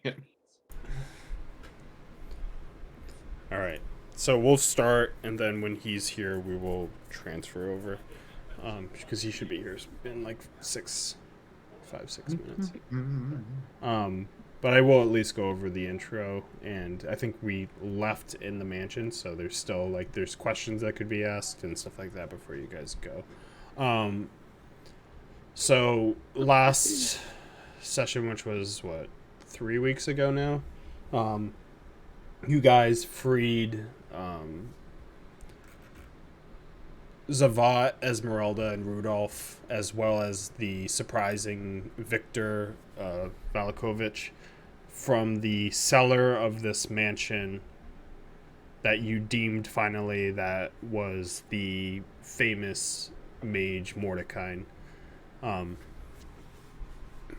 Yeah. All right. So we'll start, and then when he's here, we will transfer over. Because he should be here in like 5, 6 minutes. Um, but I will at least go over the intro, and I think we left in the mansion, so there's still like there's questions that could be asked and stuff like that before you guys go. Um, so last session, which was what 3 weeks ago now, um, you guys freed Zavat, Esmeralda, and Rudolph, as well as the surprising Victor Valakovich, from the cellar of this mansion that you deemed finally that was the famous mage Mordecai. Um,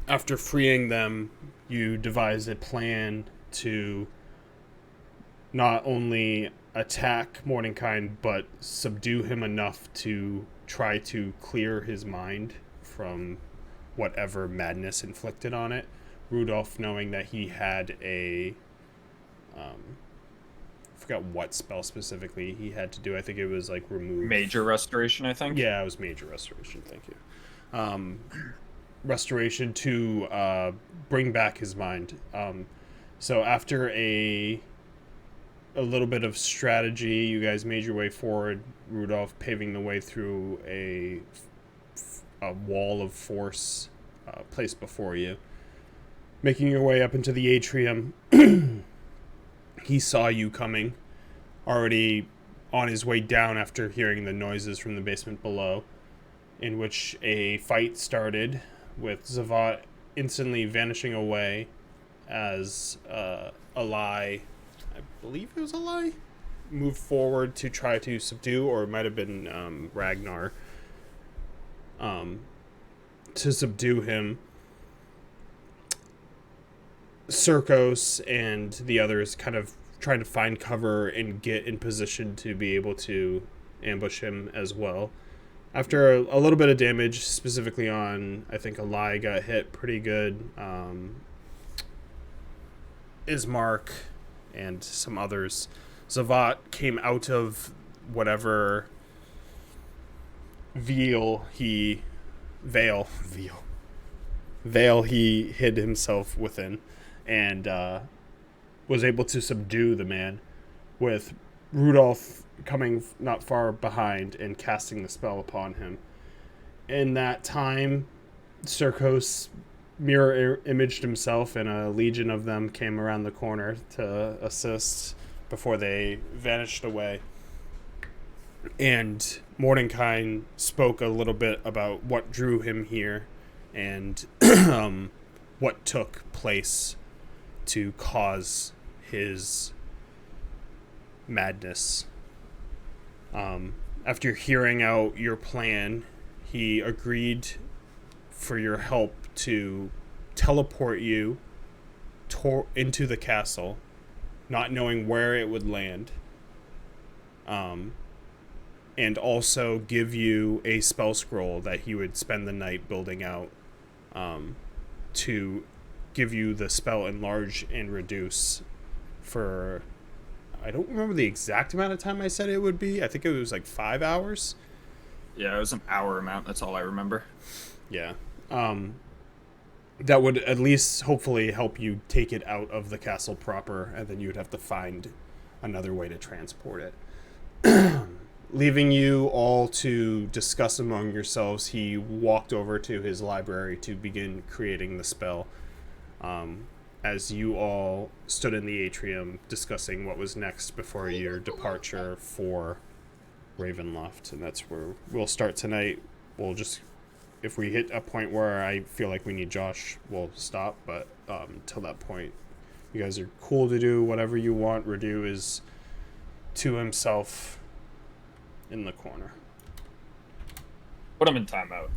After freeing them, you devised a plan to not only attack Mordenkind, but subdue him enough to try to clear his mind from whatever madness inflicted on it. Rudolph, knowing that he had I forgot what spell specifically he had to do. I think it was like Major remove. restoration, I think. Yeah, it was major restoration. Thank you. Um, Restoration to bring back his mind. So after a little bit of strategy. You guys made your way forward. Rudolph paving the way through a wall of force placed before you. Making your way up into the atrium, he saw you coming, already on his way down after hearing the noises from the basement below, in which a fight started with Zavat instantly vanishing away as a lie. I believe it was a lie. Moved forward to try to subdue, or it might have been Ragnar, um, to subdue him. Circos and the others kind of trying to find cover and get in position to be able to ambush him as well. After a little bit of damage, specifically on, I think, a lie got hit pretty good. Ismark and some others. Zavat came out of whatever veil he veil veil veil he hid himself within, and was able to subdue the man, with Rudolph coming not far behind and casting the spell upon him. In that time, Circos mirror imaged himself, and a legion of them came around the corner to assist before they vanished away. And Mordenkind spoke a little bit about what drew him here and what took place to cause his madness. After hearing out your plan, he agreed for your help to teleport you into the castle, not knowing where it would land, um, and also give you a spell scroll that he would spend the night building out, to give you the spell enlarge and reduce for, I don't remember the exact amount of time I said it would be. I think it was like 5 hours. Yeah, it was an hour amount. That's all I remember. Yeah. That would at least hopefully help you take it out of the castle proper, and then you would have to find another way to transport it. Leaving you all to discuss among yourselves, he walked over to his library to begin creating the spell. As you all stood in the atrium discussing what was next before your departure for Ravenloft, and that's where we'll start tonight. We'll just, if we hit a point where I feel like we need Josh, we'll stop. But till that point, you guys are cool to do whatever you want. Radu is to himself in the corner. Put him in timeout.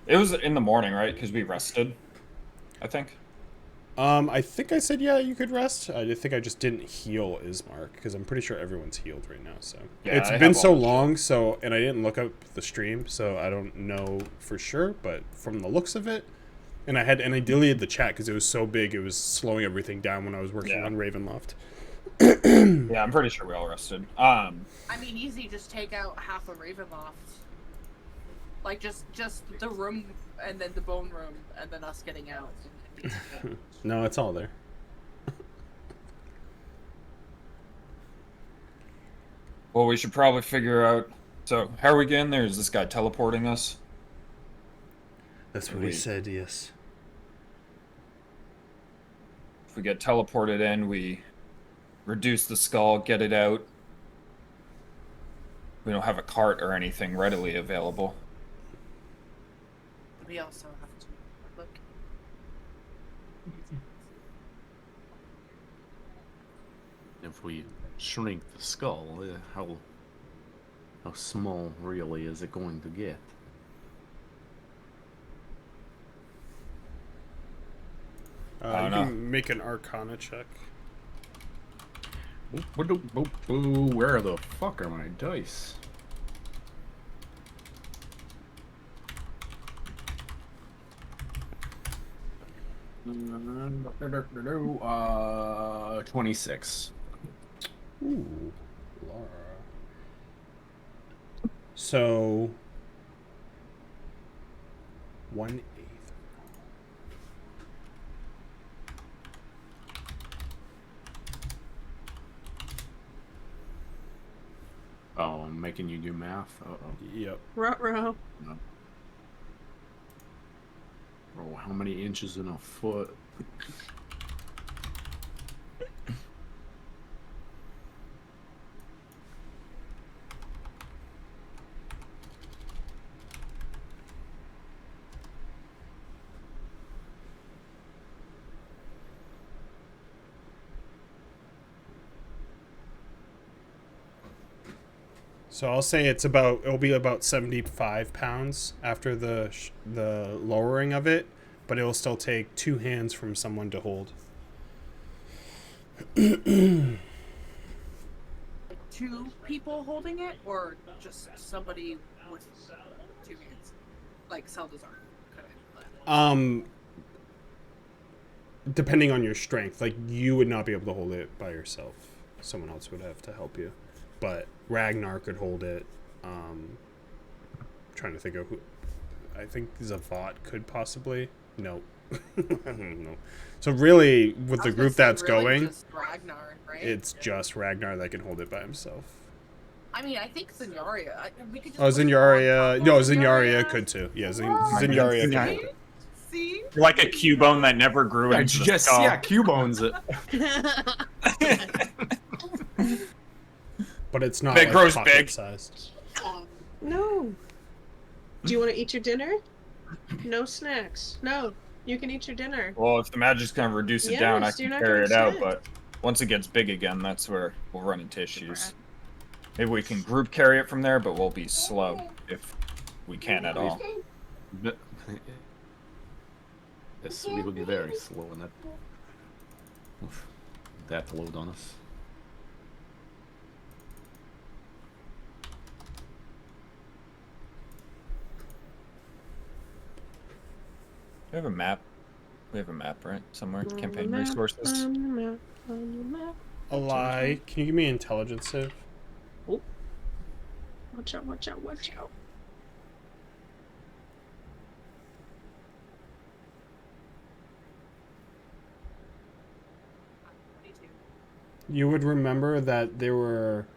It was in the morning, right? Because we rested, I think. I think I said yeah, you could rest. I think I just didn't heal Ismark because I'm pretty sure everyone's healed right now. So Yeah, it's I been have so all the long. So and I didn't look up the stream, so I don't know for sure. But from the looks of it, and I deleted the chat because it was so big, it was slowing everything down when I was working on Ravenloft. Yeah, I'm pretty sure we all rested. I mean, easy. Just take out half of Ravenloft. Like just the room and then the bone room and then us getting out. No, it's all there. Well, we should probably figure out. So, how are we getting there? Is this guy teleporting us? That's what he said. Yes. If we get teleported in, we reduce the skull, get it out. We don't have a cart or anything readily available. We also have to look. If we shrink the skull, how small really is it going to get? You can make an Arcana check. Where the fuck are my dice? Uh, 26. Ooh, Laura. So 1/8. Oh, I'm making you do math? Uh-oh. Yep. Ruh-roh. No. Oh, how many inches in a foot? So I'll say it'll be about 75 pounds after the lowering of it, but it will still take 2 hands from someone to hold. 2 people holding it, or just somebody with 2 hands, like Salazar? Depending on your strength, like you would not be able to hold it by yourself. Someone else would have to help you. But Ragnar could hold it. Trying to think of who. I think Zavat could possibly. No. I don't know. So really, with the group that's going, just Ragnar, right? it's just Ragnar that can hold it by himself. I mean, I think Zenyaria. We could just Oh, Zenyaria. No, Zenyaria could too. Yeah, Zenyaria could hold it. See? You're like a Cubone that never grew into the skull. Yeah, Cubone's it. But it's not It like grows pocket big. sized. No. Do you want to eat your dinner? No snacks. No. You can eat your dinner. Well, if the magic's gonna reduce it down, I Yes, you're can not carry it gonna out, snack. but once it gets big again, that's where we'll run into issues. Maybe we can group carry it from there, but we'll be slow if we can at all. Yes, we would be very slow in that. Oof, that load on us. We have a map. We have a map, right? Somewhere. On Campaign the map, resources. on the map, on the map. A lie. Can you give me intelligence save? Watch out, watch out, watch out. You would remember that there were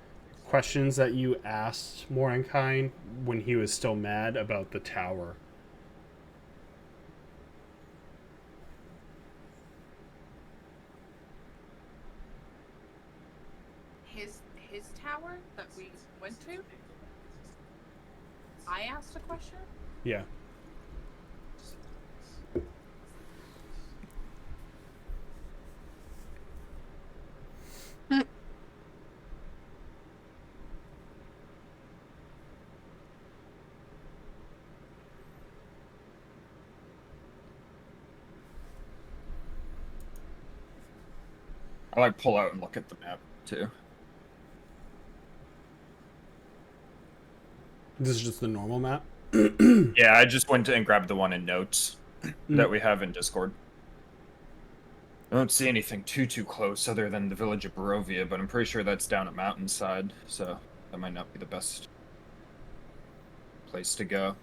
questions that you asked Morenkind when he was still mad about the tower. His tower that we went to? I asked a question? Yeah. I like pull out and look at the map too. This is just the normal map. Yeah, I just went and grabbed the one in notes that we have in Discord. I don't see anything too close other than the village of Barovia, but I'm pretty sure that's down a mountainside, so that might not be the best place to go.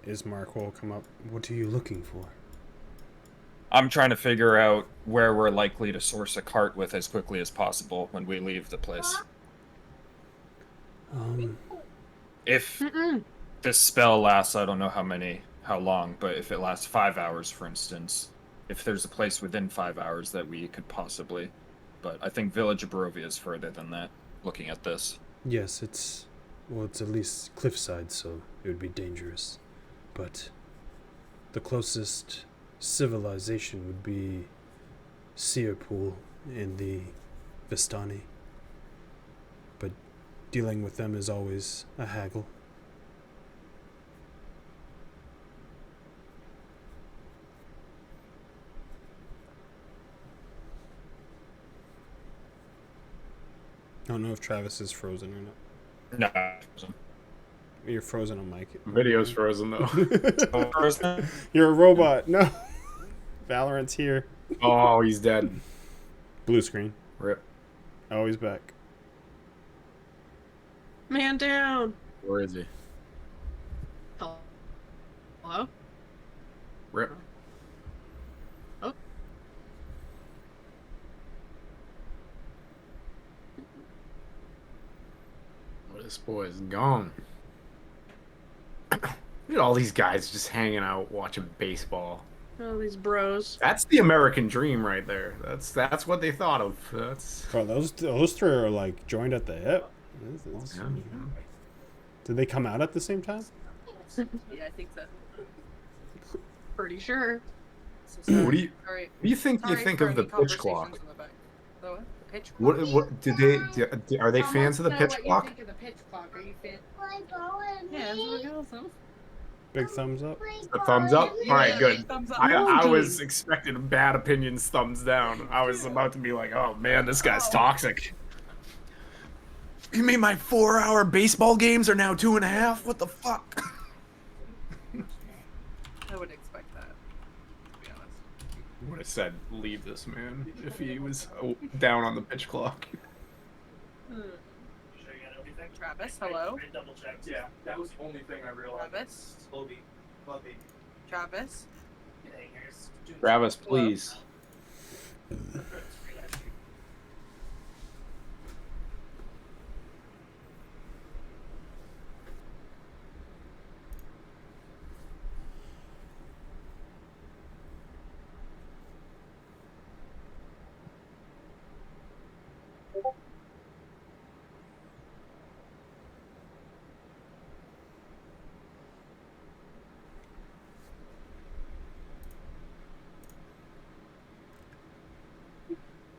Ismark will come up. What are you looking for? I'm trying to figure out where we're likely to source a cart with as quickly as possible when we leave the place. If this spell lasts, I don't know how long, but if it lasts 5 hours, for instance, if there's a place within 5 hours that we could possibly, but I think Village of Barovia is further than that, looking at this. Yes, it's at least cliffside, so it would be dangerous. But the closest civilization would be Searpool in the Vistani. But dealing with them is always a haggle. I don't know if Travis is frozen or not. No. You're frozen on mic. Video's frozen though. Frozen? You're a robot. No. Valorant's here. Oh, he's dead. Blue screen. Rip. Oh, he's back. Man down. Where is he? Hello? Rip. Oh. Well, this boy is gone. Look at all these guys just hanging out watching baseball. All these bros. That's the American dream right there. That's what they thought of. That's Bro, those three are like joined at the hip. yeah. Did they come out at the same time? Yeah, I think so. Pretty sure. What do you Sorry. what do you think Sorry think for of the any pitch clock? conversations in the back. The what? The pitch clock? What did they are they fans of the pitch clock? What you think of the pitch clock? Are you fan? Yeah, that's awesome. Big thumbs up. A thumbs up? All right, good. Thumbs up. I was expecting bad opinions, thumbs down. I was about to be like, oh man, this guy's toxic. You mean my 4-hour baseball games are now 2.5? What the fuck? I would expect that, to be honest. I would have said, leave this man if he was down on the pitch clock. Travis, hello? Double checked. Yeah, that was the only thing I realized. Travis? Slowly. Travis? Travis, please.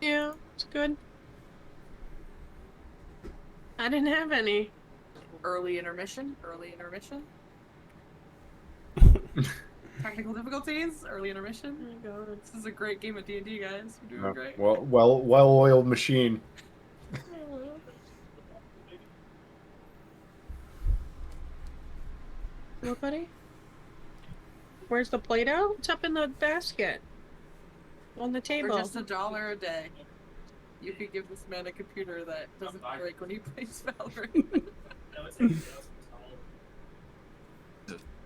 Yeah, it's good. I didn't have any. Early intermission? Early intermission? Technical difficulties? Early intermission? Oh my god. This is a great game of D&D, guys. We're doing great. Well-oiled machine. Look, buddy. Where's the Play-Doh? It's up in the basket. On the For table. just $1 a day, you could give this man a computer that doesn't break when he plays Valorant.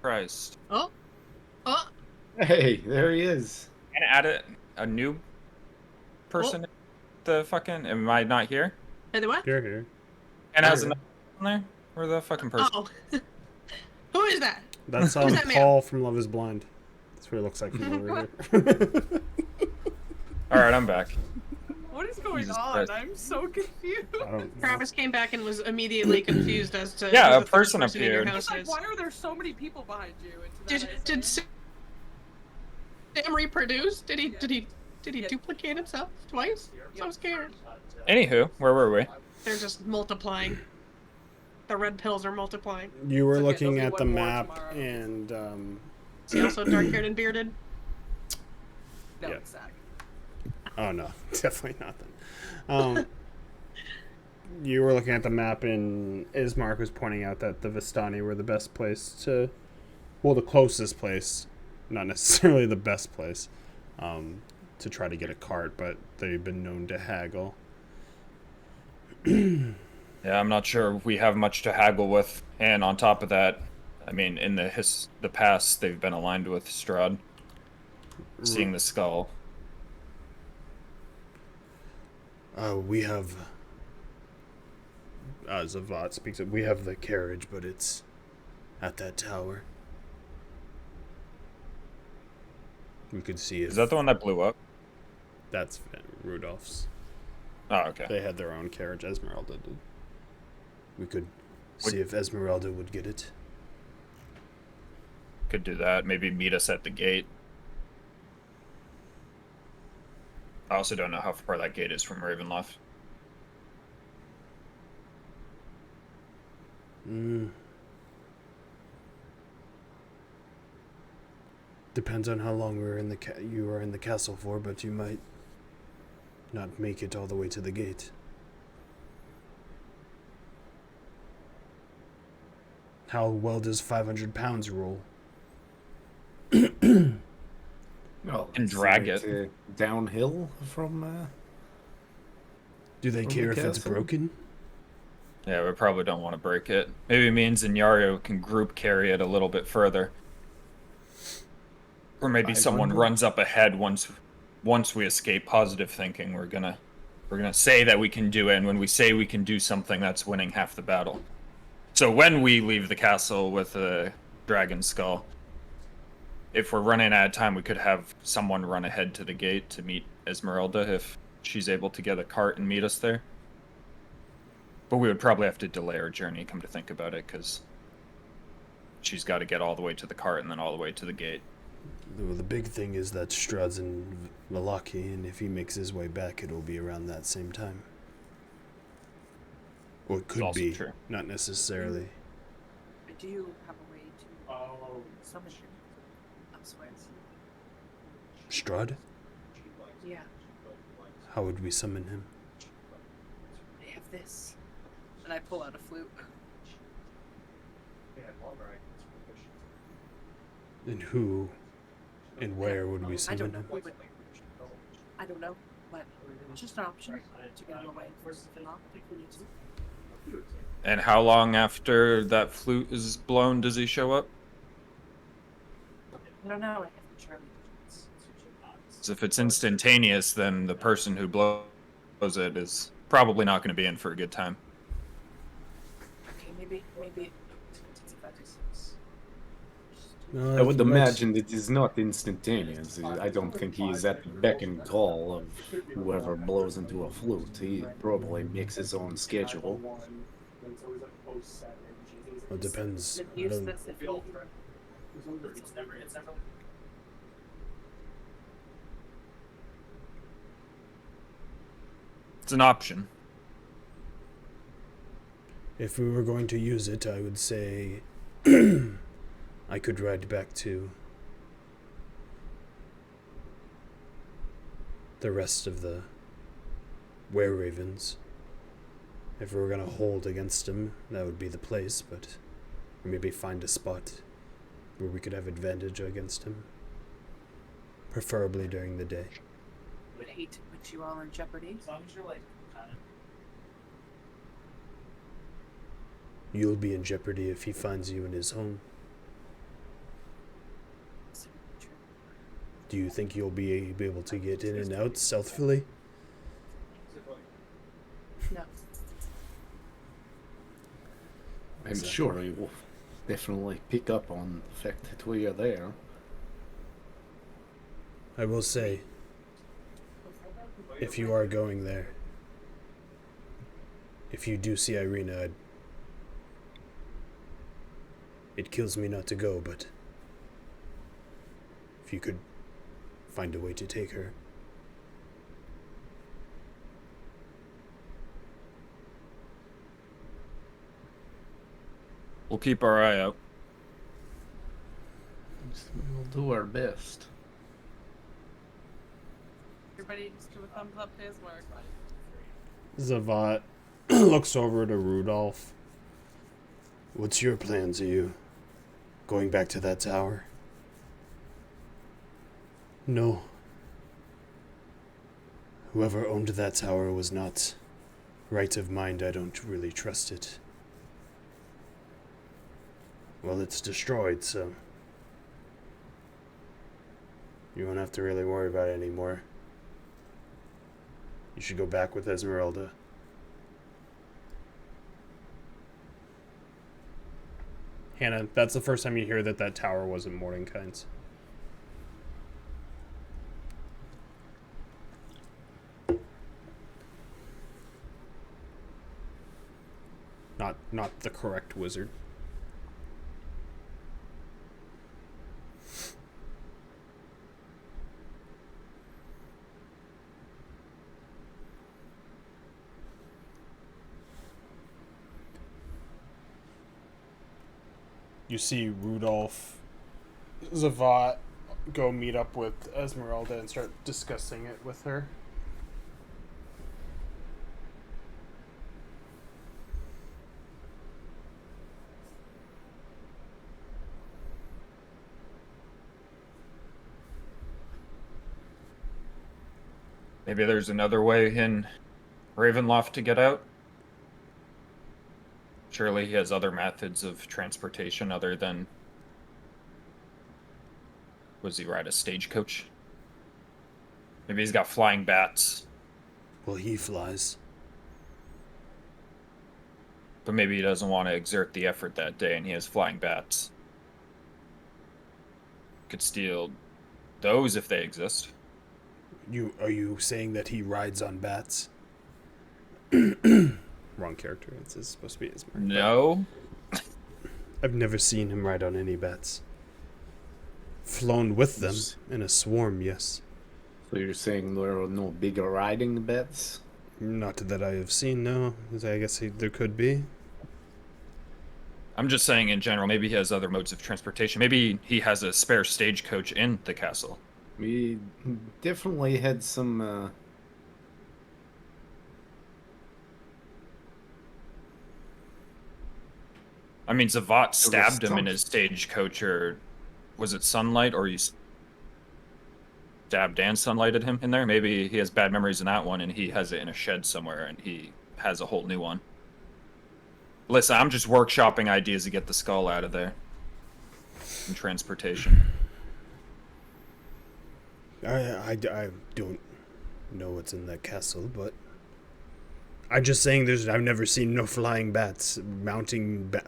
Christ. Oh! Oh! Hey, there he is. And add a new person in the fucking... Am I not here? Hey, the what? Here. And has another on there? Where the fucking person? Oh. Who is that? That's Who's that man? Paul from Love is Blind. That's what it looks like from over here. Alright, I'm back. What is going Jesus on? Christ. I'm so confused. I don't- Travis came back and was immediately confused as to Yeah, who a the third person in your appeared. house It's like, is. why are there so many people behind you? And to that Did I say, Sam reproduce? Did he duplicate himself twice? So scared. Anywho, where were we? They're just multiplying. The red pills are multiplying. You were It's okay, looking there'll be at the one more map tomorrow. and Is he also dark-haired and bearded? No, Yeah. exactly. Oh no, definitely not then. You were looking at the map, and Ismark was pointing out that the Vistani were the best place to, well, the closest place, not necessarily the best place, to try to get a cart, but they've been known to haggle. Yeah, I'm not sure if we have much to haggle with. And on top of that, I mean, in the past, they've been aligned with Strahd. Seeing the skull. We have, Zavat speaks of, we have the carriage, but it's at that tower. We could see it. Is that the one that blew up? That's Rudolph's. Oh, okay. They had their own carriage. Esmeralda did. We could see if Esmeralda would get it. Could do that. Maybe meet us at the gate. I also don't know how far that gate is from Ravenloft. Depends on how long you are in the castle for, but you might not make it all the way to the gate. How well does 500 pounds roll? Oh, And drag it. Downhill from. Do they From care the if it's castle? broken? Yeah, we probably don't want to break it. Maybe me and Zinyario can group carry it a little bit further. Or maybe someone 500? runs up ahead once we escape positive thinking. We're gonna say that we can do it, and when we say we can do something, that's winning half the battle. So when we leave the castle with a dragon skull, if we're running out of time, we could have someone run ahead to the gate to meet Esmeralda if she's able to get a cart and meet us there. But we would probably have to delay our journey, come to think about it, because she's got to get all the way to the cart and then all the way to the gate. The big thing is that Strahd's in Valaki, and if he makes his way back, it'll be around that same time. Or it could also be, true. not necessarily. Do you have a way to summon him? Elsewhere. Strahd? Yeah, How would we summon him? I have this. And I pull out a flute. And who and where would we I summon don't know. him? I don't know, but it's just an option to get him away from Ravenloft if we need to. And how long after that flute is blown does he show up? I don't know. I haven't tried. 'Cause if it's instantaneous, then the person who blows it is probably not going to be in for a good time. Okay, maybe. No, I would that's- imagine it is not instantaneous. I don't think he is at the beck and call of whoever blows into a flute. He probably makes his own schedule. It depends. Then I use don't- this if you It's an option. If we were going to use it, I would say I could ride back to the rest of the were-ravens. If we were going to hold against him, that would be the place, but or maybe find a spot where we could have advantage against him. Preferably during the day. would hate to put you all in jeopardy. You'll be in jeopardy if he finds you in his home. Do you think you'll be able to get in and out stealthily? No. I'm sure he will definitely pick up on the fact that we are there. I will say, if you are going there, if you do see Irina, it kills me not to go, but if you could find a way to take her. We'll keep our eye out. We'll do our best. You're everybody just give a thumbs up to his work. Zavat looks over to Rudolph. What's your plans? Are you going back to that tower? No. Whoever owned that tower was not right of mind. I don't really trust it. Well, it's destroyed, so you won't have to really worry about it anymore. You should go back with Esmeralda. Hannah, that's the first time you hear that tower wasn't Mordenkainen's. Not the correct wizard. You see Rudolph, Zavat go meet up with Esmeralda and start discussing it with her. Maybe there's another way in Ravenloft to get out. Surely he has other methods of transportation other than... Was he ride a stagecoach? Maybe he's got flying bats. Well, he flies. But maybe he doesn't want to exert the effort that day and he has flying bats. Could steal those if they exist. Are you saying that he rides on bats? Wrong character. It's supposed to be Ismar. No. I've never seen him ride on any bats. Flown with them in a swarm, yes. So you're saying there are no bigger riding bats? Not that I have seen, no. I guess there could be. I'm just saying in general, maybe he has other modes of transportation. Maybe he has a spare stagecoach in the castle. We definitely had some, I mean, Zavat stabbed him in his stagecoach, or was it Sunlight, or you stabbed and sunlighted him in there? Maybe he has bad memories in that one, and he has it in a shed somewhere, and he has a whole new one. Listen, I'm just workshopping ideas to get the skull out of there. And transportation. I don't know what's in that castle, but I'm just saying I've never seen no flying bats,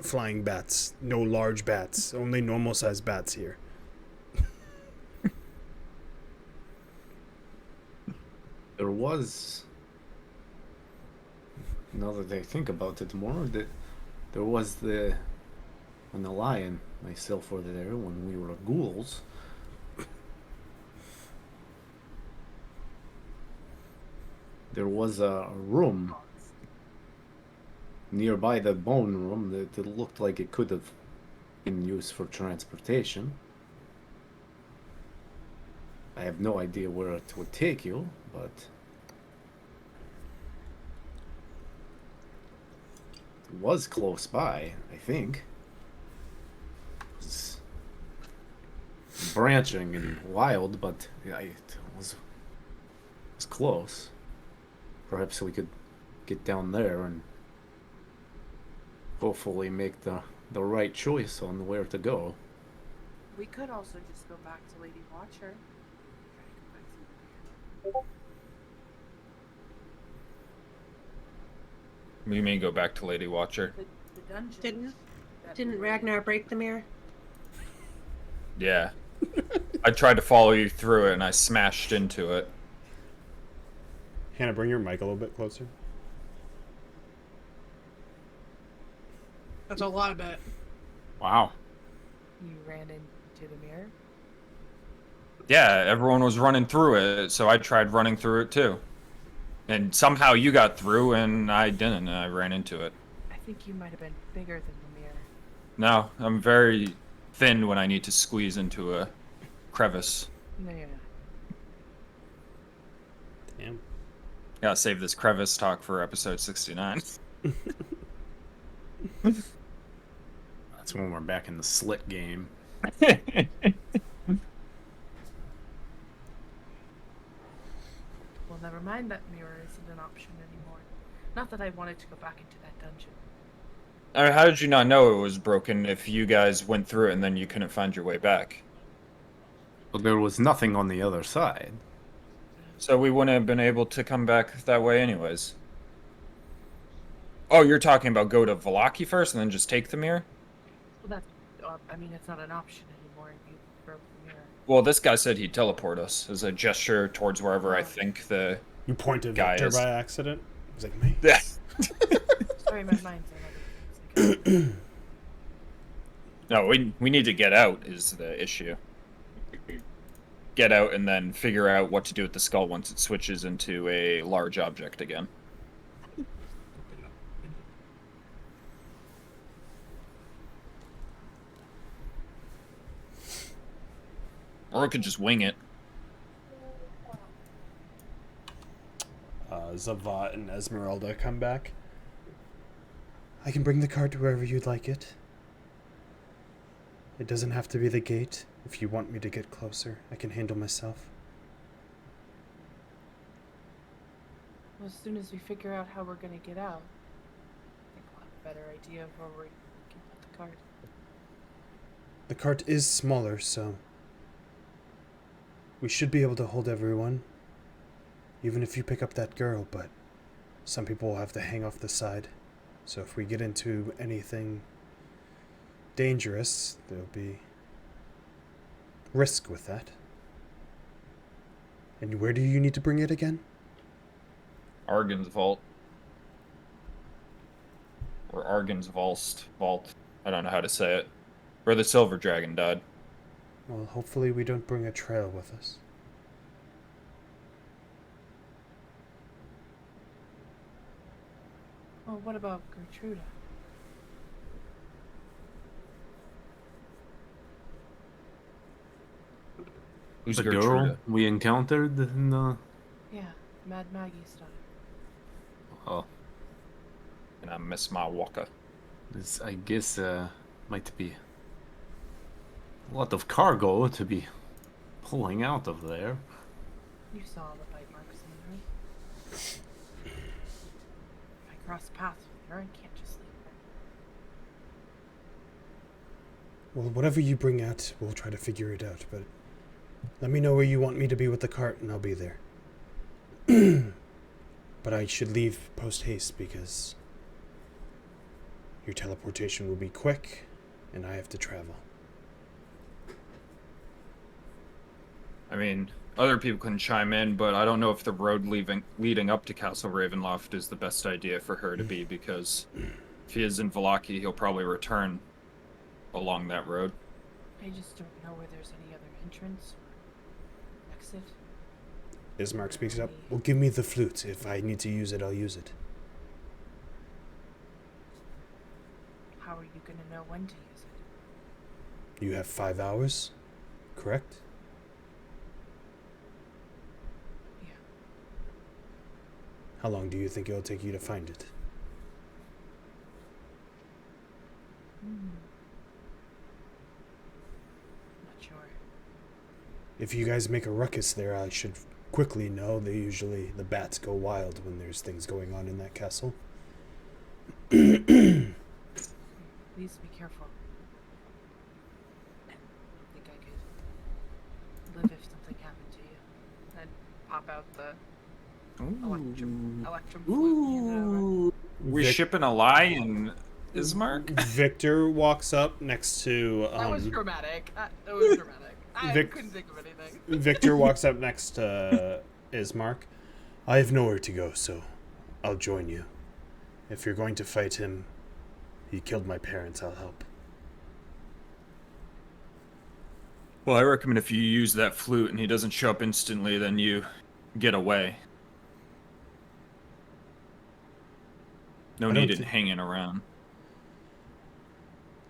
flying bats, no large bats, only normal sized bats here. there was, now that I think about it more, that there was when the lion, myself were there, when we were ghouls. There was a room nearby the bone room that looked like it could have been used for transportation. I have no idea where it would take you, but it was close by, I think. It was branching and wild, but it was close. Perhaps we could get down there and hopefully make the right choice on where to go. We could also just go back to Lady Watcher. You mean go back to Lady Watcher? The dungeon. Didn't Ragnar break the mirror? Yeah. I tried to follow you through it and I smashed into it. Hannah, bring your mic a little bit closer. That's a lot of it. Wow. You ran into the mirror? Yeah, everyone was running through it, so I tried running through it too. And somehow you got through and I didn't, and I ran into it. I think you might have been bigger than the mirror. No, I'm very thin when I need to squeeze into a crevice. No, you're not. Gotta save this crevice talk for episode 69. That's when we're back in the slit game. Well, never mind, that mirror isn't an option anymore. Not that I wanted to go back into that dungeon. I mean, how did you not know it was broken if you guys went through it and then you couldn't find your way back? But there was nothing on the other side. So we wouldn't have been able to come back that way anyways. Oh, you're talking about go to Valaki first and then just take the mirror? Well, that's, I mean, it's not an option anymore. You broke the mirror. Well, this guy said he'd teleport us as a gesture towards wherever I think the You pointed guy Victor is. by accident. I was like, me? Yeah. Sorry, my mind's on other things. No, we need to get out is the issue. Get out and then figure out what to do with the skull once it switches into a large object again. Or we could just wing it. Zavat and Esmeralda come back. I can bring the cart wherever you'd like it. It doesn't have to be the gate. If you want me to get closer, I can handle myself. Well, as soon as we figure out how we're gonna get out, I think we'll have a better idea of where we can put the cart. The cart is smaller, so we should be able to hold everyone. Even if you pick up that girl, but some people will have to hang off the side. So if we get into anything dangerous, there'll be risk with that. And where do you need to bring it again? Argan's vault. Or Argan's vault. I don't know how to say it. Where the silver dragon died. Well, hopefully we don't bring a trail with us. Well, what about Gertruda? Who's The Gertruda? girl we encountered in the... Yeah, Mad Maggie's daughter. Oh, And I miss my walker. this, I guess, might be a lot of cargo to be pulling out of there. You saw the bite marks on her. If I cross paths with her, I can't just leave her. Well, whatever you bring out, we'll try to figure it out, but let me know where you want me to be with the cart and I'll be there. But I should leave post-haste because your teleportation will be quick and I have to travel. I mean, other people can chime in, but I don't know if the road leading up to Castle Ravenloft is the best idea for her to be, because if he is in Valaki, he'll probably return along that road. I just don't know where there's any other entrance or exit. Ismark speaks up. Well, give me the flute. If I need to use it, I'll use it. How are you gonna know when to use it? You have 5 hours, correct? Yeah. How long do you think it'll take you to find it? Not sure. If you guys make a ruckus there, I should quickly know. The bats go wild when there's things going on in that castle. Please be careful. I think I could live if something happened to you. And pop out the electrum flute. We Vic- shipping a lie in Ismark? Victor walks up next to. That was dramatic. That was dramatic. I Vic- couldn't think of anything. Victor walks up next to Ismark. I have nowhere to go, so I'll join you. If you're going to fight him, he killed my parents, I'll help. Well, I recommend if you use that flute and he doesn't show up instantly, then you get away. No I don't need in thi- hanging around.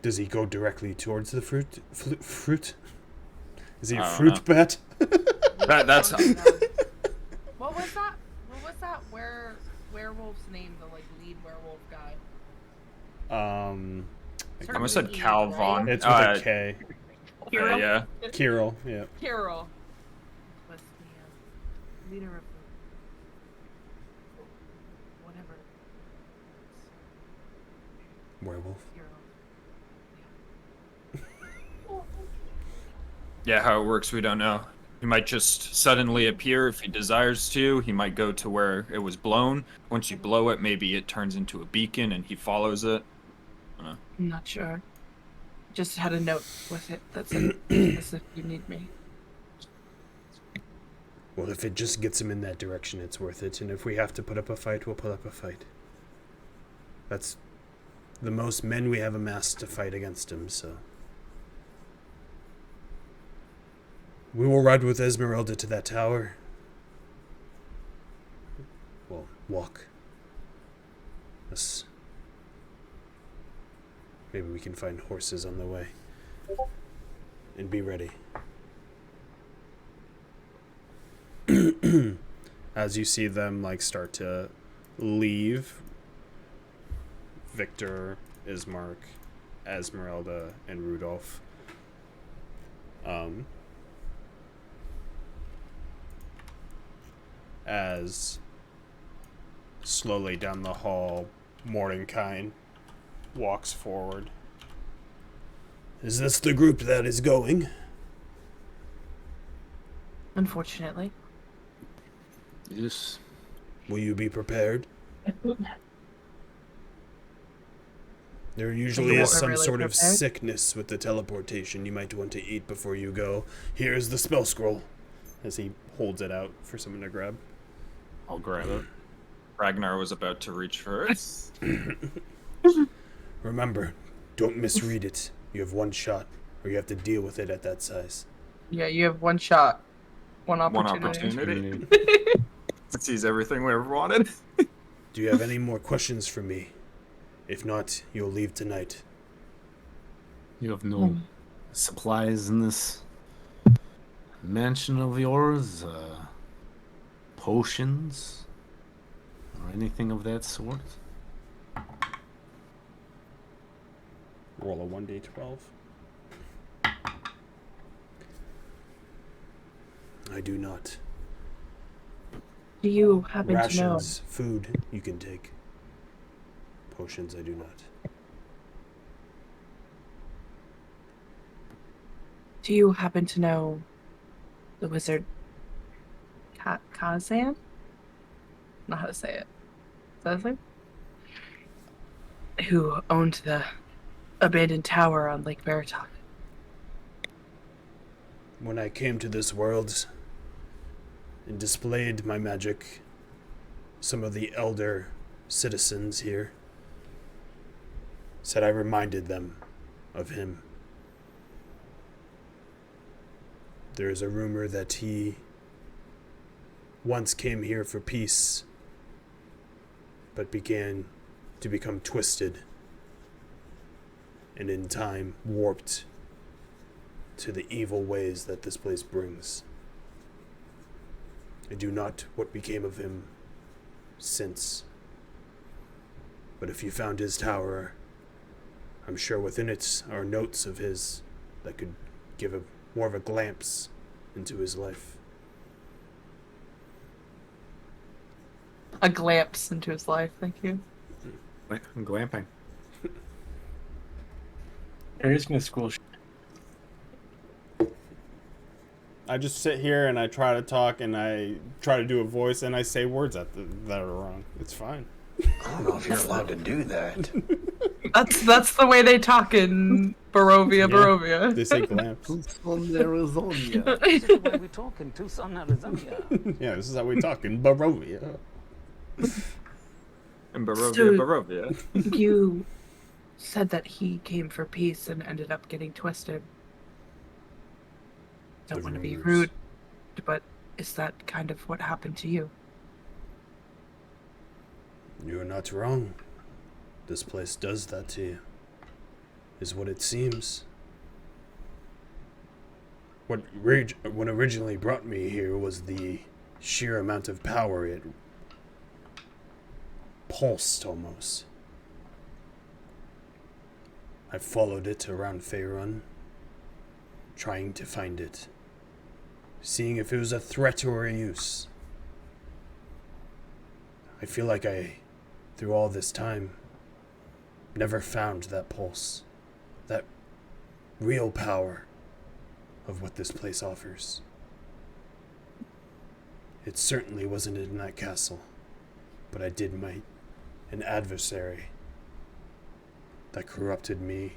Does he go directly towards the fruit? Fruit? Is he a I don't fruit bat? That's What was that? What was that? Where werewolf's name? The like lead werewolf guy. I Starts I almost with said an E, Calvon. it's with a K. Kirill? Yeah. Kirill, yeah. Kirill was the leader of the whatever. Werewolf. Kirill. Yeah, how it works, we don't know. He might just suddenly appear if he desires to. He might go to where it was blown. Once you blow it, maybe it turns into a beacon and he follows it. I don't know. I'm not sure. Just had a note with it that said, "As if you need me." Well, if it just gets him in that direction, it's worth it. And if we have to put up a fight, we'll put up a fight. That's the most men we have amassed to fight against him, so. We will ride with Esmeralda to that tower. Well, walk. Us. Maybe we can find horses on the way. And be ready. As you see them start to leave, Victor, Ismark, Esmeralda, and Rudolph as slowly down the hall Mordenkainen walks forward. Is this the group that is going? Unfortunately. Yes. Will you be prepared? There usually is some really sort of prepared? sickness with the teleportation. You might want to eat before you go. Here's the spell scroll. As he holds it out for someone to grab. I'll grab it. Ragnar was about to reach for it. Remember, don't misread it. You have one shot, or you have to deal with it at that size. Yeah, you have one shot, one One opportunity. opportunity. It sees everything we ever wanted. Do you have any more questions for me? If not, you'll leave tonight. You have no supplies in this mansion of yours? Potions? Or anything of that sort? Roll a 1d12. I do not. Do you happen Rations, food, you can take. Potions, I do not. to know the wizard Kazan? Not how to say it. Is that his name? Who owned the abandoned tower on Lake Veritas? When I came to this world and displayed my magic, some of the elder citizens here said I reminded them of him. There is a rumor that he once came here for peace, but began to become twisted and in time warped to the evil ways that this place brings. I do not what became of him since. But if you found his tower, I'm sure within it are notes of his that could give more of a glimpse into his life. A glimpse into his life, thank you. I'm glamping. Here's my school. I just sit here and I try to talk and I try to do a voice and I say words that are wrong. It's fine. I don't know if you're allowed to do that. That's the way they talk in Barovia. They say glamps. Tucson, Arizona. This is the way we talk in Tucson, Arizona. Yeah, this is how we talk in Barovia. In Barovia, So- Barovia. You said that he came for peace and ended up getting twisted. Don't The want to be rumors. rude, but is that kind of what happened to you? You're not wrong. This place does that to you. Is what it seems. What originally brought me here was the sheer amount of power it pulsed almost. I followed it around Faerun, trying to find it, seeing if it was a threat or a use. I feel like through all this time, never found that pulse, that real power of what this place offers. It certainly wasn't in that castle, but I did meet an adversary that corrupted me.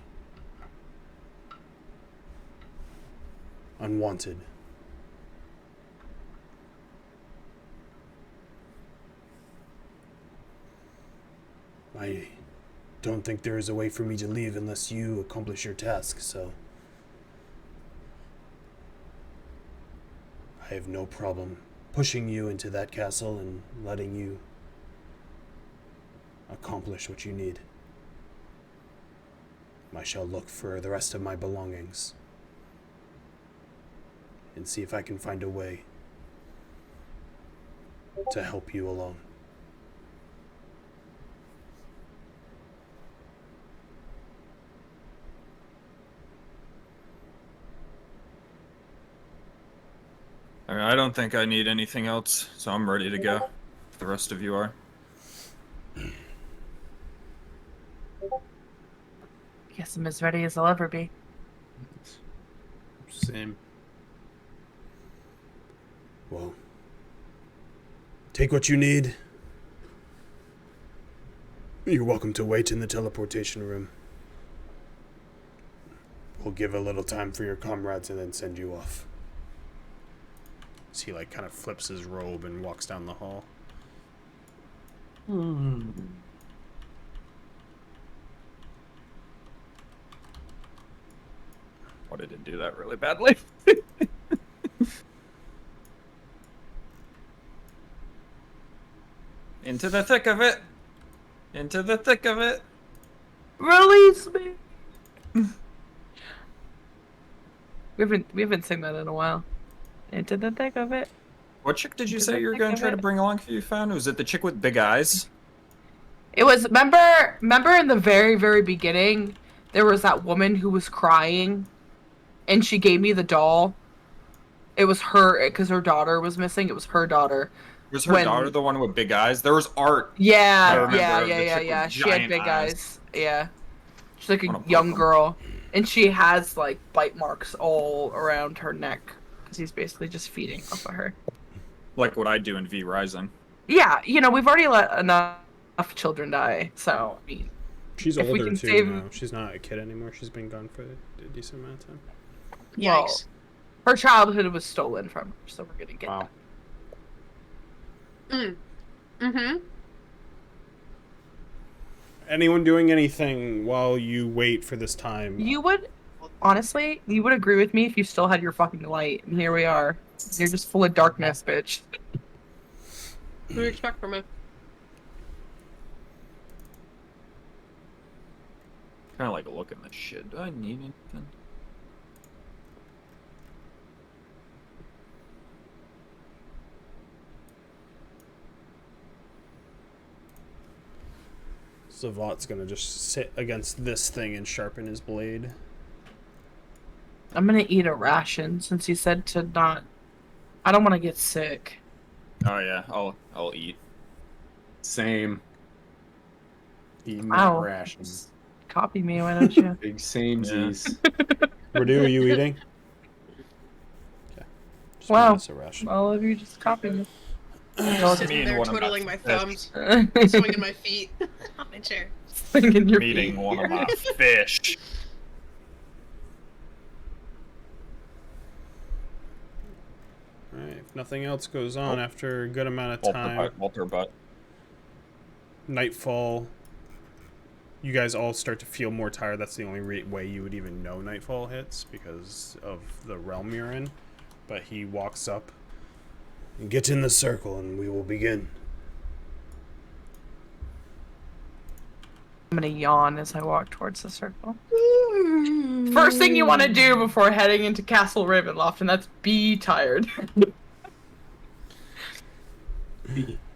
Unwanted. I don't think there is a way for me to leave unless you accomplish your task, so I have no problem pushing you into that castle and letting you accomplish what you need. I shall look for the rest of my belongings and see if I can find a way to help you along. I mean, I don't think I need anything else, so I'm ready to go. If the rest of you are. Guess I'm as ready as I'll ever be. Same. Well, take what you need. You're welcome to wait in the teleportation room. We'll give a little time for your comrades and then send you off. So he kind of flips his robe and walks down the hall. Why did it do that really badly? Into the thick of it. Into the thick of it. Release me. we haven't seen that in a while. Into the thick of it. What chick did you say you were going to try to bring along if you found? Was it the chick with big eyes? It was, remember in the very, very beginning, there was that woman who was crying, and she gave me the doll. It was her, because her daughter was missing. It was her daughter. Was her daughter the one with big eyes? There was art. Yeah. She had big eyes. Yeah. She's like a young girl. And she has, like, bite marks all around her neck. Because he's basically just feeding off of her. Like what I do in V Rising. Yeah, we've already let enough children die, so, I mean... She's older, too, now. She's not a kid anymore. She's been gone for a decent amount of time. Yikes. Well, her childhood was stolen from her, so we're gonna get that. Mm-hmm. Anyone doing anything while you wait for this time? You would agree with me if you still had your fucking light, and here we are. You're just full of darkness, bitch. What do you expect from me? Kind of like looking at shit. Do I need anything? Zavat's gonna just sit against this thing and sharpen his blade. I'm gonna eat a ration since you said to not. I don't want to get sick. Oh yeah, I'll eat. Same. Eating Wow. that ration. Copy me, why don't you? Big samesies. Radu, are you eating? Okay. Just Wow. give us a ration. All of you just copy me. Just Me and there one of my twiddling my fish. thumbs, swinging my feet on my chair. Swinging your Meeting feet. one of my fish. Alright, if nothing else goes on after a good amount of time, Walter butt. nightfall, you guys all start to feel more tired. That's the only way you would even know nightfall hits, because of the realm you're in. But he walks up and get in the circle and we will begin. I'm gonna yawn as I walk towards the circle. First thing you want to do before heading into Castle Ravenloft, and that's be tired.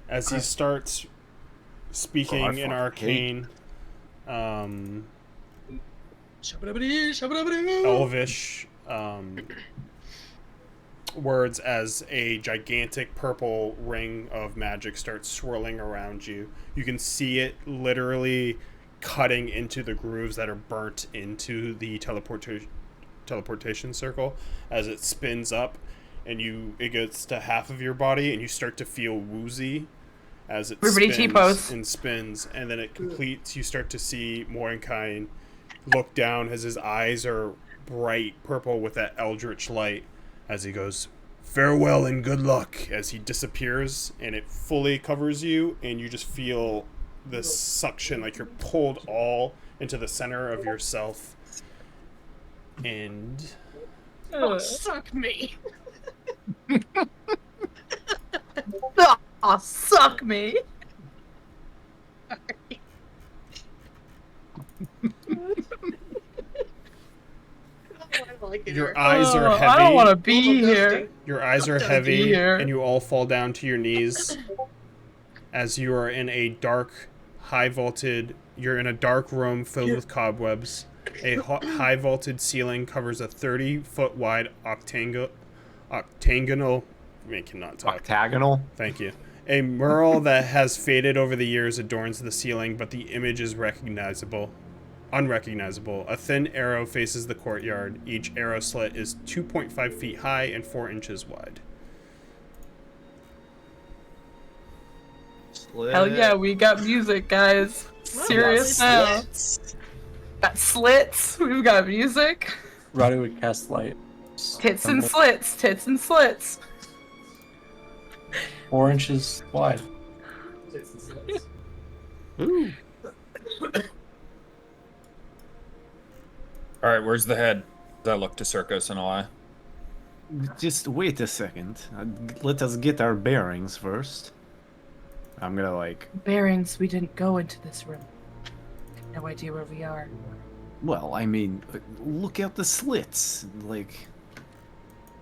As he starts speaking in fucking arcane, elvish words as a gigantic purple ring of magic starts swirling around you. You can see it literally cutting into the grooves that are burnt into the teleportation circle as it spins up, and it gets to half of your body, and you start to feel woozy as it Everybody spins T-pose. and spins, and then it completes. You start to see Mordecai look down as his eyes are bright purple with that eldritch light as he goes, "Farewell and good luck," as he disappears, and it fully covers you, and you just feel this suction, like you're pulled all into the center of yourself. And Oh, suck me. Oh, suck me. your eyes are heavy. I don't want to be here. Your eyes are heavy, and you all fall down to your knees as you are in a dark, you're in a dark room filled with cobwebs. A high vaulted ceiling covers a 30-foot wide octagonal. I cannot talk. Octagonal? Thank you. A mural that has faded over the years adorns the ceiling, but the image is unrecognizable. A thin arrow faces the courtyard. Each arrow slit is 2.5 feet high and 4 inches wide. Hell yeah, we got music, guys. Serious now. Got slits. We've got music. Roddy would cast light. Tits and slits. Tits and slits. 4 inches wide. Ooh. All right, where's the head? I look to Circus and eye. Just wait a second. Let us get our bearings first. I'm gonna like. Bearings, we didn't go into this room. No idea where we are. Well, I mean, look out the slits. Like,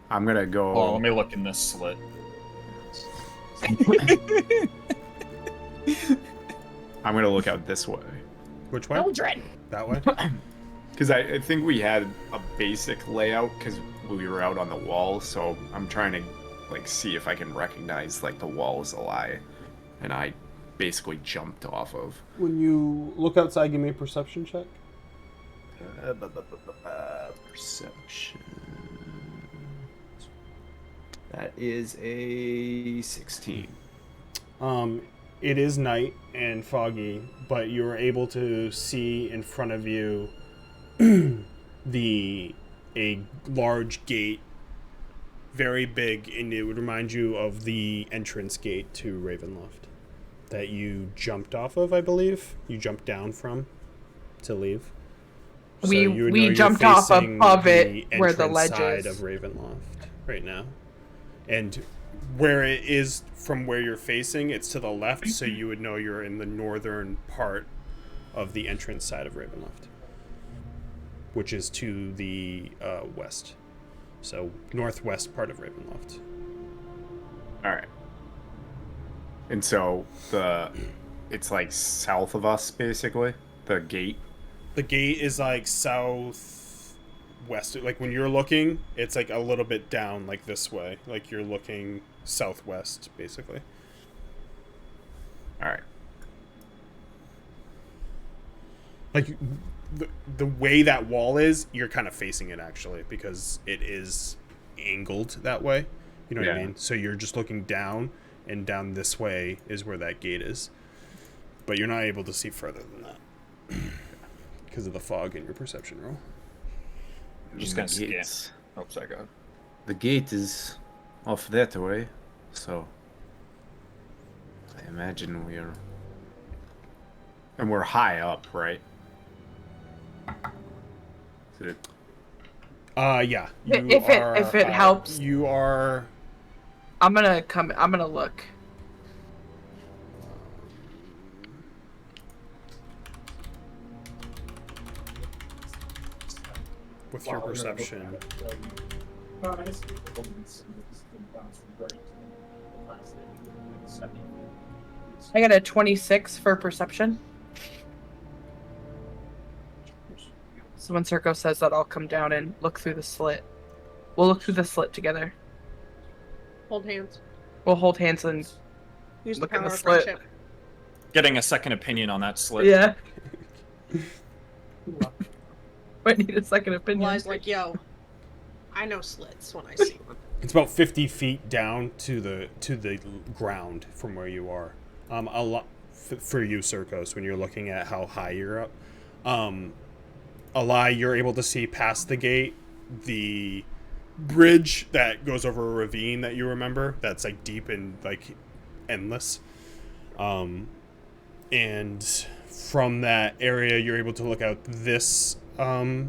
I'm gonna go. Oh, let me look in this slit. I'm gonna look out this way. Which way? Mildred. That way? Because I think we had a basic layout because we were out on the wall, so I'm trying to like see if I can recognize like the wall is a lie, and I basically jumped off of. When you look outside, give me a perception check. Perception. That is a 16. It is night and foggy, but you are able to see in front of you a large gate, very big, and it would remind you of the entrance gate to Ravenloft that you jumped off of, I believe. You jumped down from to leave. So you would know We you're jumped off facing of it the where the entrance ledge side is. of Ravenloft right now. And where it is from where you're facing, it's to the left, so you would know you're in the northern part of the entrance side of Ravenloft, which is to the west. So northwest part of Ravenloft. All right. And so it's like south of us, basically. The gate. The gate is like southwest. Like when you're looking, it's like a little bit down, like this way. Like you're looking southwest, basically. All right. Like the way that wall is, you're kind of facing it actually, because it is angled that way. You know what I mean? So you're just looking down, and down this way is where that gate is. But you're not able to see further than that because of the fog in your perception roll. I'm just gonna scan. Oh, sorry, go ahead. The gate is off that way, so I imagine we're high up, right? Is it? Yeah. If it helps, you are. I'm gonna look. With your perception. I got a 26 for perception. So when Circo says that, I'll come down and look through the slit. We'll look through the slit together. Hold hands. We'll hold hands and Use look the in power the of slit. friendship. Getting a second opinion on that slit. Yeah. I need a second opinion. Lies like, yo, I know slits when I see one. It's about 50 feet down to the ground from where you are. A lot for you, Circos, when you're looking at how high you're up. Alai, you're able to see past the gate, the bridge that goes over a ravine that you remember. That's like deep and like endless. And from that area, you're able to look out this arrow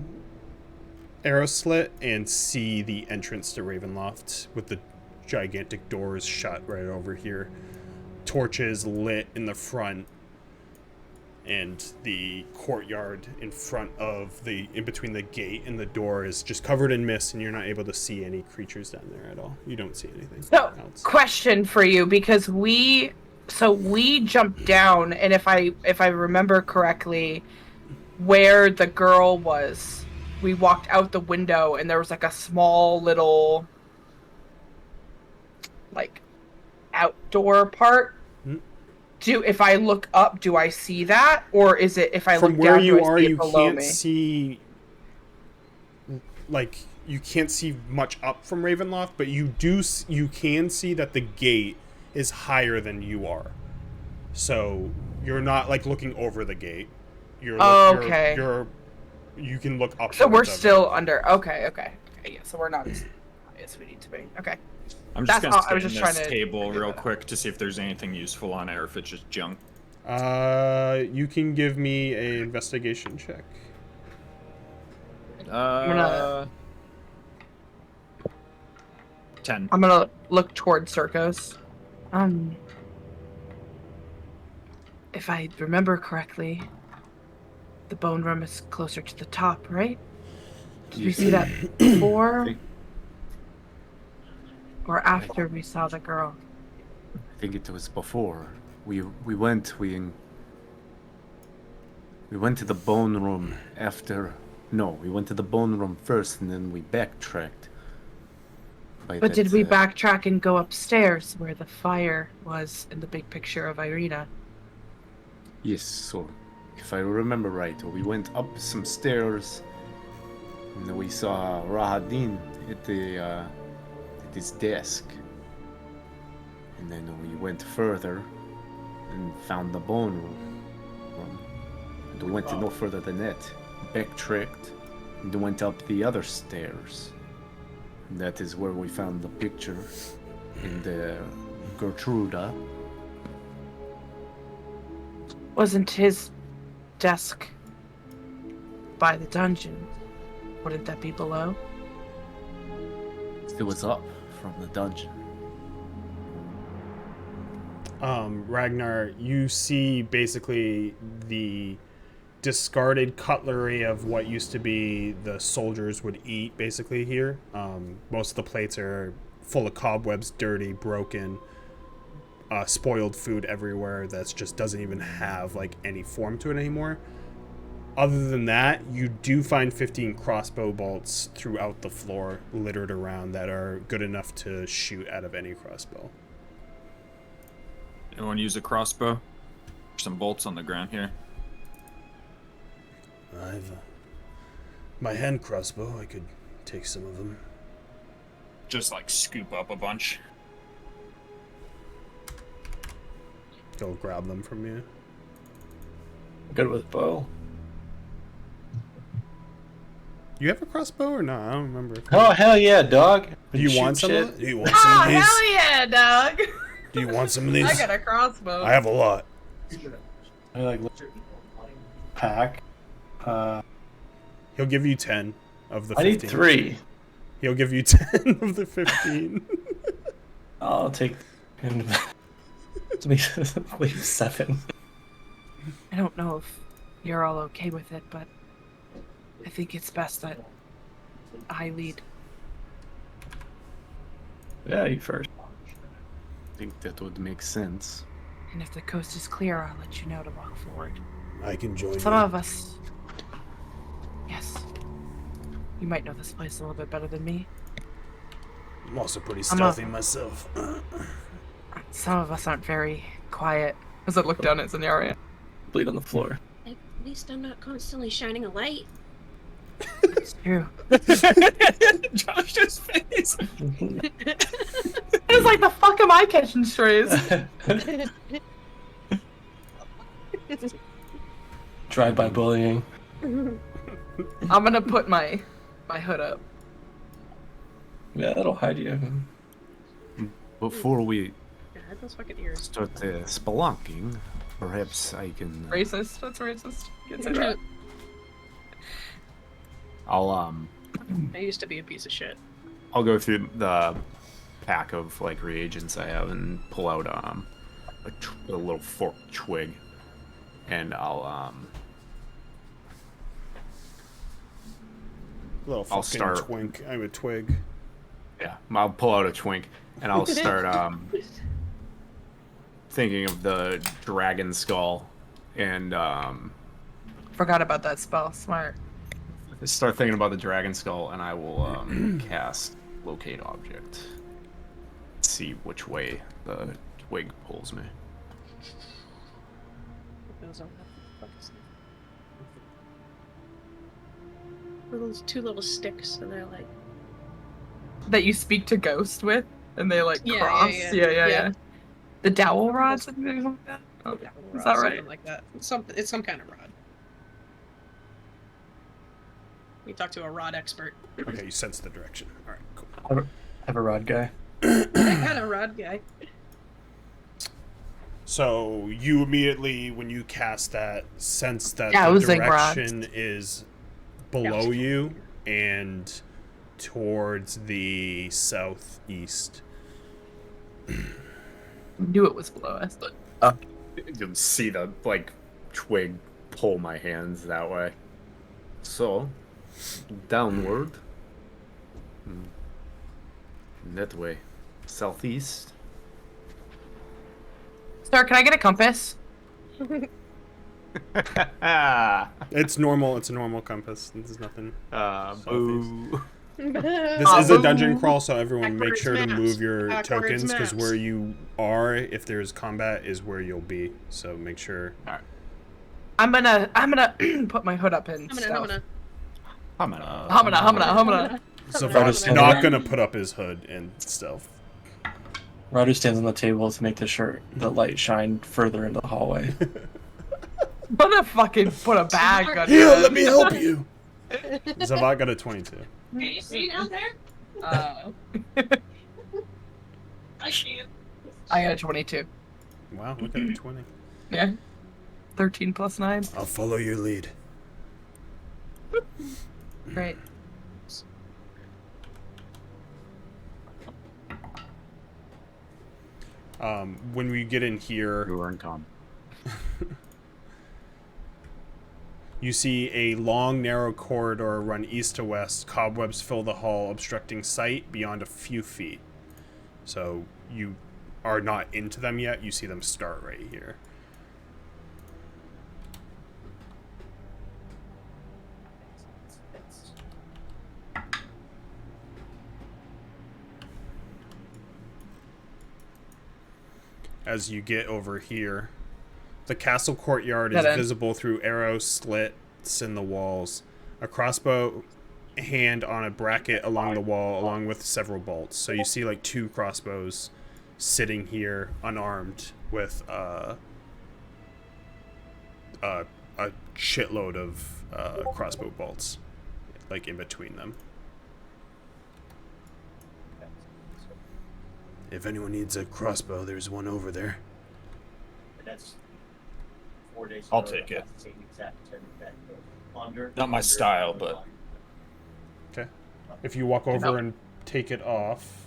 slit and see the entrance to Ravenloft with the gigantic doors shut right over here. Torches lit in the front, and the courtyard in front of in between the gate and the door is just covered in mist, and you're not able to see any creatures down there at all. You don't see anything So, else. question for you, because we jumped down, and if I remember correctly, where the girl was, we walked out the window, and there was like a small little like outdoor part. If I look up, do I see that, or is it if I From look where down, you do I are, see it you below can't me? see. Like, you can't see much up from Ravenloft, but you can see that the gate is higher than you are. So you're not like looking over the gate. You can look up. So we're still under. Okay. Yeah. So we're not as high as we need to be. Okay. I'm just That's gonna all- I was scan just this trying to table figure real that out. quick to see if there's anything useful on it or if it's just junk. You can give me a investigation check. gonna- 10. I'm gonna look toward Circos. If I remember correctly, the bone room is closer to the top, right? Did we see that before or after we saw the girl? I think it was before. We went to the bone room after. No, we went to the bone room first, and then we backtracked. But did we backtrack and go upstairs where the fire was in the big picture of Irina? Yes. So, if I remember right, we went up some stairs, and then we saw Rahadin at his desk, and then we went further and found the bone room. And we went no further than that. Backtracked and went up the other stairs. And that is where we found the picture in the Gertruda. Wasn't his desk by the dungeon? Wouldn't that be below? It was up from the dungeon. Ragnar, you see basically the discarded cutlery of what used to be the soldiers would eat basically here. Most of the plates are full of cobwebs, dirty, broken, spoiled food everywhere that just doesn't even have like any form to it anymore. Other than that, you do find 15 crossbow bolts throughout the floor littered around that are good enough to shoot out of any crossbow. Anyone use a crossbow? Some bolts on the ground here. I've my hand crossbow. I could take some of them. Just like scoop up a bunch. Go grab them from you. Good with bow. You have a crossbow or not? I don't remember. Oh hell yeah, dog! Do you Shoot want some? shit. Of, do you want some of these? Hell yeah, dog! Do you want some of these? I got a crossbow. I have a lot. I like pack. He'll give you 10 of the I 15. need 3. He'll give you 10 of the 15. I'll take. Leave 7. I don't know if you're all okay with it, but I think it's best that I lead. Yeah, you first. I think that would make sense. And if the coast is clear, I'll let you know to walk forward. I can join Some you. of us... Yes. You might know this place a little bit better than me. I'm also pretty stealthy myself. Some of us aren't very quiet. As I look down at Zenyaria. Bleed on the floor. At least I'm not constantly shining a light. It's true. Josh's face. It's like, the fuck am I catching strays? Drive-by bullying. I'm gonna put my hood up. Yeah, that'll hide you. Before we God, those fucking ears. start spelunking, perhaps I can. Racist. That's racist. Can't say that. I'll I used to be a piece of shit. I'll go through the pack of like reagents I have and pull out a little forked twig, and I'll Little fucking start- twink. I'm a twig. yeah, I'll pull out a twink and I'll start thinking of the dragon skull and Forgot about that spell. Smart. start thinking about the dragon skull, and I will cast locate object. See which way the twig pulls me. Those are those two little sticks, and they're like. That you speak to Ghost with, and they like Yeah, cross. yeah. Yeah. The dowel rods and things like that. Oh, Yeah, is that right? Something like that. It's some kind of rod. We talked to a rod expert. Okay, you sense the direction. Alright, cool. Have a rod guy. I got a rod guy. So you immediately, when you cast that, sense that Yeah, it the was like rods. direction is below you and towards the southeast. Knew it was below us, but You'll see the like twig pull my hands that way. So, downward. That way. Southeast. sir, can I get a compass? It's normal. It's a normal compass. There's nothing. Boo. This is a dungeon crawl, so everyone make Backwards sure to maps. move your Backwards tokens, because maps. where you are, if there's combat, is where you'll be. So make sure. I'm gonna put my hood up and stealth. Humana. So Ryder Rod's stands not on- gonna put up his hood and stealth. Ryder stands on the table to make the light shine further into the hallway. I'm gonna fucking put a bag on Here, your head. let me help you. Zavat got a 22. Can you see down there? I can't. I got a 22. Wow, look at a 20. Yeah. 13 plus 9. I'll follow your lead. Great. When we get in here, You are in com. you see a long, narrow corridor run east to west. Cobwebs fill the hall, obstructing sight beyond a few feet. So you are not into them yet. You see them start right here. As you get over here, the castle courtyard is Dead end. visible through arrow slits in the walls. A crossbow hand on a bracket along the wall, along with several bolts. So you see like 2 crossbows sitting here, unarmed, with a shitload of crossbow bolts, like in between them. If anyone needs a crossbow, there's one over there. I'll take it. Not my style, but Okay. If you walk over and take it off,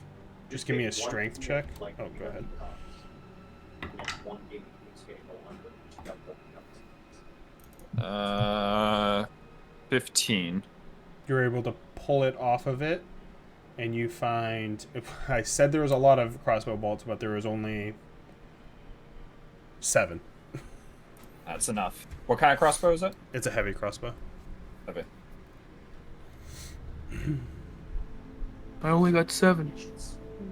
just give me a strength check. Oh, go ahead. 15. You're able to pull it off of it, and you find... I said there was a lot of crossbow bolts, but there was only 7. That's enough. What kind of crossbow is it? It's a heavy crossbow. Okay. I only got 7.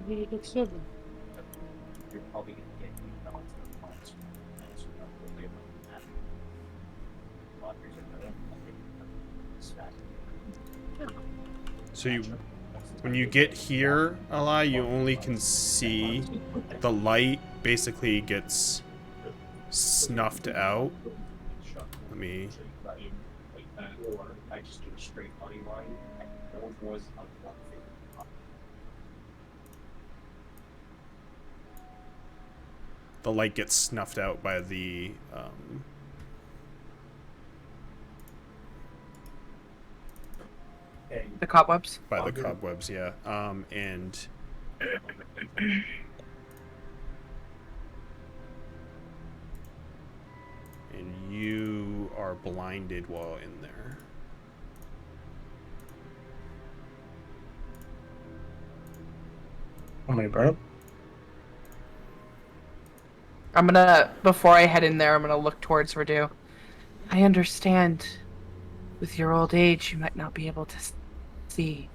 You get 7. So when you get here, Eli, you only can see the light basically gets snuffed out. Let me. The light gets snuffed out by the cobwebs. by the cobwebs, yeah. And you are blinded while in there. Want me to burn up? I'm gonna, before I head in there, I'm gonna look towards Radu. I understand with your old age, you might not be able to see.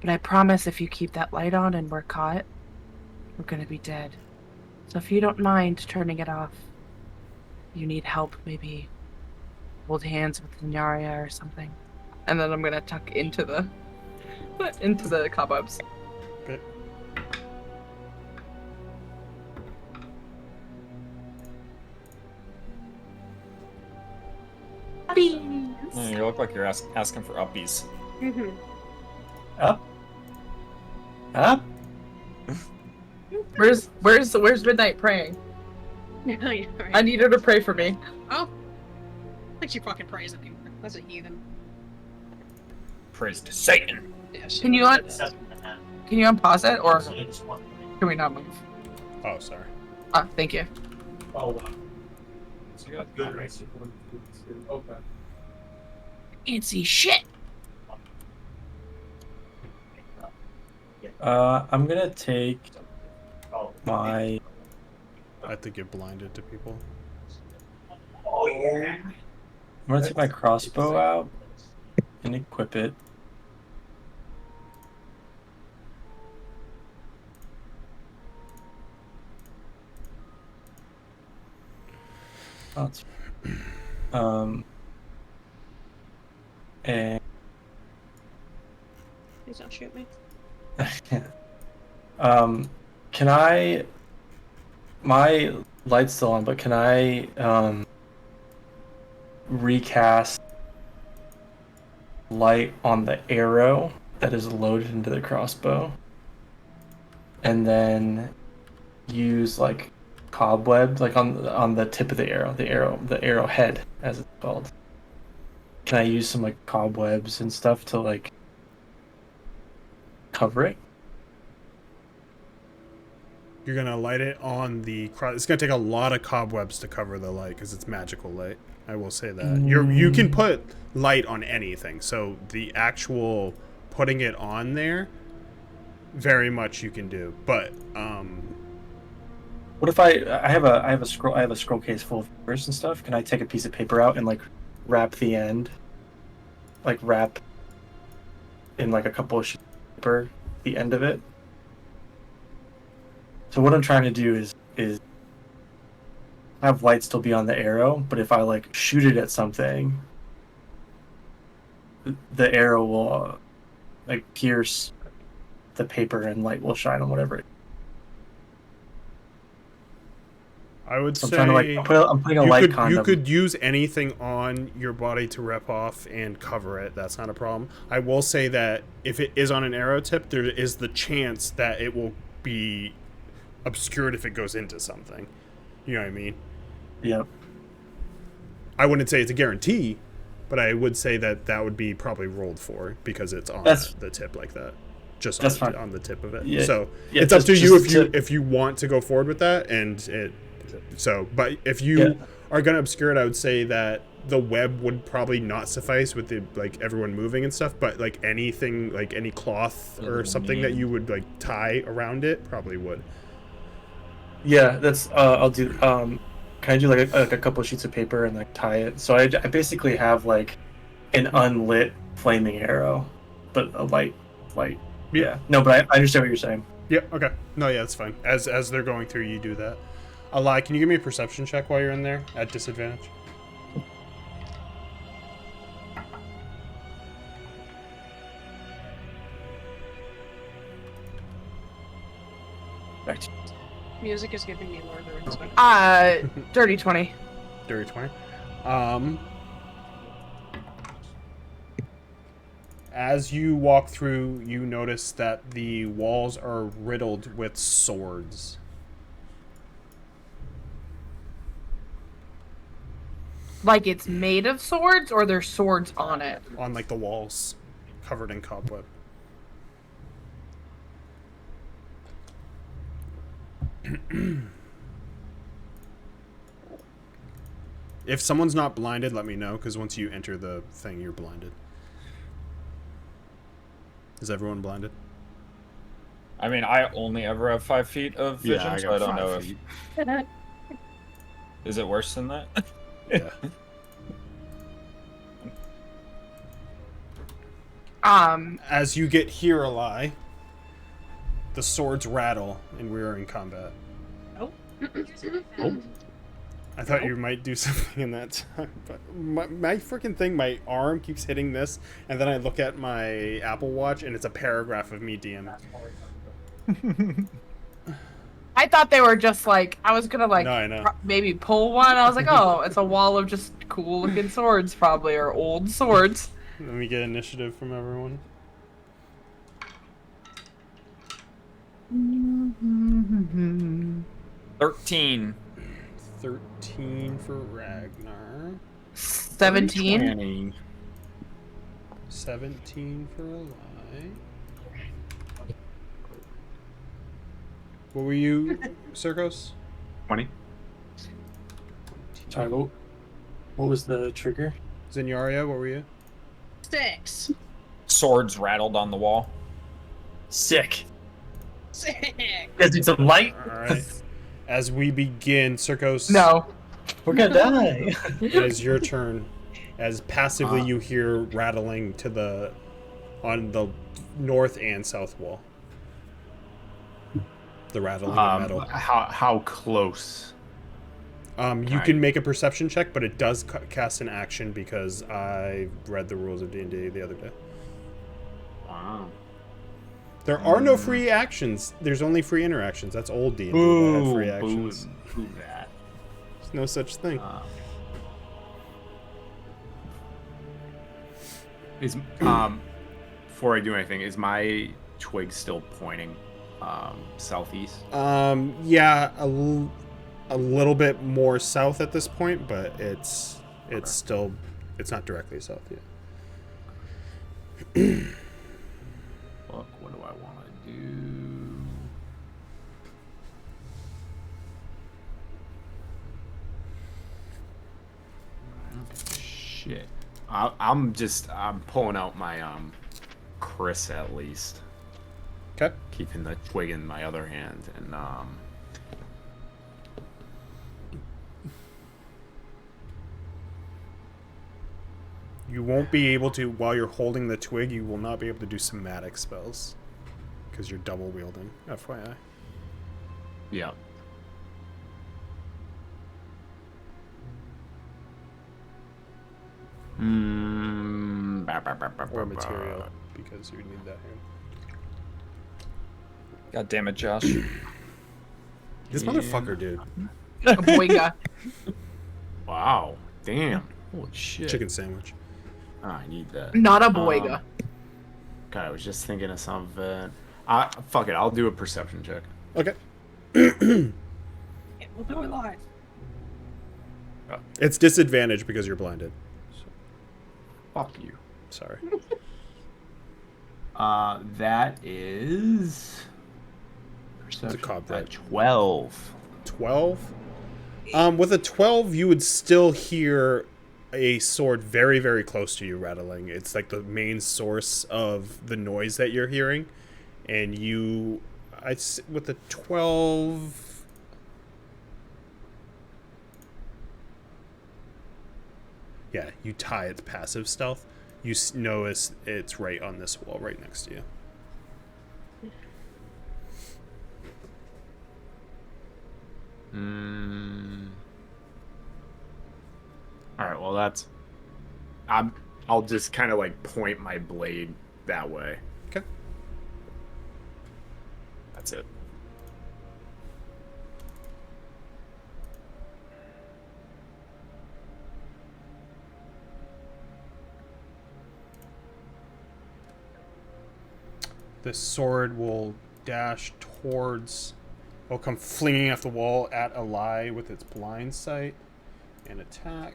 But I promise if you keep that light on and we're caught, we're gonna be dead. So if you don't mind turning it off, you need help, maybe hold hands with Nyaria or something. And then I'm gonna tuck into the cobwebs. Okay. You look like you're asking for uppies. Mm-hmm. Up? Up? Where's Midnight praying? Yeah, yeah, right. I need her to pray for me. Oh. I think she fucking prays anymore. That's a heathen. Praise to Satan. Yeah, she Can you unpause it, or can we not move? Oh, sorry. Ah, thank you. Can't see shit. I'm gonna take my. I think you're blinded to people. I'm gonna take my crossbow out and equip it. That's, and Please don't shoot me. can I? My light's still on, but can I recast light on the arrow that is loaded into the crossbow, and then use like cobwebs, like on the tip of the arrow head, as it's called. Can I use some like cobwebs and stuff to like cover it? You're gonna light it on the cross. It's gonna take a lot of cobwebs to cover the light because it's magical light. I will say that. You can put light on anything, so the actual putting it on there, very much you can do. But what if I have a scroll case full of papers and stuff? Can I take a piece of paper out and like wrap the end, like wrap in like a couple of sheets of paper the end of it? So what I'm trying to do is have light still be on the arrow, but if I like shoot it at something, the arrow will like pierce the paper and light will shine on whatever. I would So say I'm trying to like I'm putting a light condom. You could use anything on your body to rep off and cover it. That's not a problem. I will say that if it is on an arrow tip, there is the chance that it will be obscured if it goes into something. You know what I mean? Yep. I wouldn't say it's a guarantee, but I would say that that would be probably rolled for because it's on the tip like that. Just on the tip of it. Yeah. So yeah, it's up to you if you want to go forward with that, but if you are going to obscure it, I would say that the web would probably not suffice with the like everyone moving and stuff, but like anything, like any cloth or something that you would like tie around it probably would. Yeah, that's I'll do. can I do like a couple of sheets of paper and like tie it? So I basically have like an unlit flaming arrow, but a light. Yeah. No, but I understand what you're saying. Yep. Okay. No, yeah, it's fine. As they're going through, you do that. Eli, can you give me a perception check while you're in there at disadvantage? Back to Music is giving me Lord of the Rings vibes. Dirty 20. Dirty 20. As you walk through, you notice that the walls are riddled with swords. Like it's made of swords, or there's swords on it? On like the walls, covered in cobweb. If someone's not blinded, let me know, because once you enter the thing, you're blinded. Is everyone blinded? I mean, I only ever have 5 feet of vision, Yeah, I so got I don't 5 know feet. if... Is it worse than that? Yeah. As you get here, Eli, the swords rattle, and we are in combat. Oh. I thought you might do something in that time, but my freaking thing, my arm keeps hitting this, and then I look at my Apple Watch, and it's a paragraph of me DMing. I thought they were just like, I was gonna like No, I know. maybe pull one. I was like, oh, it's a wall of just cool looking swords, probably, or old swords. Let me get initiative from everyone. 13. 13 for Ragnar. 17. 20. 17 for Eli. What were you, Circos? 20. Sorry, what was the trigger? Zenyaria, what were you? 6. Swords rattled on the wall. Sick. Sick. Guys need some light? Alright. As we begin, Circos, No. We're gonna die. it is your turn. As passively you hear rattling on the north and south wall. The rattling of metal. How close? You can make a perception check, but it does cast an action because I read the rules of D&D the other day. Wow. There are no free actions. There's only free interactions. That's old D&D that had free actions. Boo that. There's no such thing. Before I do anything, is my twig still pointing southeast? Yeah, a little bit more south at this point, but it's still, it's not directly south yet. Look, what do I want to do? Shit. I'm pulling out my Chris at least. Okay. Keeping the twig in my other hand, and You won't be able to, while you're holding the twig, you will not be able to do somatic spells. Because you're double wielding, FYI. yeah. Or material, because you need that hand. God damn it, Josh. This motherfucker, dude. A boinga. Wow. Damn. Holy shit. Chicken sandwich. Oh, I need that. Not a boiga. God, I was just thinking of something. Fuck it. I'll do a perception check. Okay. We'll do it live. It's disadvantage because you're blinded. Fuck you. Sorry. That is. Perception. cobweb. 12. 12? With a 12, you would still hear a sword very, very close to you rattling. It's like the main source of the noise that you're hearing. And with a 12... Yeah, you tie its passive stealth. You notice it's right on this wall right next to you. All right. Well, that's. I'll just kind of like point my blade that way. Okay. That's it. The sword will dash towards. Will come flinging off the wall at Eli with its blind sight and attack.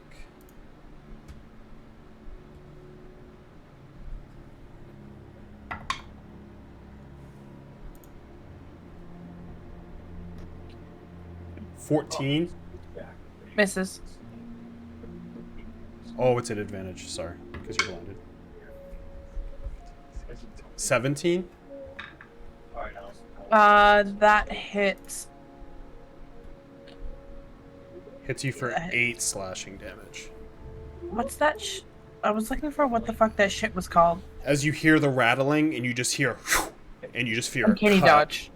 $14. Misses. Oh, it's an advantage. Sorry, because you're blinded. 17. That hits. Hits you for 8 slashing damage. What's that? I was looking for what the fuck that shit was called. As you hear the rattling, and you just hear, and you just feel. Uncanny dodge.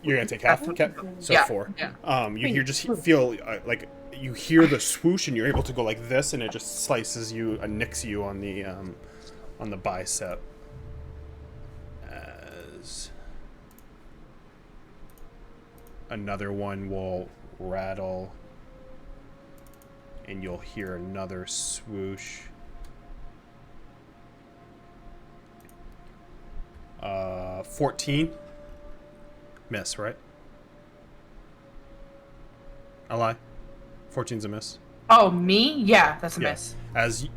You're gonna take half. Okay. So Yeah, 4. yeah. You just feel like you hear the swoosh, and you're able to go like this, and it just slices you, nicks you on the bicep. As another one will rattle, and you'll hear another swoosh. 14. Miss, right? I lie. 14's a miss. Oh, me? Yeah, that's a miss. As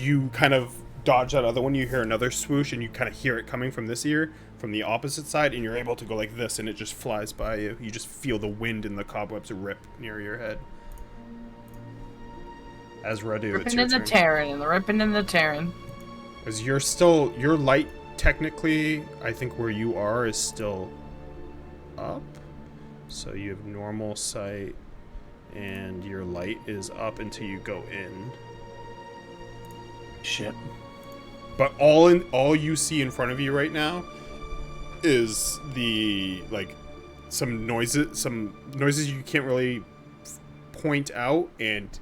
you kind of dodge that other one, you hear another swoosh, and you kind of hear it coming from this ear, from the opposite side, and you're able to go like this, and it just flies by you. You just feel the wind and the cobwebs rip near your head. As Radu, it's Ripping your and the turn. tearing, and the ripping and the tearing. Because your light, technically, I think where you are is still up. So you have normal sight, and your light is up until you go in. Shit. But all you see in front of you right now is some noises you can't really point out, and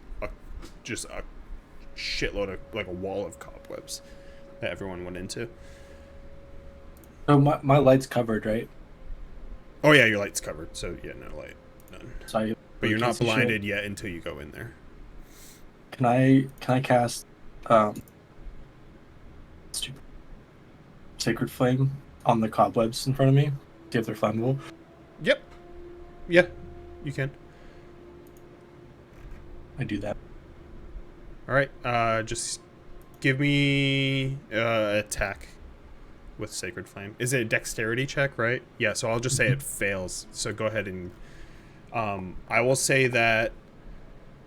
just a shitload of a wall of cobwebs that everyone went into. So my light's covered, right? Oh yeah, your light's covered. So yeah, no light, none. So But you're not blinded yet until you go in there. Can I cast Sacred Flame on the cobwebs in front of me? See if they're flammable. Yep. Yeah, you can. I do that. All right. Just give me attack with Sacred Flame. Is it a dexterity check, right? Yeah. So I'll just say it fails. So go ahead and I will say that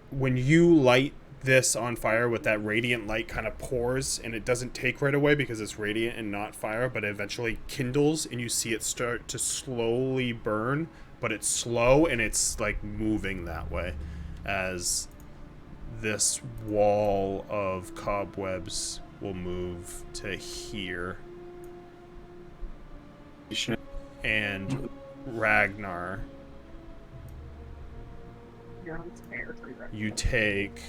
when you light this on fire with that radiant light kind of pours, and it doesn't take right away because it's radiant and not fire, but it eventually kindles, and you see it start to slowly burn, but it's slow and it's like moving that way as this wall of cobwebs will move to here. And Ragnar, you take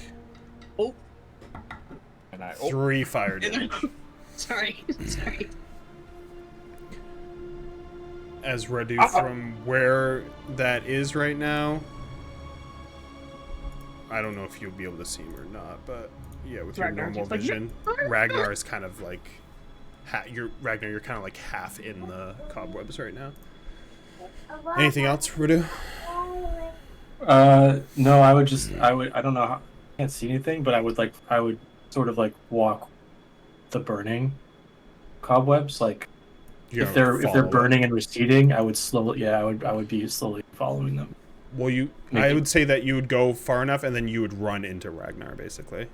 3 fire damage. Sorry. As Radu, from where that is right now, I don't know if you'll be able to see him or not, but yeah, with your Ragnar normal just like, vision, Ragnar is kind of like you're kind of like half in the cobwebs right now. Anything else, Radu? No, I don't know how, I can't see anything, but I would sort of like walk the burning cobwebs, like if they're burning and receding, I would be slowly following them. Well, I would say that you would go far enough, and then you would run into Ragnar, basically.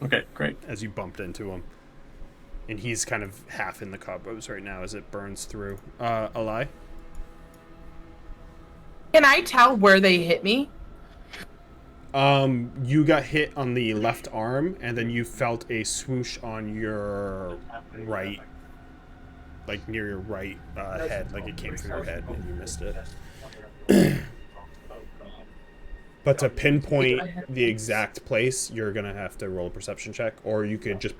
Okay, great. As you bumped into him. And he's kind of half in the cobwebs right now as it burns through. Eli? Can I tell where they hit me? You got hit on the left arm, and then you felt a swoosh on your right, like near your right head, like it came from your head, and you missed it. But to pinpoint the exact place, you're gonna have to roll a perception check, or you could just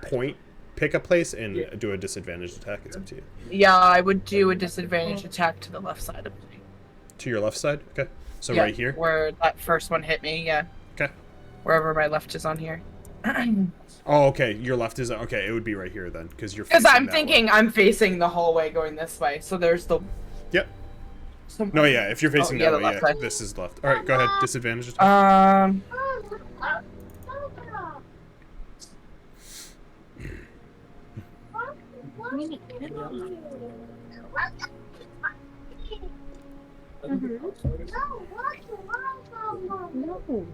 pick a place, and do a disadvantaged attack. It's up to you. Yeah, I would do a disadvantage attack to the left side of me. To your left side, okay. So Yeah, right here. where that first one hit me. Yeah. Okay. Wherever my left is on here. Oh, okay. Your left is okay. It would be right here then, because you're. Because I'm thinking I'm facing the hallway going this way, so there's the. Yep. No, yeah. If you're facing that way, left yeah, side. this is left. All right, go ahead. Disadvantage attack. No.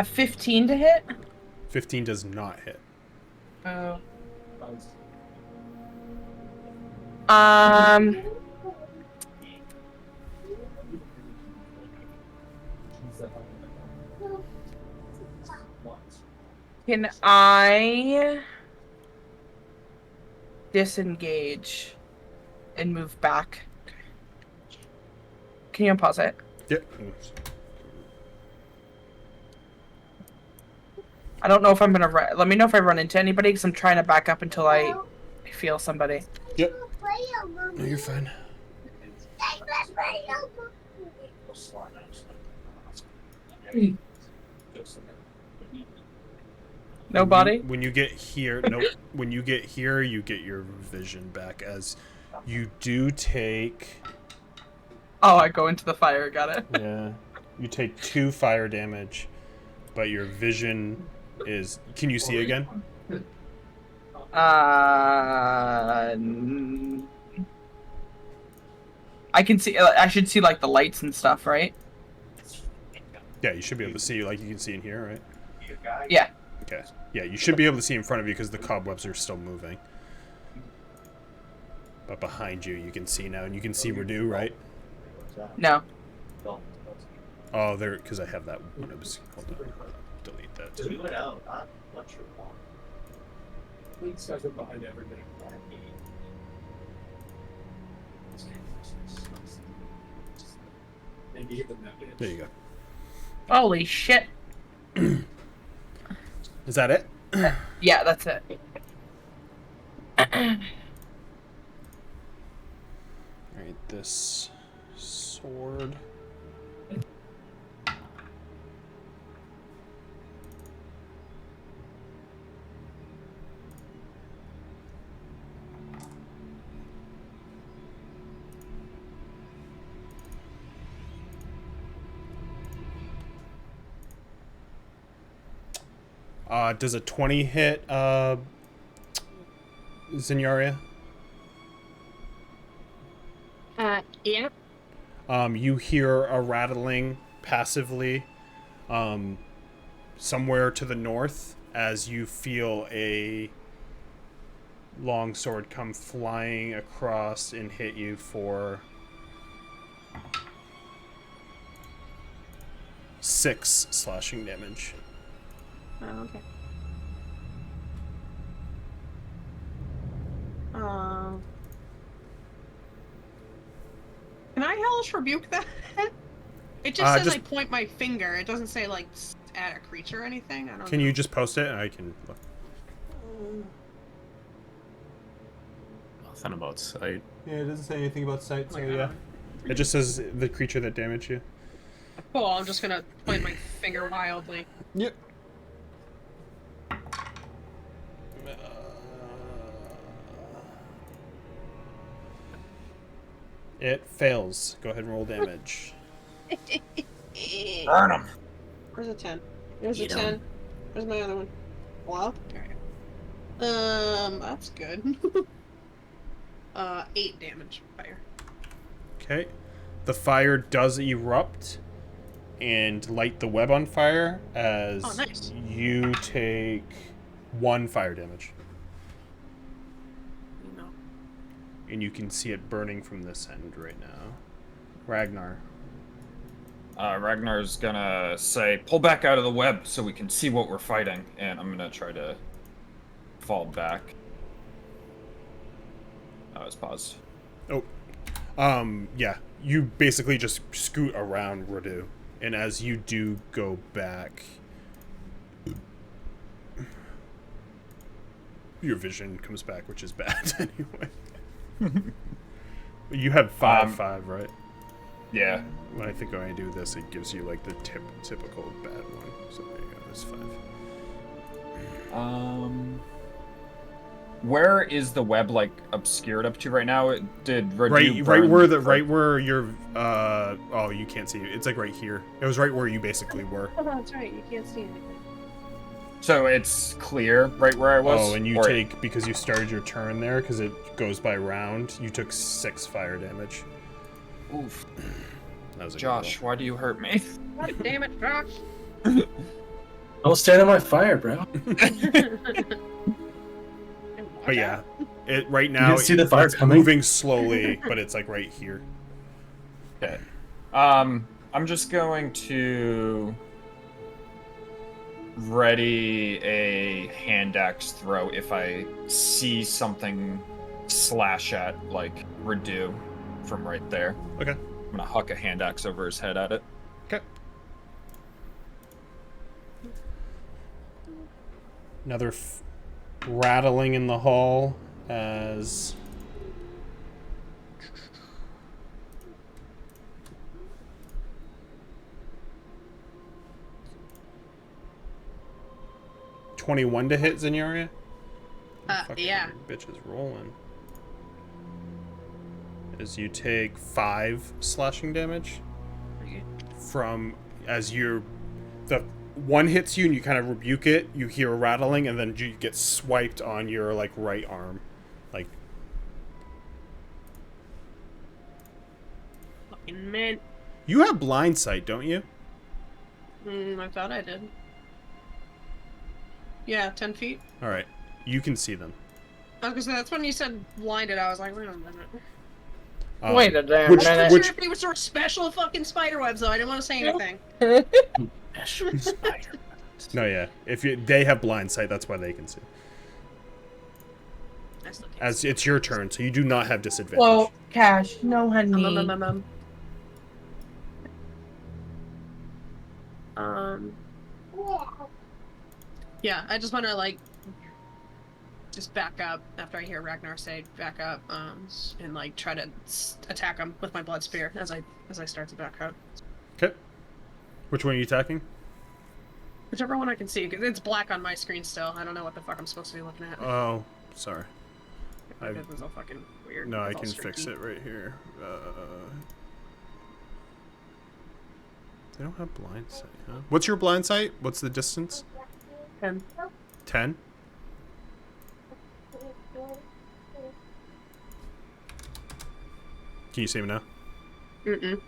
15 to hit. 15 does not hit. Oh. Um. Can I disengage and move back? Can you unpause it? Yep. I don't know if I'm gonna let me know if I run into anybody, because I'm trying to back up until I feel somebody. Yep. No, you're fine. Nobody? When you get here, nope. When you get here, you get your vision back, as you do take. Oh, I go into the fire. Got it. Yeah. You take 2 fire damage, but your vision is. Can you see again? I can see. I should see like the lights and stuff, right? Yeah, you should be able to see, like you can see in here, right? Yeah. Okay. Yeah, you should be able to see in front of you because the cobwebs are still moving. But behind you, you can see now, and you can see Redu, right? No. Oh, there, because I have that one. Hold on. Delete that. These guys are behind everything. Maybe give them that bit. There you go. Holy shit. Is that it? Yeah, that's it. Alright, this sword. Does a 20 hit Zenyaria? Yeah. You hear a rattling passively somewhere to the north as you feel a long sword come flying across and hit you for 6 slashing damage. Oh, okay. Can I hellish rebuke that? It just says I point my finger. It doesn't say like at a creature or anything. I don't. Can know. you just post it and I can look? Nothing about sight. Yeah, it doesn't say anything about sight, Oh my God. It just says the creature that damaged you. Cool. I'm just gonna point my finger wildly. Yep. It fails. Go ahead and roll damage. Burn them. Where's a 10? There's a 10. Where's my other one? Hello? Alright. That's good. 8 damage fire. Okay. The fire does erupt and light the web on fire as nice. you take 1 fire damage. No. And you can see it burning from this end right now. Ragnar. Ragnar's gonna say, pull back out of the web so we can see what we're fighting, and I'm gonna try to fall back. Oh, it's paused. Oh. Yeah. You basically just scoot around Radu. And as you do go back, your vision comes back, which is bad anyway. You have 5/5, right? Yeah. When I think when I do this, it gives you like the typical bad one. So there you go. There's 5. Where is the web like obscured up to right now? Did Radu right where you're oh, you can't see it. It's like right here. It was right where you basically were. Oh, that's right. You can't see anything. So it's clear right where I was? Oh, and you take, because you started your turn there, because it goes by round, you took 6 fire damage. Oof. That was a Josh, why do you hurt me? God damn it, Josh. Don't stand on my fire, bro. But yeah, it right now You didn't see the fire it's coming? moving slowly, but it's like right here. Okay. I'm just going to ready a hand axe throw if I see something slash at like Radu from right there. Okay. I'm gonna huck a hand axe over his head at it. Okay. Another rattling in the hall as $21 to hit Zenyaria. Yeah. Bitch is rolling. As you take 5 slashing damage from as the one hits you and you kind of rebuke it, you hear a rattling, and then you get swiped on your like right arm, like. Fucking mint. You have blind sight, don't you? I thought I did. Yeah, 10 feet. All right, you can see them. I was gonna say, that's when you said blinded. I was like, wait a minute. Wait a damn which- minute. I wasn't which- sure if they were sort of special fucking spider webs, though. I didn't want to say anything. No, yeah. They have blind sight, that's why they can see. I still can't As it's your turn, so you do not have disadvantage. Well, Cash, no, honey. Yeah, I just want to like just back up after I hear Ragnar say back up, and like try to attack him with my blood spear as I start to back up. Okay. Which one are you attacking? Whichever one I can see, because it's black on my screen still. I don't know what the fuck I'm supposed to be looking at. Oh, sorry. It was all fucking weird. No, I It's all can fix streaky. it right here. They don't have blind sight, huh? What's your blind sight? What's the distance? 10. 10? Can you see him now? Mm-mm.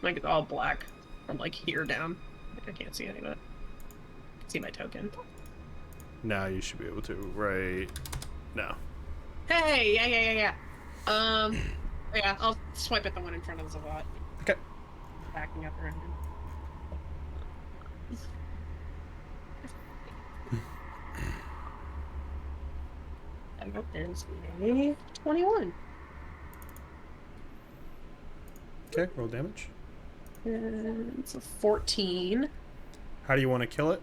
Like it's all black from like here down. Like I can't see any of it. I can see my token. Now you should be able to. Right now. Hey, yeah. Yeah, I'll swipe at the one in front of the Zavot. Okay. Backing up around him. And that is a 21. Okay, roll damage. And it's a 14. How do you want to kill it?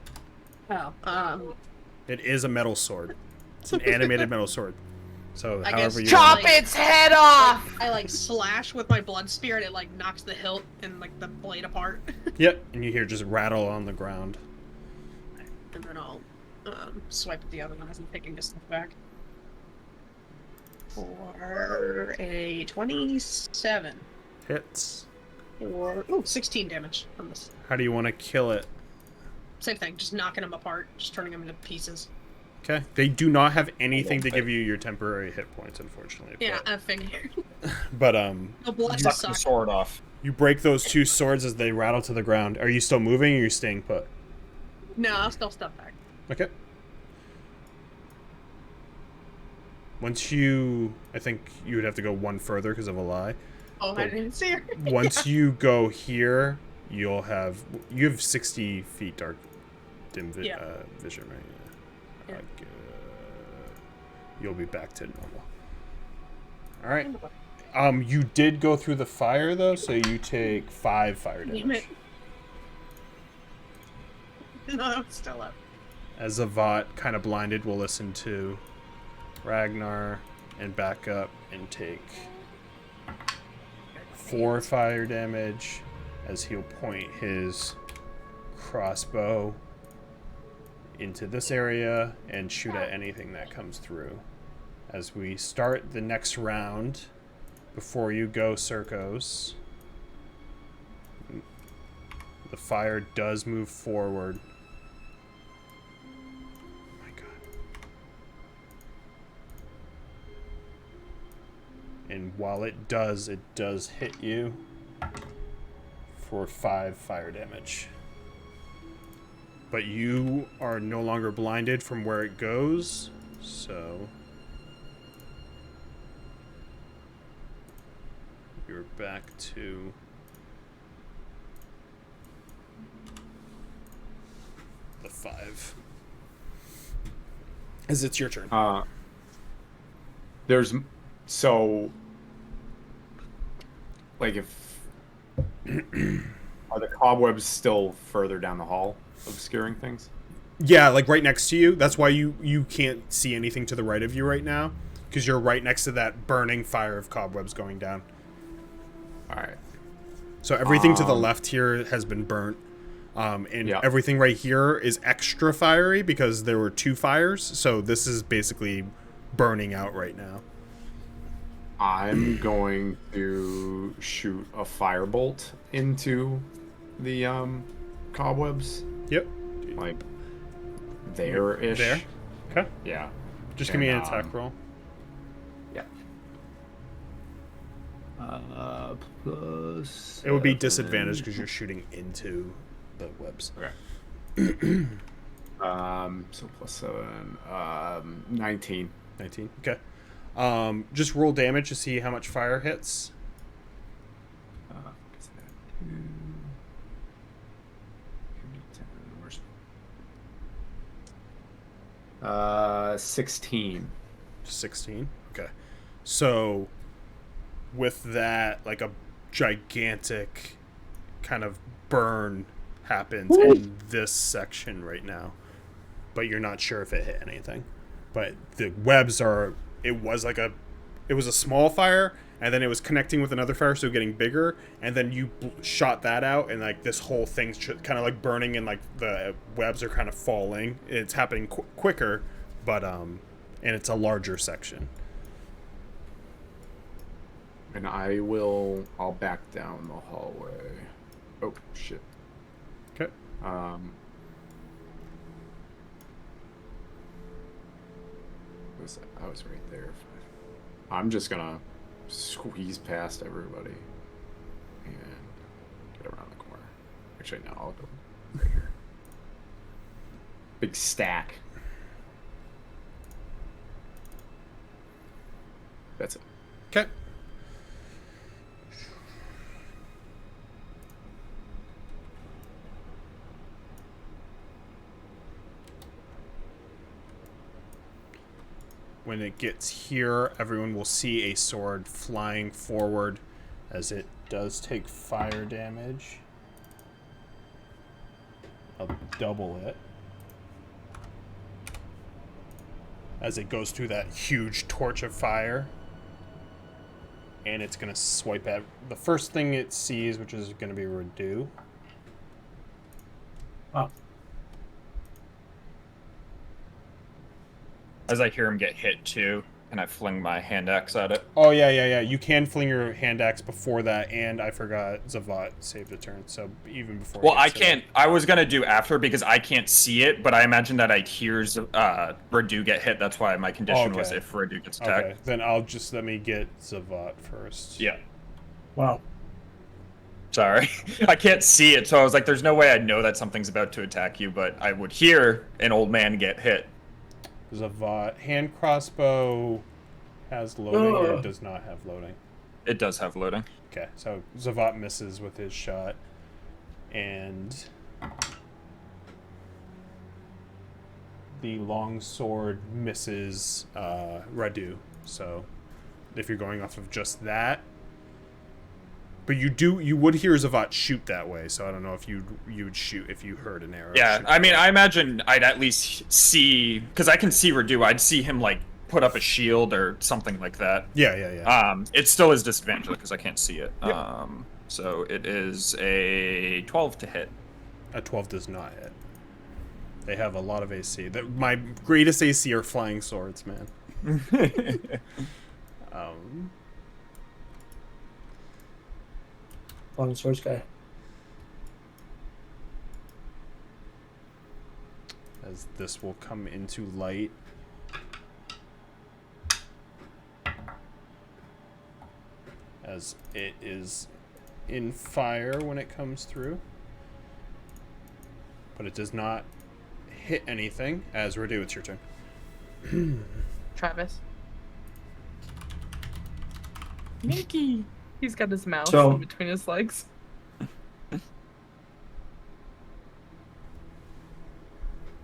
Oh, It is a metal sword. It's an animated metal sword. So I however guess you Chop want. its head off! I like slash with my blood spear and it like knocks the hilt and like the blade apart. Yep, and you hear just rattle on the ground. And then I'll swipe at the other one as I'm taking this stuff back. For a 27. Hits. Or 16 damage on this. How do you want to kill it? Same thing, just knocking them apart, just turning them into pieces. Okay. They do not have anything to give you your temporary hit points, unfortunately. Yeah, I figured. But The blood Suck the sucks. sword off. you break those 2 swords as they rattle to the ground. Are you still moving or are you staying put? No, I'll still step back. Okay. I think you would have to go one further because of a lie. Oh, I didn't see her. Once you go here, you have 60 feet dark dim vision, right? Yeah. You'll be back to normal. All right. You did go through the fire though, so you take 5 fire Damn damage. it. No, that was still up. As Zavat, kind of blinded, will listen to Ragnar and back up and take 4 fire damage as he'll point his crossbow into this area and shoot at anything that comes through. As we start the next round, before you go, Circos, the fire does move forward. Oh my god. And while it does hit you for 5 fire damage. But you are no longer blinded from where it goes, so you're back to the 5. As it's your turn. There's so like if are the cobwebs still further down the hall obscuring things? Yeah, like right next to you. That's why you can't see anything to the right of you right now, because you're right next to that burning fire of cobwebs going down. All right. So everything to the left here has been burnt. And everything right here is extra fiery because there were 2 fires. So this is basically burning out right now. I'm going to shoot a firebolt into the cobwebs. Yep. Like there-ish. There? Okay. Yeah. Just give me an attack roll. Yeah. Plus It would be disadvantaged because you're shooting into the webs. Okay. So plus 7. 19. 19. Okay. Just roll damage to see how much fire hits. What's that? 16. 16. Okay. So with that, like a gigantic kind of burn happens in this section right now, but you're not sure if it hit anything. But the webs are. It was a small fire, and then it was connecting with another fire, so getting bigger, and then you shot that out, and like this whole thing's kind of like burning, and like the webs are kind of falling. It's happening quicker, but and it's a larger section. And I'll back down the hallway. Oh shit. Okay. I was right there. I'm just gonna squeeze past everybody and get around the corner. Actually, no, I'll go right here. Big stack. That's it. Okay. When it gets here, everyone will see a sword flying forward as it does take fire damage. I'll double it. As it goes through that huge torch of fire. And it's going to swipe at the first thing it sees, which is going to be Radu. Oh. As I hear him get hit too, and I fling my hand axe at it. Oh, yeah. You can fling your hand axe before that, and I forgot Zavat saved a turn, so even before... Well, I can't... I was going to do after because I can't see it, but I imagine that I'd hear Radu get hit. That's why my condition was if Radu gets attacked. Okay, then I'll just... Let me get Zavat first. Yeah. Wow. Sorry. I can't see it, so I was like, there's no way I'd know that something's about to attack you, but I would hear an old man get hit. Zavat. Hand crossbow has loading or it does not have loading? It does have loading. Okay, so Zavat misses with his shot. And the longsword misses Radu. So if you're going off of just that, but you would hear Zavat shoot that way. So I don't know if you would shoot if you heard an arrow. Yeah, I mean, I imagine I'd at least see, because I can see Radu. I'd see him like put up a shield or something like that. Yeah. It still is disadvantage because I can't see it. Yep. So it is a 12 to hit. A 12 does not hit. They have a lot of AC. My greatest AC are flying swords, man. Long swords guy. As this will come into light. As it is in fire when it comes through. But it does not hit anything. As Radu, it's your turn. Travis. Mickey. He's got his mouse So- in between his legs. I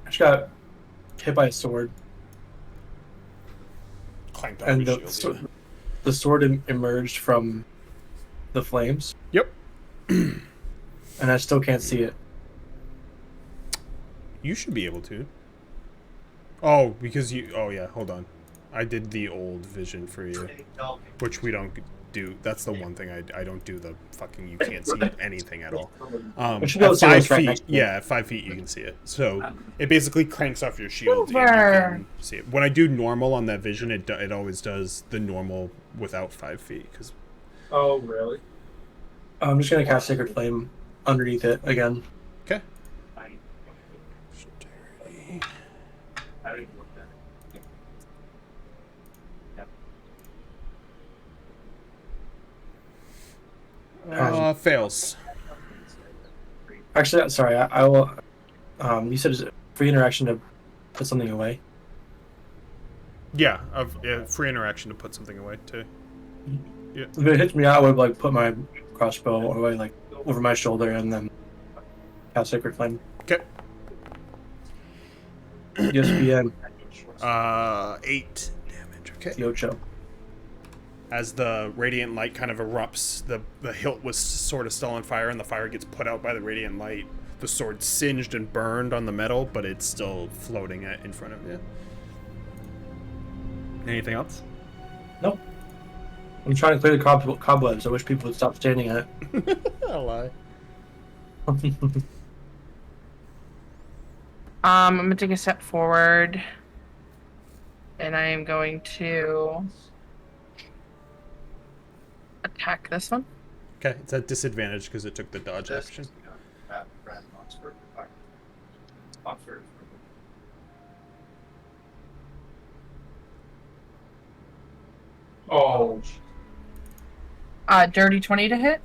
just got hit by a sword, Clanked off and your the shield. the sword emerged from the flames, Yep. and I still can't see it. You should be able to. Oh, because you... Oh, yeah, hold on. I did the old vision for you, which we don't do. That's the one thing I don't do, the fucking... You can't see anything at all. I should be able At to see 5 what's right feet, next to it. yeah, at 5 feet you can see it. So it basically cranks off your shield and you Super. can see it. When I do normal on that vision, it always does the normal without 5 feet. Cause... Oh, really? I'm just gonna cast Sacred Flame underneath it again. Okay. I didn't look at it. Fails. Actually, sorry, I will. You said it's a free interaction to put something away. Yeah, free interaction to put something away too. Yeah. If it hits me, I would like put my crossbow away, like over my shoulder, and then cast Sacred Flame. Okay. ESPN 8 damage. Okay. Yocho. As the radiant light kind of erupts, the hilt was sort of still on fire, and the fire gets put out by the radiant light. The sword singed and burned on the metal, but it's still floating in front of you. Anything else? Nope. I'm trying to clear the cobwebs. I wish people would stop standing in it. I'll lie. I'm gonna take a step forward, and I am going to attack this one. Okay, it's at disadvantage because it took the dodge action. Oh. Dirty 20 to hit.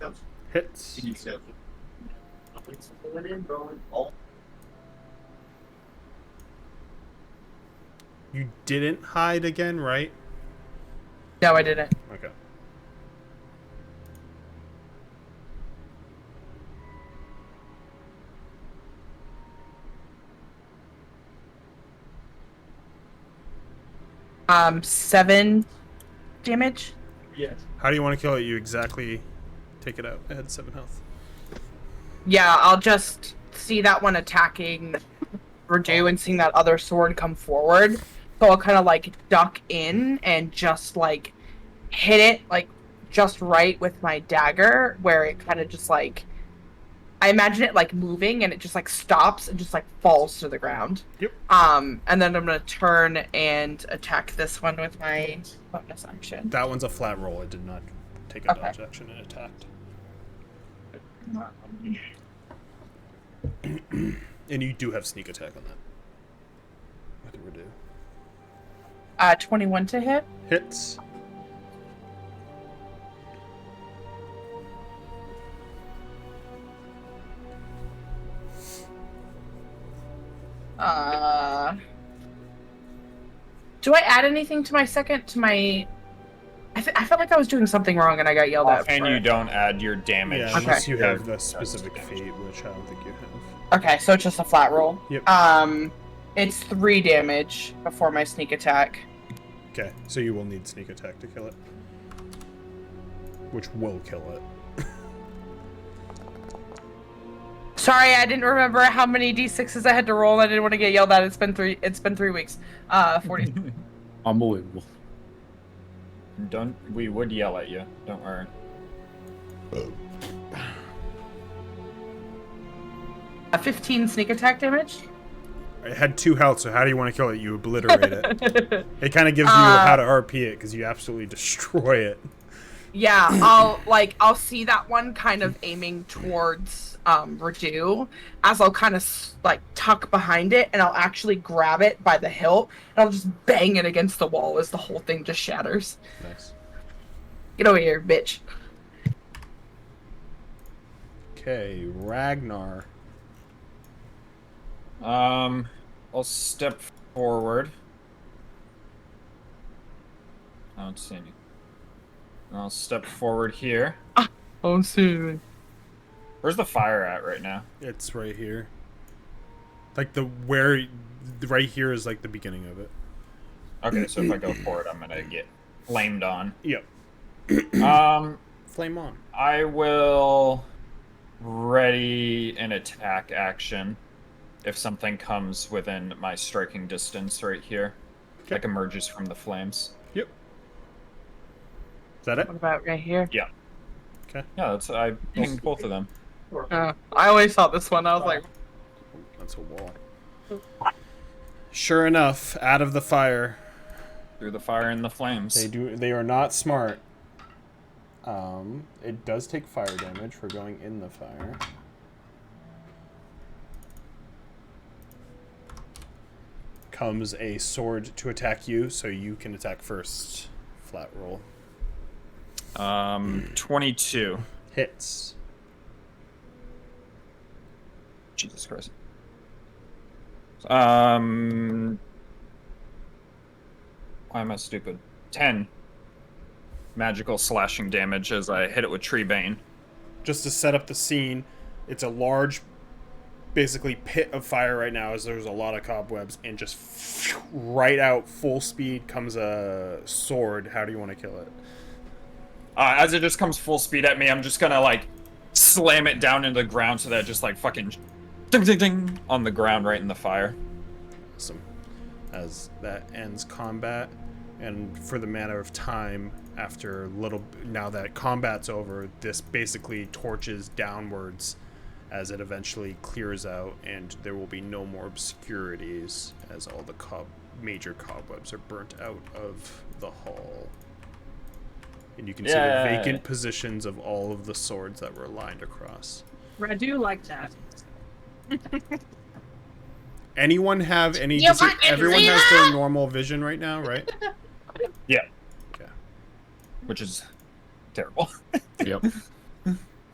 Hits. You didn't hide again, right? No, I didn't. Okay. Um, 7 damage. Yes. How do you want to kill it? You exactly take it out. It had 7 health. Yeah, I'll just see that one attacking Radu and seeing that other sword come forward. So I'll kind of like duck in and just like hit it like just right with my dagger, where it kind of just like, I imagine it like moving and it just like stops and just like falls to the ground. Yep. And then I'm gonna turn and attack this one with my bonus action. That one's a flat roll. It did not take a Okay. dodge action and attacked. And you do have sneak attack on that. With Radu. 21 to hit. Hits. Do I add anything to my I felt like I was doing something wrong and I got yelled at. Offhand, for you it. don't add your damage. Yeah, unless you have the damage specific damage. fate, which I don't think you have. Okay, so it's just a flat roll. Yep. It's 3 damage before my sneak attack. Okay, so you will need sneak attack to kill it. Which will kill it. Sorry, I didn't remember how many d6s I had to roll. I didn't want to get yelled at. It's been 3 weeks. 40. Unbelievable. We would yell at you. Don't worry. A 15 sneak attack damage. It had 2 health, so how do you want to kill it? You obliterate it. It kind of gives you how to RP it, because you absolutely destroy it. Yeah, I'll see that one kind of aiming towards Radu, as I'll kind of like tuck behind it, and I'll actually grab it by the hilt, and I'll just bang it against the wall as the whole thing just shatters. Nice. Get over here, bitch. Okay, Ragnar. I'll step forward. I don't see any. I'll step forward here. Oh, see. Where's the fire at right now? It's right here. Like right here is like the beginning of it. Okay, so if I go forward, I'm gonna get flamed on. Yep. Flame on. I will ready an attack action if something comes within my striking distance right here. Okay. Like emerges from the flames. Yep. Is that it? What about right here? Yeah. Okay. Yeah, I pinged both of them. I always saw this one. I was like, That's a wall. Sure enough, out of the fire. Through the fire and the flames. They are not smart. It does take fire damage for going in the fire. Comes a sword to attack you, so you can attack first. Flat roll. 22. Hits. Jesus Christ. Why am I stupid? 10 magical slashing damage as I hit it with Tree Bane. Just to set up the scene, it's a large, basically pit of fire right now as there's a lot of cobwebs, and just right out full speed comes a sword. How do you want to kill it? As it just comes full speed at me, I'm just gonna like slam it down into the ground so that it just like fucking ding ding ding on the ground right in the fire. Awesome. As that ends combat, and for the matter of time, now that combat's over, this basically torches downwards as it eventually clears out, and there will be no more obscurities as all the major cobwebs are burnt out of the hall. And you can see the vacant positions of all of the swords that were lined across. Radu like that. Anyone have any... everyone has their normal vision right now, right? Yeah. Okay. Which is terrible. Yep.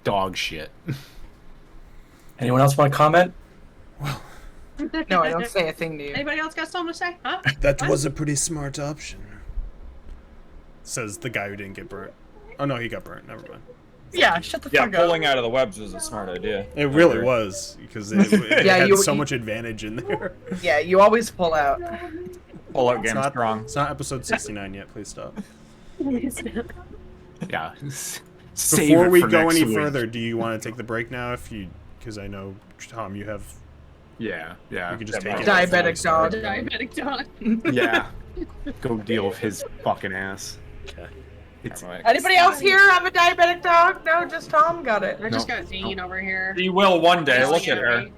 Dog shit. Anyone else want to comment? no, I don't say a thing to you. Anybody else got something to say? Huh? That was a pretty smart option. Says the guy who didn't get burnt. Oh no, he got burnt. Never mind. Yeah, shut the Yeah, fuck up. pulling out of the webs was a smart idea. It really was, because it had so much advantage in there. Yeah, you always pull out. Pull out game strong. It's not episode 69 yet. Please stop. Yeah. Before we go any further, do you want to take the break now? Because I know, Tom, you have... Yeah. You can just take it. Diabetic dog. Diabetic dog. Yeah. Go deal with his fucking ass. Okay. Anybody else here have a diabetic dog? No, just Tom got it. I just got Dean over here. She will one day. Look at her.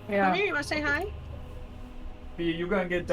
Yeah. Come here, you want to say hi? You gonna get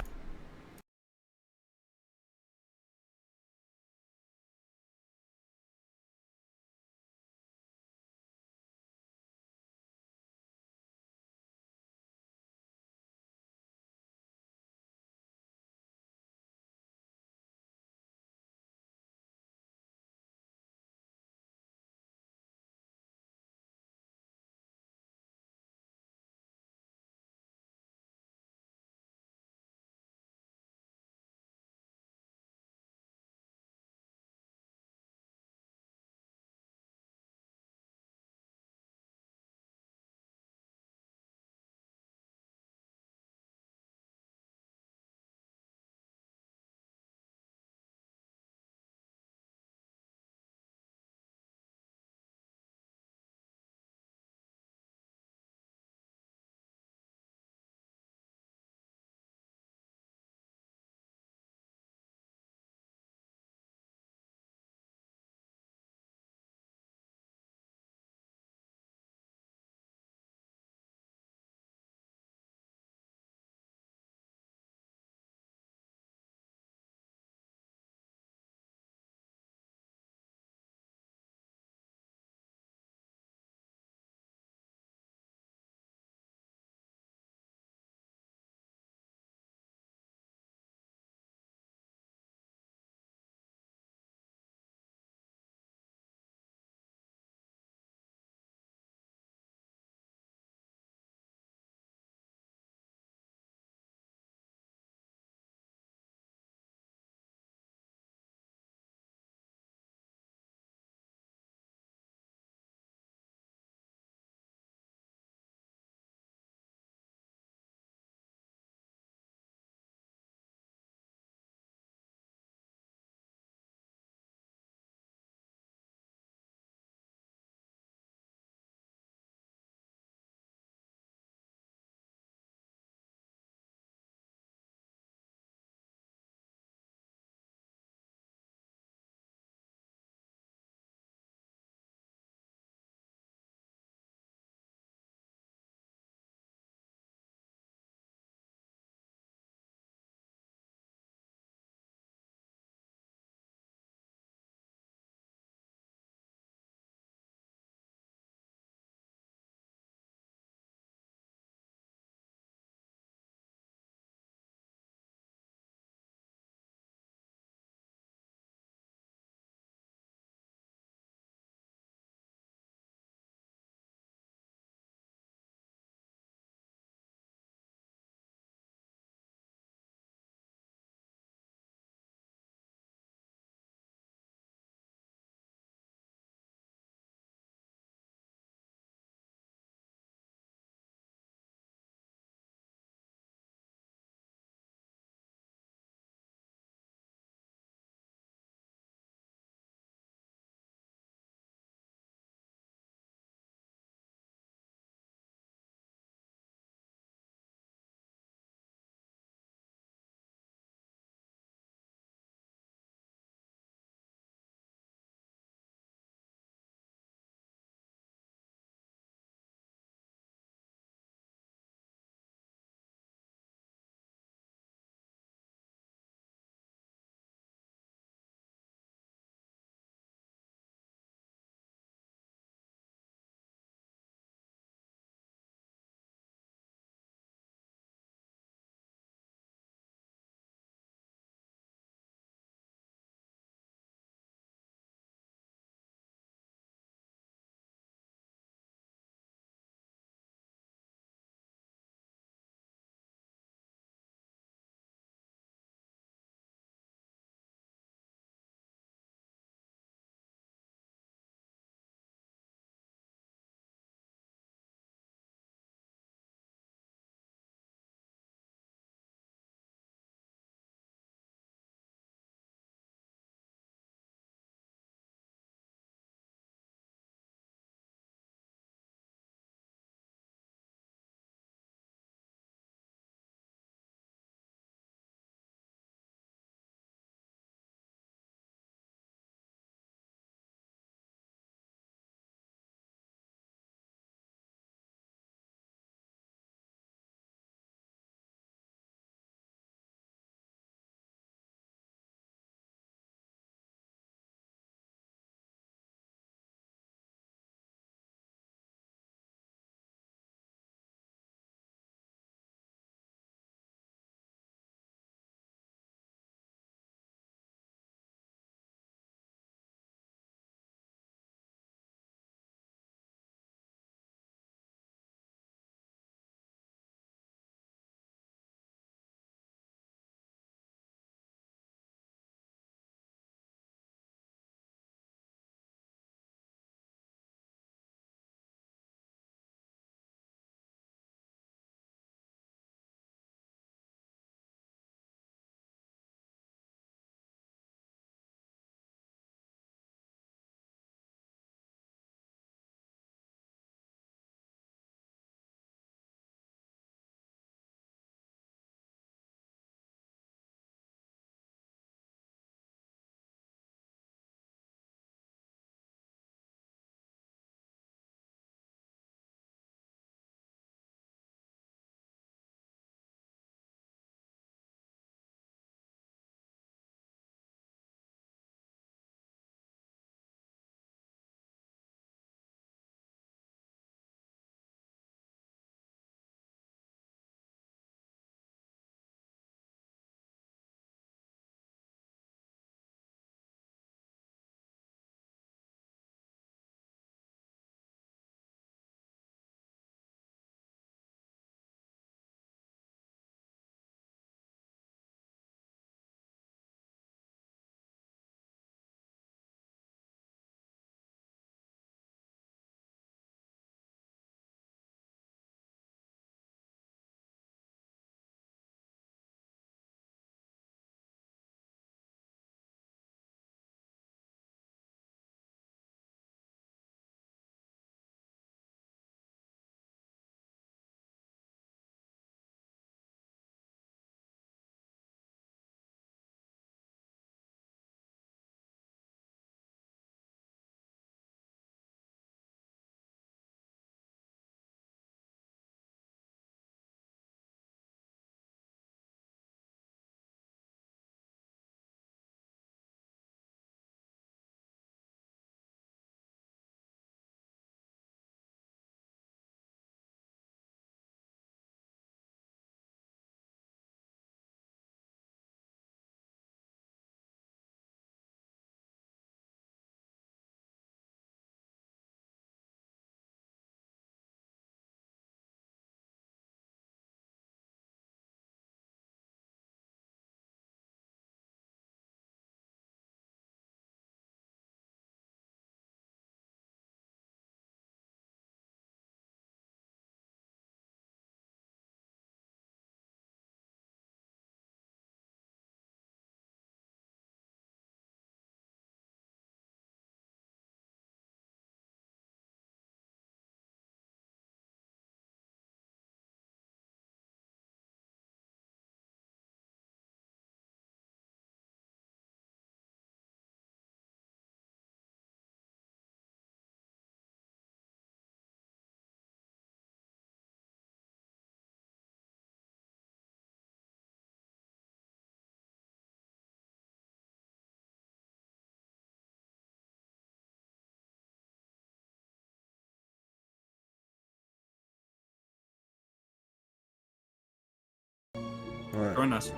All right. Join us.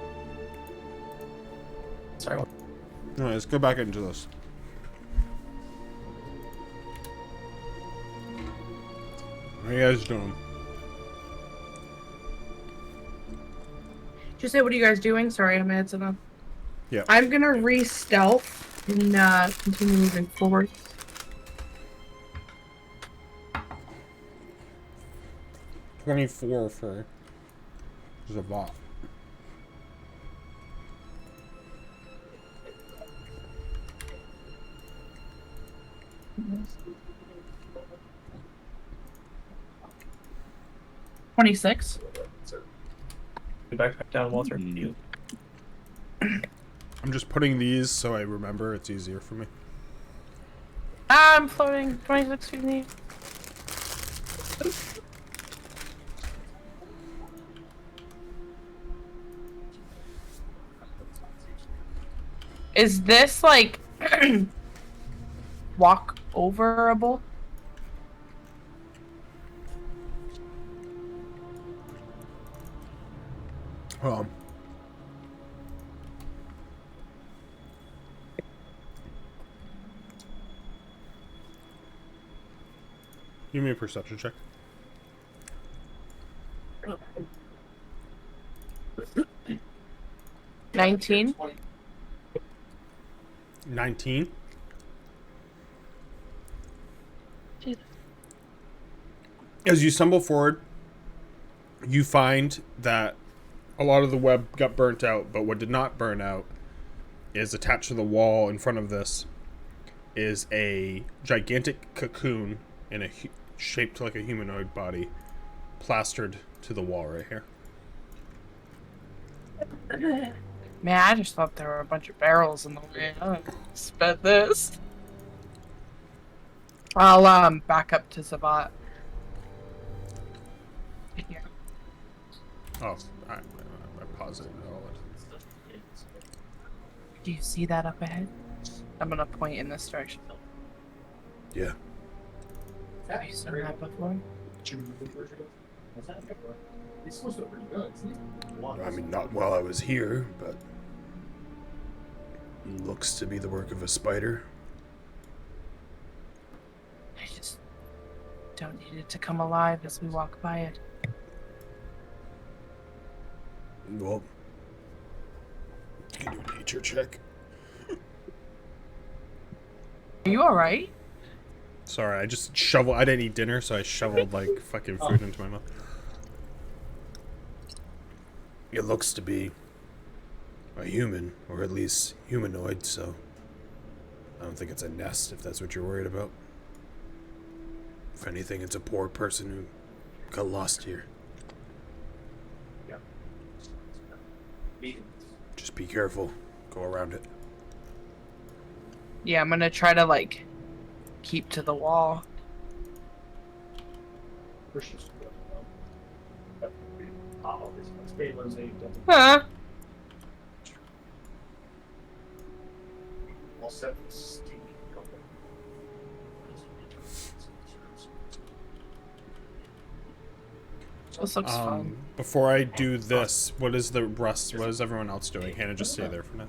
Sorry. All right, let's go back into this. What are you guys doing? Did you say what are you guys doing? Sorry, I'm heads up. Yeah. I'm gonna re-stealth and continue moving forward. 24 for Zavat. Mm-hmm. 26. Go back down, Walter. I'm just putting these so I remember. It's easier for me. I'm floating. 26 feet in the air. Is this like walk overable? Give me a perception check. $19. 19. As you stumble forward, you find that a lot of the web got burnt out, but what did not burn out is attached to the wall in front of this is a gigantic cocoon in a shaped like a humanoid body plastered to the wall right here. Man, I just thought there were a bunch of barrels in the way. I spent this. I'll back up to Zavat. Here. Oh, I paused it. Do you see that up ahead? I'm gonna point in this direction. Yeah. Have you seen that before? I mean, not while I was here, but looks to be the work of a spider. I just don't need it to come alive as we walk by it. Well, you can do a nature check. Are you alright? Sorry, I just shoveled. I didn't eat dinner, so I shoveled like fucking food into my mouth. It looks to be a human, or at least humanoid, so I don't think it's a nest if that's what you're worried about. If anything, it's a poor person who got lost here. Just be careful. Go around it. Yeah, I'm gonna try to like keep to the wall. Huh? This looks fun. Before I do this, what is the rest? What is everyone else doing? Hannah, just stay there for now.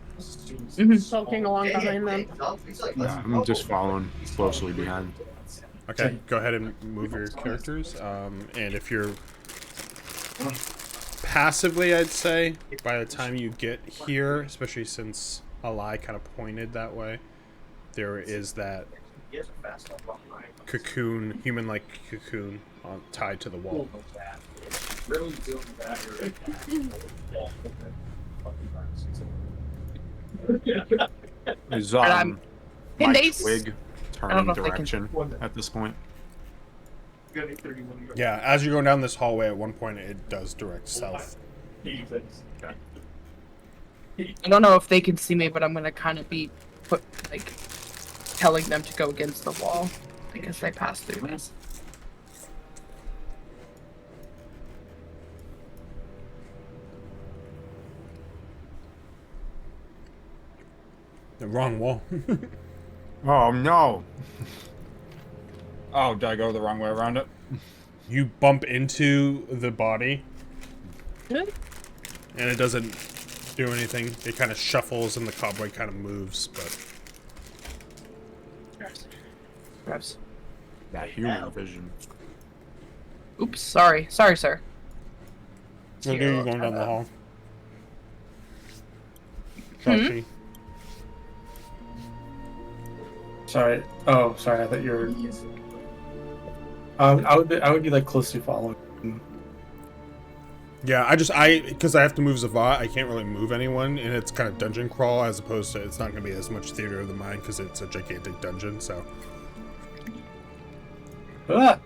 Sulking along behind them. Yeah, I'm just following closely behind. Okay, go ahead and move your characters. And if you're passively, I'd say, by the time you get here, especially since Alai kind of pointed that way, there is that cocoon, human-like cocoon, tied to the wall. Is Can my they twig turning direction at this point? Yeah, as you're going down this hallway, at one point it does direct south. I don't know if they can see me, but I'm gonna kind of be telling them to go against the wall because they passed through this. The wrong wall. Oh no! Oh, did I go the wrong way around it? You bump into the body, and it doesn't do anything. It kind of shuffles and the cobweb kind of moves, but Grabs. That human vision. Oops, sorry, sir. so you're going down the hall. Joshi. Sorry. Oh, sorry. I thought you were. I would be like closely following. Yeah, because I have to move Zavat, I can't really move anyone, and it's kind of dungeon crawl as opposed to it's not going to be as much theater of the mind because it's a gigantic dungeon. So. Ah!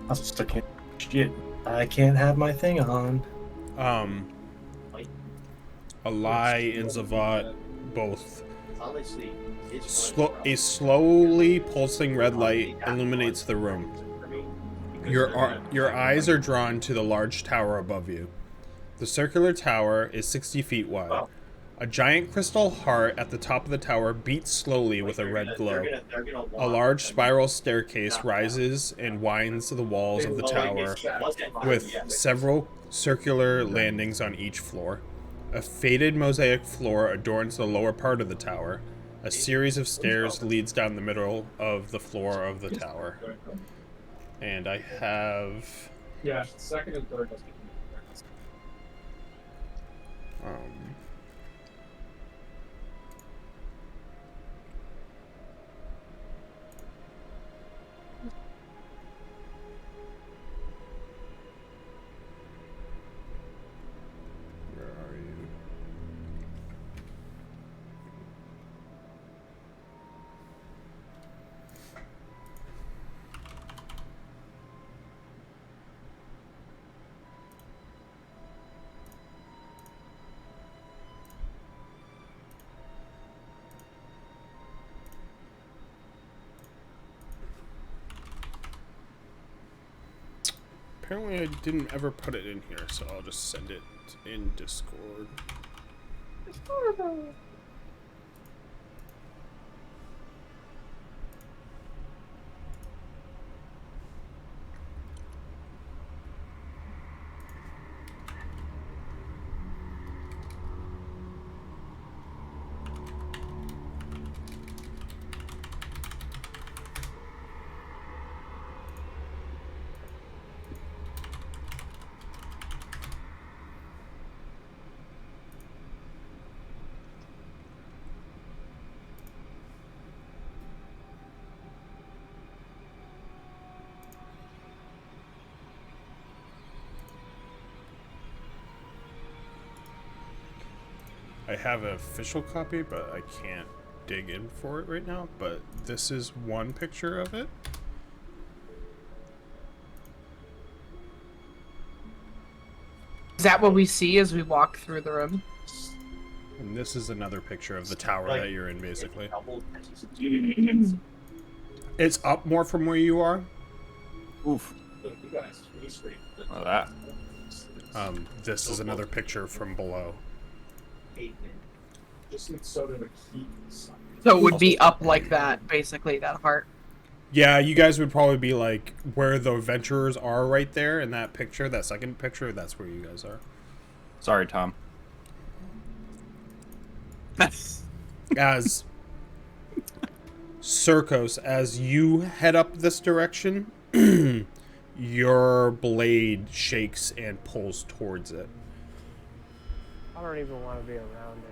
I still can't. Shit. I can't have my thing on. Alai and Zavat both. A slowly pulsing red light illuminates the room. Your eyes are drawn to the large tower above you. The circular tower is 60 feet wide. A giant crystal heart at the top of the tower beats slowly with a red glow. A large spiral staircase rises and winds the walls of the tower, with several circular landings on each floor. A faded mosaic floor adorns the lower part of the tower. A series of stairs leads down the middle of the floor of the tower. And I have... Yeah, second and third. Where are you? Apparently I didn't ever put it in here, so I'll just send it in Discord. I have an official copy, but I can't dig in for it right now. But this is one picture of it. Is that what we see as we walk through the room? And this is another picture of the tower that you're in, basically. It's up more from where you are. Oof. Well, that. This is another picture from below. So it would be up like that, basically, that heart. Yeah, you guys would probably be like where the adventurers are right there in that picture, that second picture, that's where you guys are. Sorry, Tom. As Circos, as you head up this direction, your blade shakes and pulls towards it. I don't even want to be around anymore.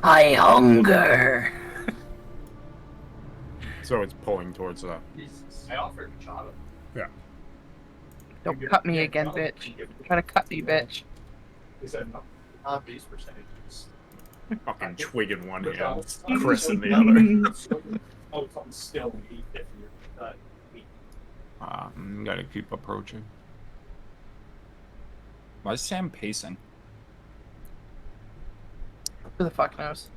I hunger. So it's pulling towards that. I offered Chava. Yeah. Don't cut me again, bitch. Try to cut me, bitch. He said no. Not these percentages. Fucking twig in one hand, Chris in the other. Oh, come still eat if you're not eat. Gotta keep approaching. Why is Sam pacing? Who the fuck knows?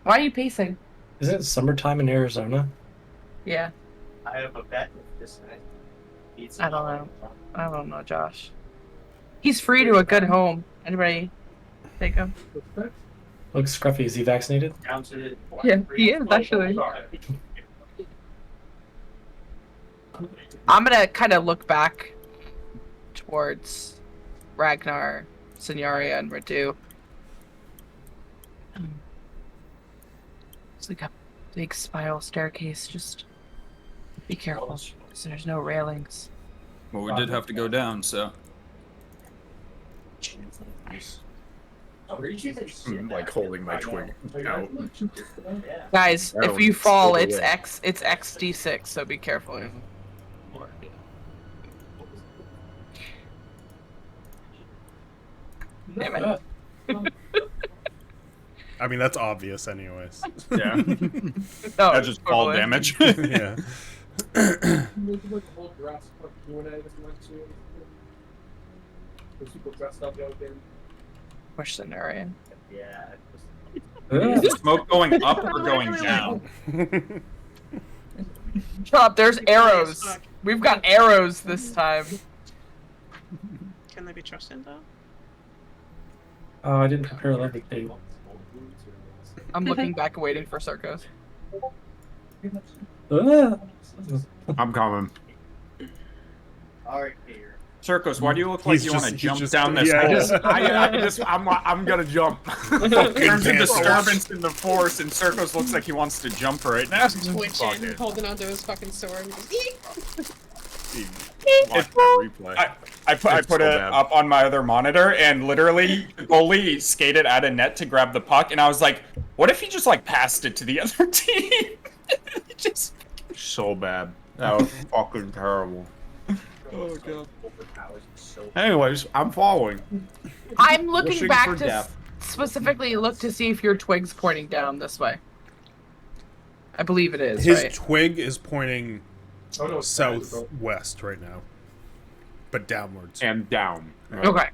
Why are you pacing? Isn't it summertime in Arizona? Yeah. I have a bet with this guy. I don't know. I don't know, Josh. He's free to a good home. Anybody take him? Look, Scruffy, is he vaccinated? Yeah, he is, actually. I'm gonna kind of look back towards Ragnar, Signoria, and Radu. It's like a big spiral staircase. Just be careful, because there's no railings. Well, we did have to go down, so. I'm like holding my twig out. Guys, That if one you fall, slid it's away. it's XD6, so be careful. Damn it. I mean, that's obvious, anyways. Yeah. No, That's just fall totally. damage. Yeah. Push Signoria. Is the smoke going up or going down? Stop, there's arrows. We've got arrows this time. Can they be trusted though? Oh, I didn't prepare a levitate. I'm looking back and waiting for Circos. I'm coming. Circus, why do you look like you want to jump down this yeah, hole? I'm gonna jump. There's a disturbance in the force, and Circus looks like he wants to jump right now. Twitching, holding onto his fucking sword. Watch that replay. I put It's so it bad. up on my other monitor, and literally, goalie skated at a net to grab the puck, and I was like, what if he just, like, passed it to the other team? Just... So bad. That was fucking terrible. Oh, God. Anyways, I'm following. I'm looking Wishing back for to death. specifically look to see if your twig's pointing down this way. I believe it is, His right? twig is pointing southwest right now, but downwards. And down. Okay.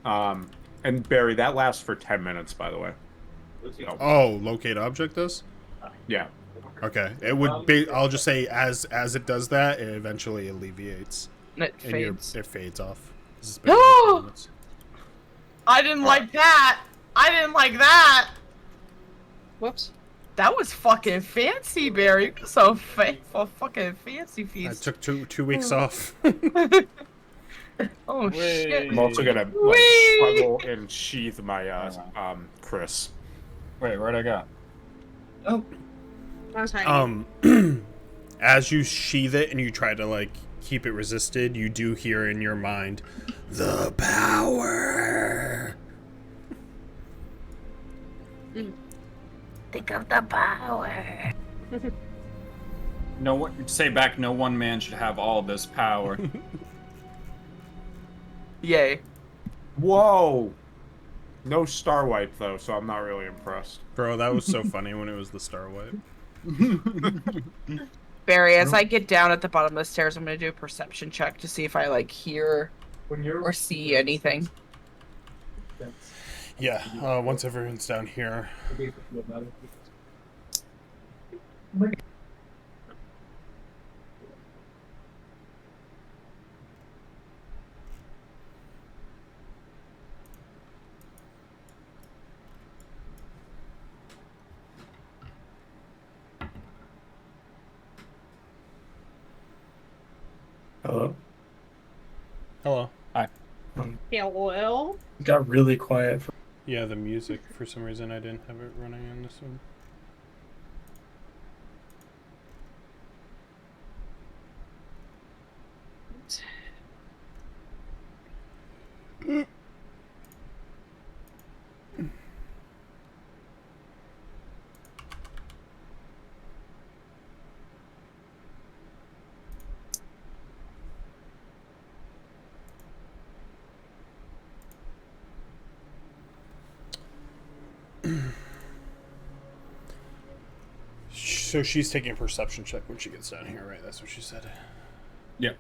And Barry, that lasts for 10 minutes, by the way. So, Oh, locate object does? yeah. Okay. It would be, I'll just say as it does that, it eventually alleviates. It And fades. it fades off. This has No! been 10 minutes. I didn't like that. I didn't like that. Whoops. That was fucking fancy, Barry. So fucking fancy I feast. took two weeks off. Oh shit. I'm also gonna like Whee! struggle and sheath my Chris. Wait, where'd I go? I was hiding. As you sheath it and you try to like keep it resisted, you do hear in your mind the power. Think of the power. No one, say back, no one man should have all this power. Yay. Whoa! No star wipe though, so I'm not really impressed. Bro, that was so funny when it was the star wipe. Barry, as I get down at the bottom of the stairs, I'm gonna do a perception check to see if I like hear or see anything. Yeah, once everyone's down here. Hello? Hello. Hello. It got really quiet. Yeah, the music, for some reason I didn't have it running on this one. So she's taking a perception check when she gets down here, right? That's what she said. Yep.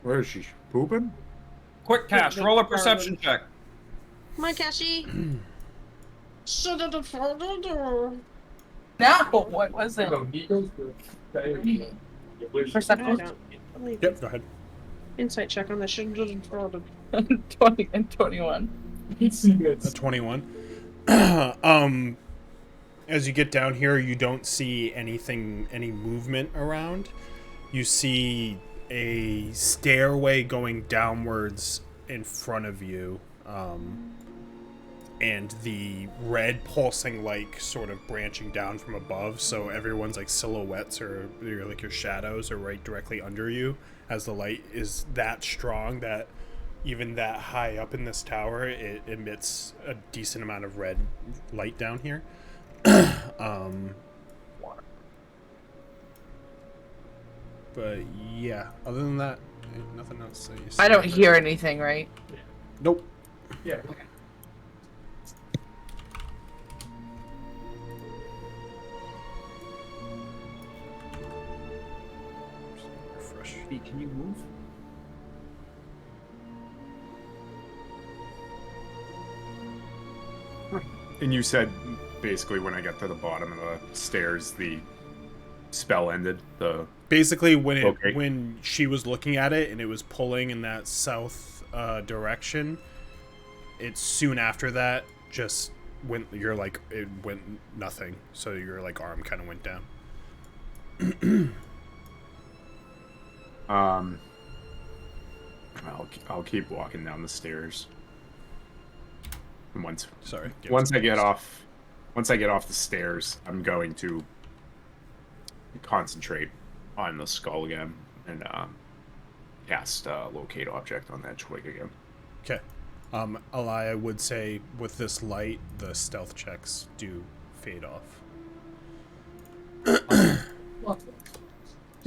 Where is she? Pooping? Quick, Cash, roll a perception check. Come on, Cashy. Shut up the front door. No, what was it? Perception? Yep, go ahead. Insight check on the shit. 20 and 21. A 21. as you get down here, you don't see any movement around. You see a stairway going downwards in front of you, and the red pulsing light sort of branching down from above, so everyone's like silhouettes or like your shadows are right directly under you, as the light is that strong that even that high up in this tower, it emits a decent amount of red light down here. But yeah, other than that, nothing else that you see. I don't hear anything, right? Nope. Yeah. Refresh. Hey, can you move? And you said basically when I got to the bottom of the stairs, the spell ended. Basically, when Okay. when she was looking at it and it was pulling in that south direction, it's soon after that just went. You're like it went nothing. So your like arm kind of went down. I'll keep walking down the stairs. And once I get off the stairs, I'm going to concentrate on the skull again and cast locate object on that twig again. Okay. I would say with this light, the stealth checks do fade off.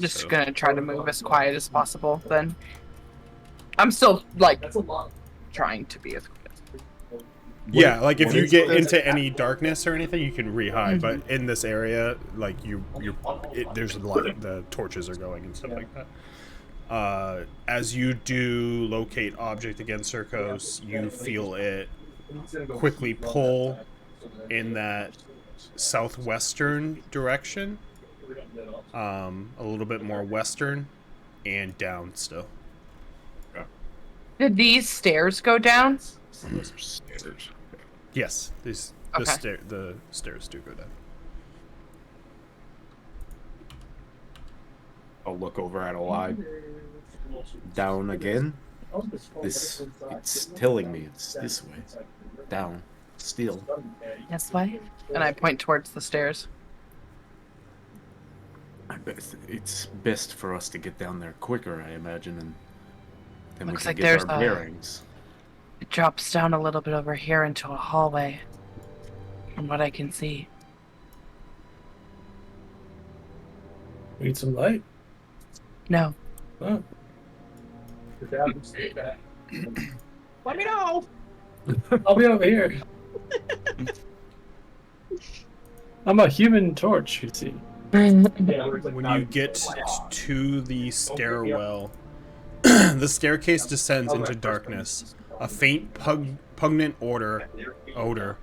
Just gonna try to move as quiet as possible. Then I'm still like trying to be as quiet. Yeah, like if you get into any darkness or anything, you can re-hide. But in this area, like there's light, the torches are going and stuff like that. As you do locate object again, Circos, you feel it quickly pull in that southwestern direction, a little bit more western, and down still. Did these stairs go down? Those are stairs. Yes, the stairs do go down. I'll look over at Alai. Down again. It's telling me it's this way. Down. Still. This way? And I point towards the stairs. It's best for us to get down there quicker, I imagine, and then Looks we can like get there's our bearings. It drops down a little bit over here into a hallway, from what I can see. Need some light? No. Oh. Let me know. I'll be over here. I'm a human torch, you see. When you get to the stairwell, the staircase descends into darkness. A faint, pungent odor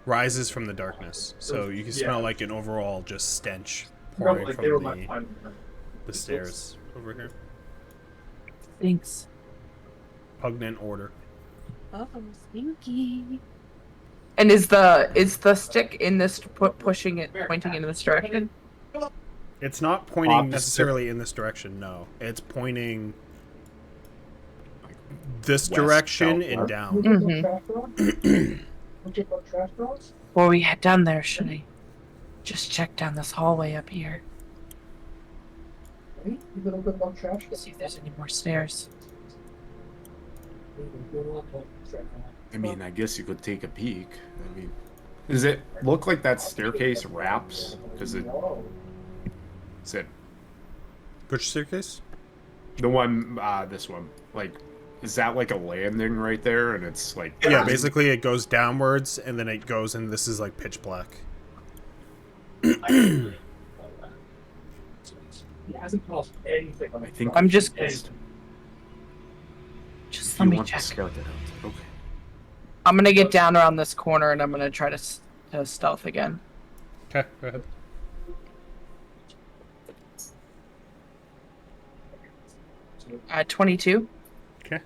rises from the darkness. So you can smell like an overall just stench pouring from the stairs over here. Thanks. Pungent odor. Oh, stinky. And is the stick in this pointing in this direction? It's not pointing necessarily in this direction, no. It's pointing this direction and down. Before we head down there, should I just check down this hallway up here? See if there's any more stairs. I mean, I guess you could take a peek. I mean, does it look like that staircase wraps? Because is it Which staircase? the one? This one. Like, is that like a landing right there? And it's like Yeah, basically it goes downwards and then it goes and this is like pitch black. It hasn't cost anything. I think I'm just if let you me want to check. scout that out. Okay. I'm gonna get down around this corner and I'm gonna try to stealth again. Okay, go ahead. At 22. Okay.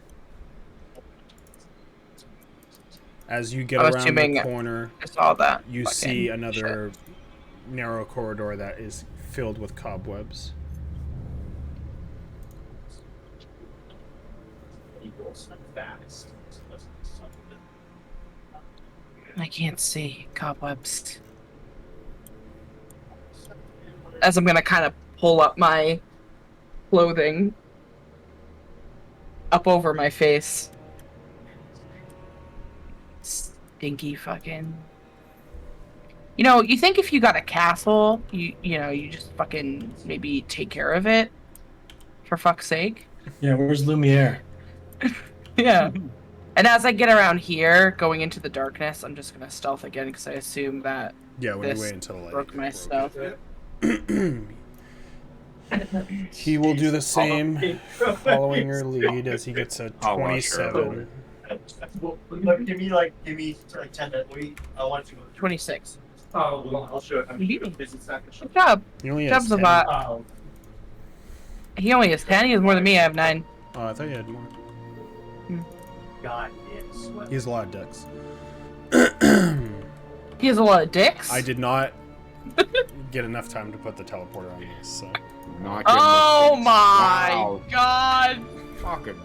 As you get I'm around assuming the corner, I saw that. you fucking see another narrow corridor that is filled with cobwebs. I can't see cobwebs. As I'm gonna kind of pull up my clothing up over my face. Stinky fucking. You know, you think if you got a castle, you just fucking maybe take care of it, for fuck's sake. Yeah, where's Lumiere? Yeah. And as I get around here, going into the darkness, I'm just gonna stealth again because I assume that Yeah, when you this wait until the light. broke my stuff. He will do the same, following your lead as he gets a I'll watch her. 27. Give me 10 minutes. I want to. 26. Oh, well, I'll show it. I'm You beat me. busy second. Good job. He only has Job's a 10. lot. Oh, He only has 10. He has more than me. I have 9. Oh, I thought you had more. God, it's He has a lot of ducks. He has a lot of dicks. I did not get enough time to put the teleporter on this, so. Not getting Oh the- my Wow. god. Fucking.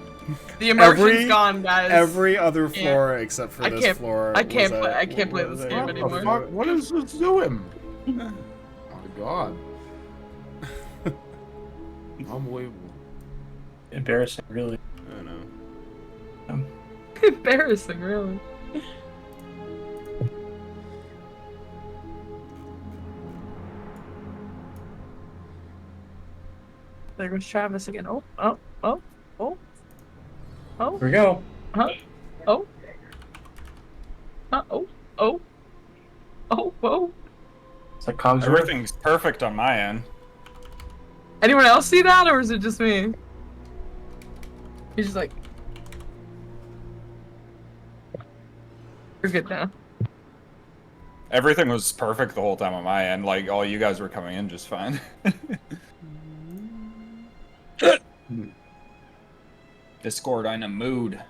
The immersion's gone, guys. Every other floor except for I this can't- floor. I can't was play- a- I can't play was this a- game What the anymore. fuck? What is this doing? Oh my god. Unbelievable. Embarrassing, really. I know. Embarrassing, really. There goes Travis again. Oh. Here we go. Huh? Oh. Oh. It's like Cogs River. Everything's perfect on my end. Anyone else see that, or is it just me? He's just like, you're good now. Everything was perfect the whole time on my end. Like, all you guys were coming in just fine. Discord, I'm in a mood.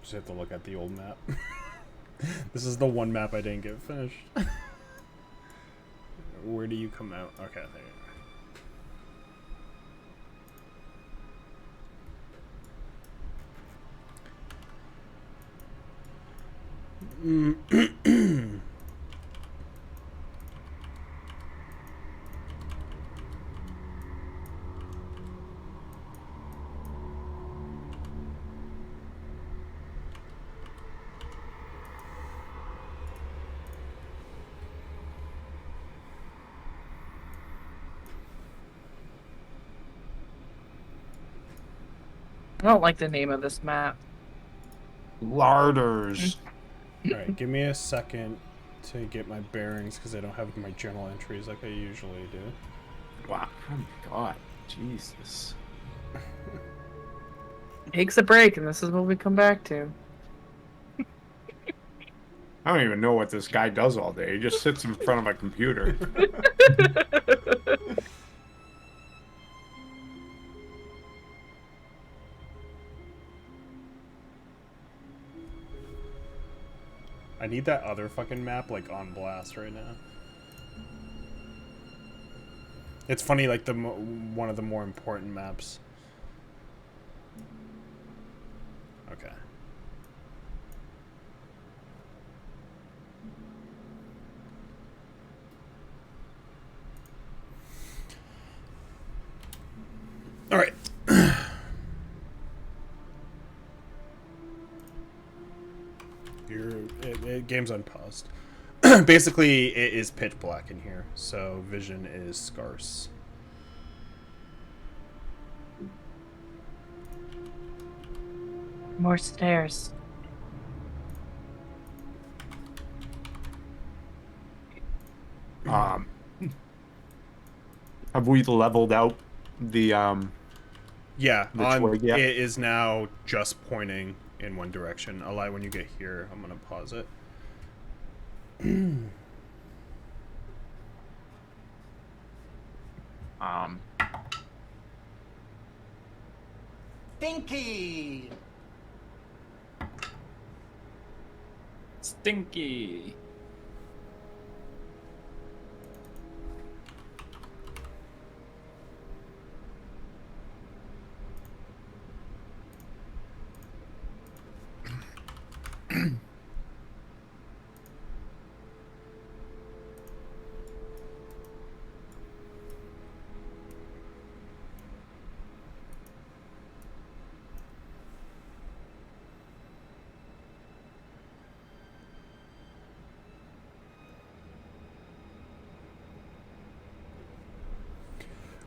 Just have to look at the old map. This is the one map I didn't get finished. Where do you come out? Okay, there you go. I don't like the name of this map. Larders. Alright, give me a second to get my bearings because I don't have my journal entries like I usually do. Wow. Oh my god. Jesus. Takes a break, and this is what we come back to. I don't even know what this guy does all day. He just sits in front of a computer. I need that other fucking map like on blast right now. It's funny, like one of the more important maps. Okay. All right. Game's unpaused. Basically, it is pitch black in here, so vision is scarce. More stairs. Have we leveled out the Yeah, The twig, yeah. it is now just pointing in one direction. Eli, when you get here, I'm gonna pause it. Stinky. Stinky.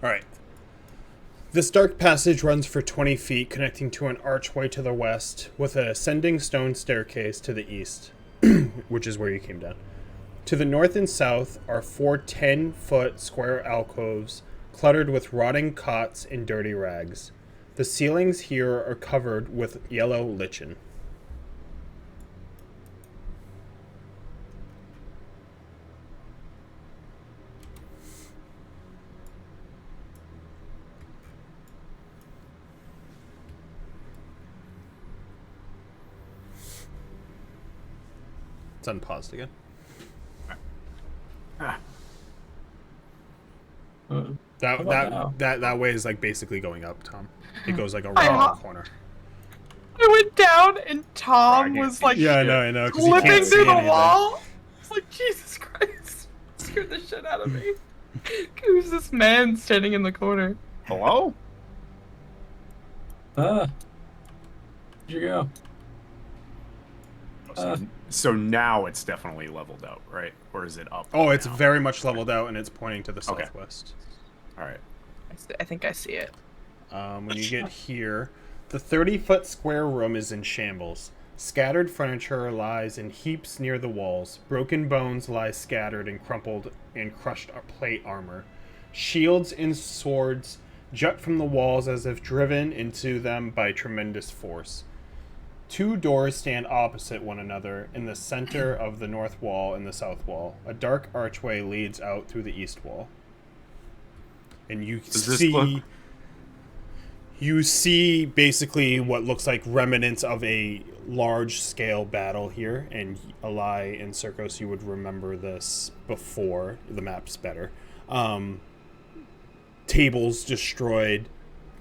All right. This dark passage runs for 20 feet, connecting to an archway to the west, with an ascending stone staircase to the east, which is where you came down. To the north and south are 4 10-foot square alcoves, cluttered with rotting cots and dirty rags. The ceilings here are covered with yellow lichen. It's unpaused again. That way is like basically going up, Tom. It goes like around the corner. I went down and Tom was like Yeah, I know. 'Cause you flipping can't see through the anything. wall. I was like, Jesus Christ. Scared the shit out of me. Who's this man standing in the corner? Hello? Where'd you go? So now it's definitely leveled out, right? Or is it up? Oh, it's now? very much leveled out, and it's pointing to the Okay. southwest. All right. I think I see it. When you get here, the 30-foot square room is in shambles. Scattered furniture lies in heaps near the walls. Broken bones lie scattered and crumpled in crushed plate armor. Shields and swords jut from the walls as if driven into them by tremendous force. 2 doors stand opposite one another in the center of the north wall and the south wall. A dark archway leads out through the east wall. And you see basically what looks like remnants of a large-scale battle here. And Eli and Circos, you would remember this before. The map's better. Tables destroyed.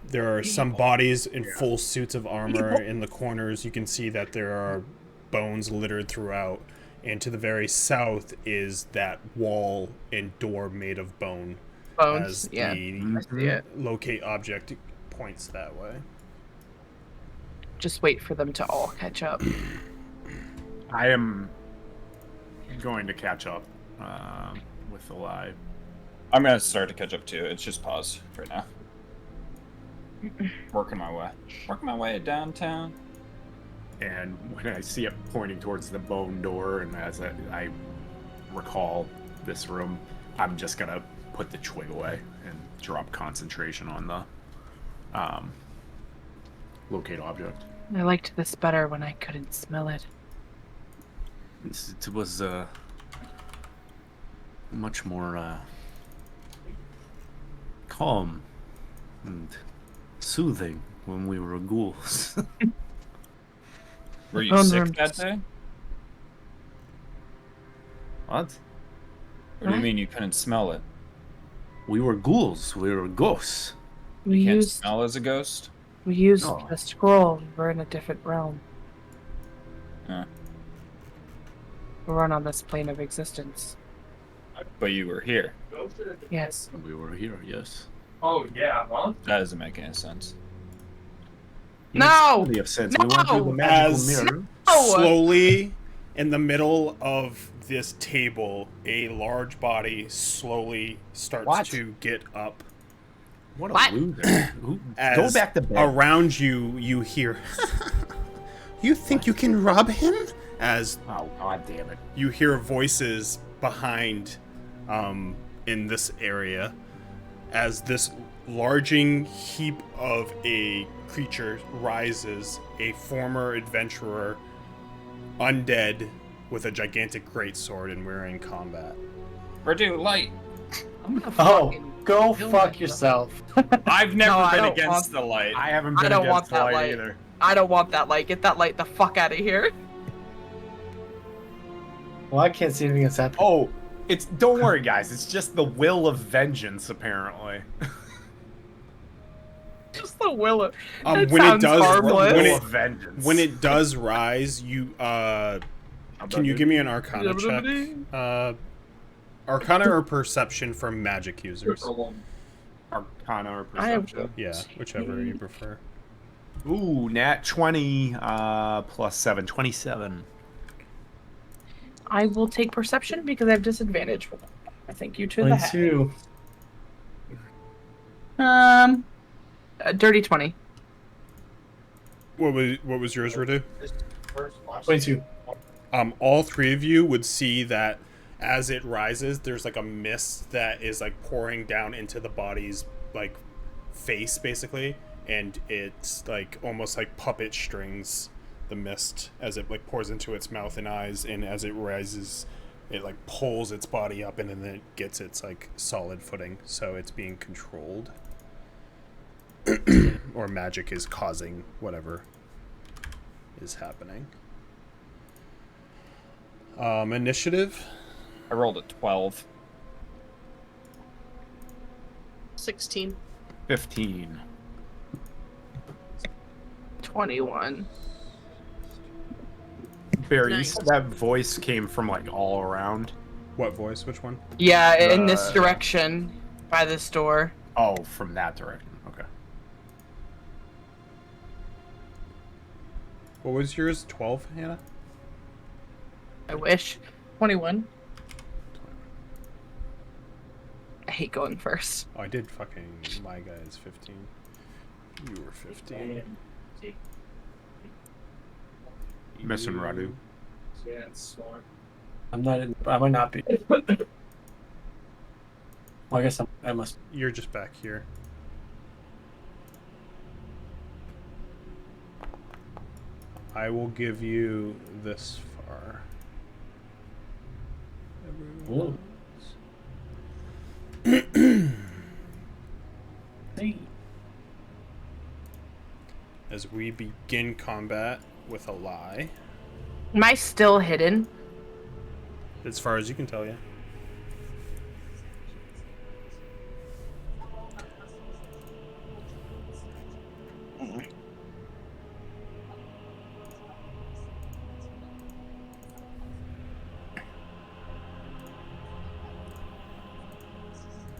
There are some bodies in full suits of armor in the corners. You can see that there are bones littered throughout. And to the very south is that wall and door made of bone. Bones, As yeah. I see it. locate object points that way. Just wait for them to all catch up. I am going to catch up with the live. I'm gonna start to catch up too. It's just pause right now. Working my way downtown. And when I see it pointing towards the bone door, and as I recall this room, I'm just gonna put the twig away and drop concentration on the locate object. I liked this better when I couldn't smell it. It was much more calm and soothing when we were ghouls. Were you sick that day? What? What do you mean you couldn't smell it? We were ghouls. We were ghosts. We You can't used smell as a ghost? No. the scroll. We're in a different realm. Yeah. We're on this plane of existence. But you were here. Yes. We were here, yes. Oh yeah, huh? That doesn't make any sense. No! Plenty of sense. No! We went through the magical As mirror. slowly, in the middle of this table, a large body slowly starts to get up. What a What? loser. Go As back to bed. around you, you hear You think you can rob him? As Oh, god damn it. you hear voices behind, in this area, as this larging heap of a creature rises, a former adventurer, undead, with a gigantic greatsword and wearing combat. Redo light. I'm gonna Oh, fucking go kill fuck myself. yourself. I've never No, I been don't against want- the light. I haven't I been don't against want that light light. either. I don't want that light. Get that light the fuck out of here. Well, I can't see anything that's happening. Oh, don't worry, guys. It's just the will of vengeance, apparently. Just the will of. When That it sounds does, harmless. when Will it of vengeance. when it does rise, you can you give me an Arcana check? Arcana or Perception for magic users? Arcana or I have- perception. Yeah, whichever you prefer. Ooh, nat 20 plus 7, 27. I will take perception because I have disadvantage. I think you to the head. 22. Dirty 20. What was yours, Radu? 22. All three of you would see that as it rises, there's like a mist that is like pouring down into the body's like face, basically, and it's like almost like puppet strings. The mist as it like pours into its mouth and eyes, and as it rises, it like pulls its body up, and then it gets its like solid footing. So it's being controlled, or magic is causing whatever is happening. Initiative. I rolled a 12. 16. 15. 21. Barry, you Nice. said that voice came from like all around. What voice? Which one? Yeah, in this direction, by this door. Oh, from that direction. Okay. What was yours? 12, Hannah? I wish. 21. I hate going first. Oh, I did fucking. My guy is 15. You were 15. Missing Radu. Yeah, it's smart. I might not be. Well, I guess I must. You're just back here. I will give you this far. Ooh. As we begin combat with a lie, Am I still hidden? as far as you can tell, yeah.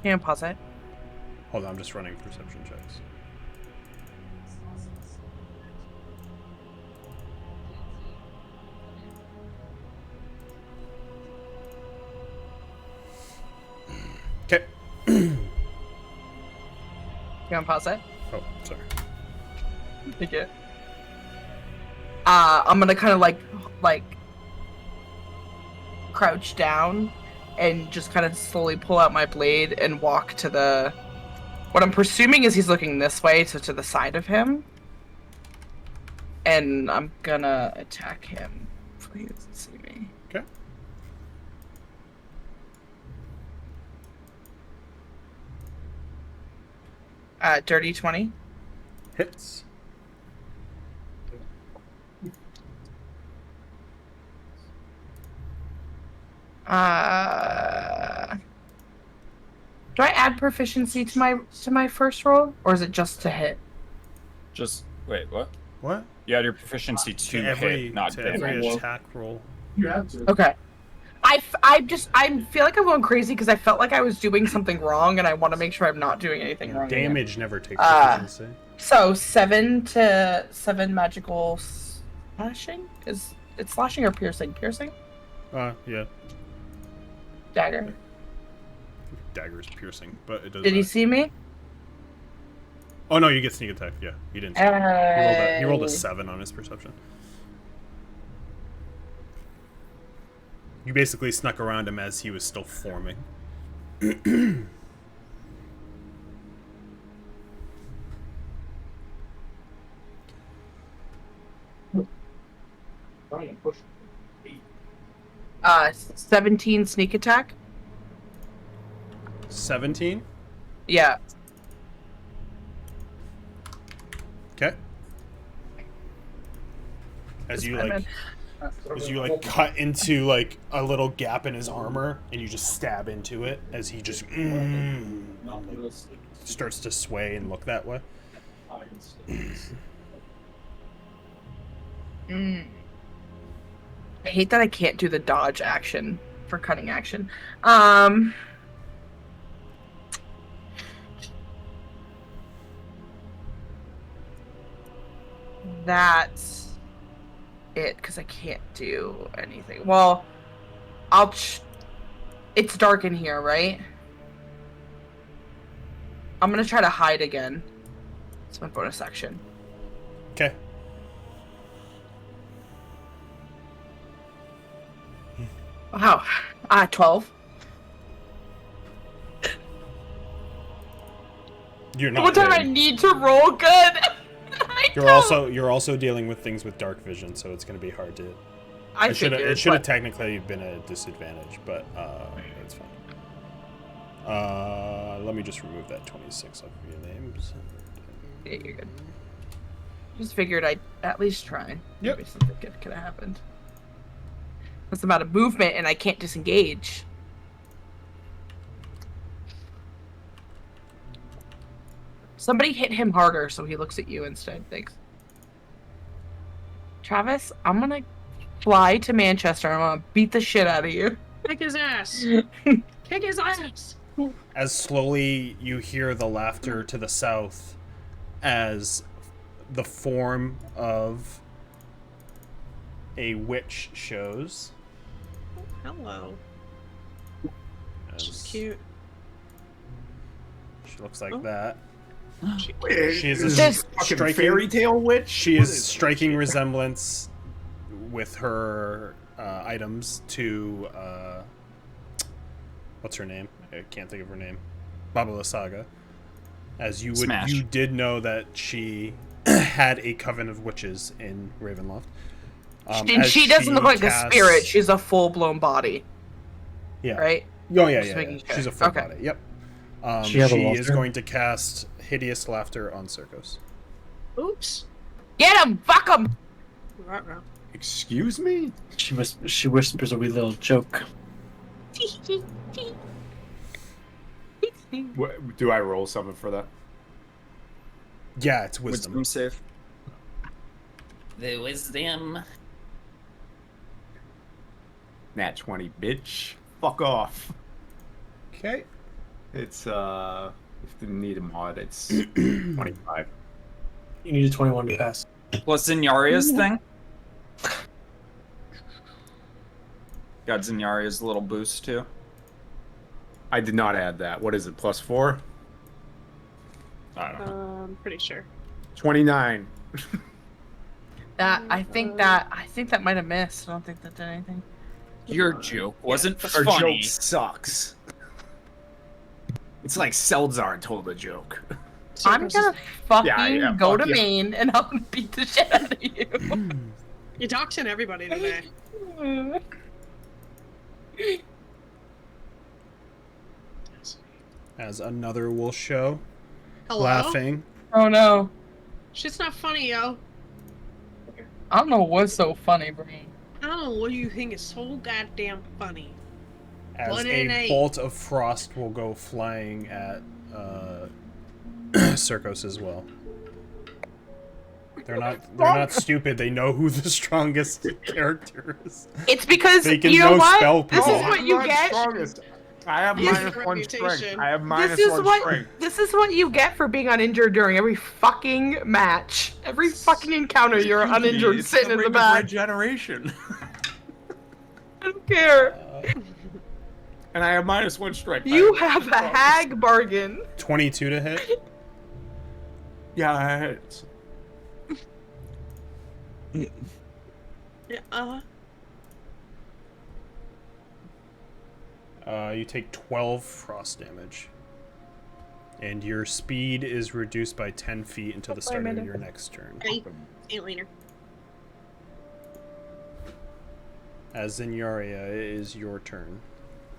Can you pause it? Hold on, I'm just running perception checks. Okay. You want to pause it? Oh, sorry. Thank you. I'm gonna kind of like crouch down and just kind of slowly pull out my blade and walk to the. What I'm presuming is he's looking this way, so to the side of him. And I'm gonna attack him. Hopefully he doesn't see me. Okay. Dirty 20. Hits. Do I add proficiency to my first roll, or is it just to hit? Just wait, what? What? You had your proficiency to hit, not to every damage. attack roll. You have to. Okay. I feel like I'm going crazy because I felt like I was doing something wrong, and I want to make sure I'm not doing anything wrong. again. Damage never takes proficiency. So 7 magical slashing? Is it slashing or piercing? Piercing? Yeah. Dagger. Dagger's piercing, but it doesn't. Did he see me? Oh no, you get sneak attack. Yeah, he didn't. See you. He rolled a 7 on his perception. You basically snuck around him as he was still forming. Trying to push. 17 sneak attack. 17? Yeah. Okay. As you like cut into like a little gap in his armor and you just stab into it as he just starts to sway and look that way. I hate that I can't do the dodge action for cutting action. That's it, because I can't do anything. Well, it's dark in here, right? I'm gonna try to hide again. It's my bonus action. Okay. Wow. 12. You're not. What time I need to roll good? You're also dealing with things with dark vision, so it's going to be hard to. It should have technically been a disadvantage, but it's fine. Let me just remove that 26 off of your names. Yeah, you're good. Just figured I'd at least try. Yep. Maybe something good could have happened. That's the amount of movement, and I can't disengage. Somebody hit him harder, so he looks at you instead. Thanks. Travis, I'm gonna fly to Manchester. I'm gonna beat the shit out of you. Kick his ass. Kick his ass. As slowly you hear the laughter to the south as the form of a witch shows. Hello. She's cute. She looks like that. Wait, She is is a this fucking fairy tale witch? She What is striking resemblance with her items to what's her name? I can't think of her name. Babala Saga. As you did know that she had a coven of witches in Ravenloft. And she doesn't look like a spirit. She's a full-blown body. Yeah. Right? Oh yeah, Just yeah. making sure. She's a full Okay. body. Yep. She has a She is luster? going to cast Hideous Laughter on Circos. Oops. Get him! Fuck him! Excuse me? She whispers a wee little joke. What, do I roll something for that? Yeah, it's wisdom. Wisdom save. The wisdom. Nat 20, bitch. Fuck off. Okay. It's, if you need a mod, it's 25. You need a 21 to pass. Plus Zinaria's thing. Got Zinaria's little boost too. I did not add that. What is it, +4? I don't know. I'm pretty sure. 29. I think that might have missed. I don't think that did anything. Your joke wasn't Our funny. joke sucks. It's like Seltzar told a joke. I'm gonna fucking Yeah, go fuck to you. Maine and I'm gonna beat the shit out of you. You're doxing everybody today. As another will show. Hello? Laughing. Oh no. Shit's not funny, yo. I don't know what's so funny, Breen. I don't know what you think is so goddamn funny. As One and a eight. bolt of frost will go flying at Circos as well. They're not stupid. They know who the strongest character is. It's because They can you know know what? spell This people. is what you get. Strongest. I have Yes. -1 strength. Reputation. I have -1 strength. This is what you get for being uninjured during every fucking match. Every fucking encounter, you're uninjured It's sitting in the ring of back. regeneration. I don't care. And I have -1 strength. You have a hag bargain. 22 to hit. Yeah, it's... Yeah, You take 12 frost damage. And your speed is reduced by 10 feet until the start of your next turn. See you later. As Zenyaria, it is your turn.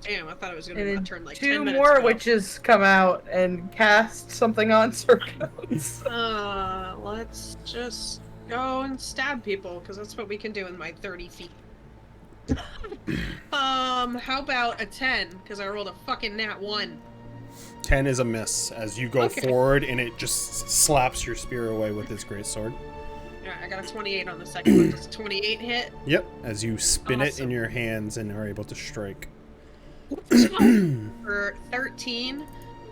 Damn, I thought it was going And to be then my turn like 2 10 minutes more ago. witches come out and cast something on Circus. Let's just go and stab people, because that's what we can do in my 30 feet. How about a 10? Because I rolled a fucking nat 1. 10 is a miss as you go Okay. forward and it just slaps your spear away with its great sword. Alright, I got a 28 on the second one. Does a 28 hit? Yep, as you spin it in Awesome. your hands and are able to strike. For 13,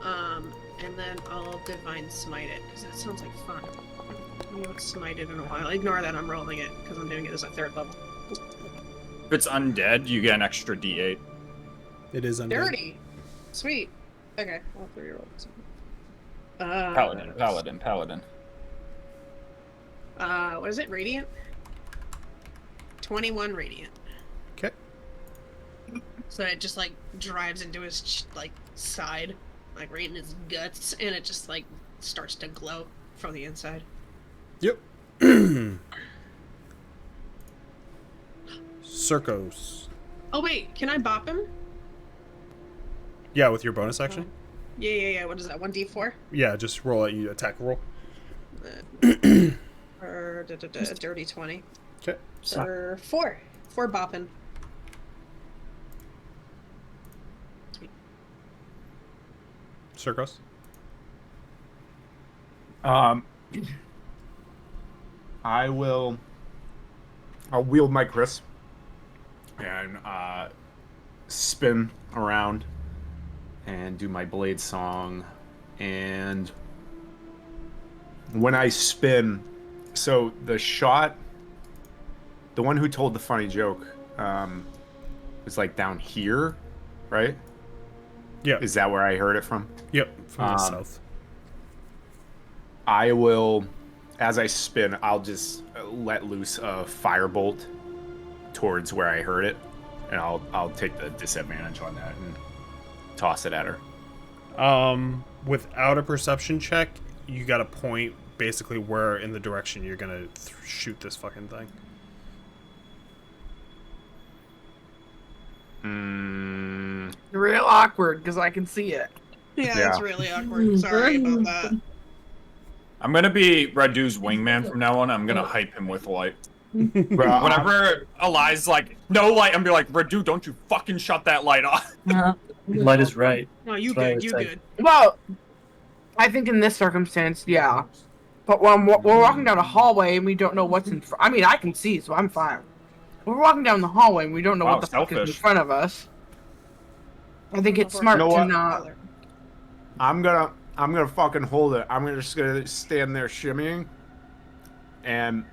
and then I'll Divine Smite it, because that sounds like fun. I haven't smited in a while. Ignore that I'm rolling it, because I'm doing it as a 3rd level. If it's undead, you get an extra D8. It is undead. 30! Sweet. Okay, I'll 3-year-old. Paladin. What is it? Radiant? 21 Radiant. Okay. So it just, like, drives into his, like, side, like, right in his guts, and it just, like, starts to glow from the inside. Yep. Circos. Oh, wait, can I bop him? Yeah, with your bonus action? Yeah. What is that, 1d4? Yeah, just roll at you attack roll. Or dirty 20. Okay. Or 4. 4 bopping. Circos. I'll wield my Chris and spin around and do my blade song. And when I spin, so the shot, the one who told the funny joke, was like down here, right? Yeah. Is that where I heard it from? Yep, from the south. I will, as I spin, I'll just let loose a firebolt towards where I heard it, and I'll take the disadvantage on that and toss it at her. Without a perception check, you got to point basically where in the direction you're gonna shoot this fucking thing. Real awkward because I can see it. Yeah, that's really awkward. Sorry about that. I'm gonna be Radu's wingman from now on. I'm gonna hype him with light. Bro, Whenever Eli's like, no light, I'm gonna be like, Radu, don't you fucking shut that light off. Light is right. No, you That's what I good, would you say. good. Well, I think in this circumstance, yeah. But when we're walking down a hallway and we don't know what's in front. I mean, I can see, so I'm fine. We're walking down the hallway and we don't know Wow, what the fuck is in selfish. front of us. I think it's smart You know to what? not. I'm gonna fucking hold it. I'm just gonna stand there shimmying, and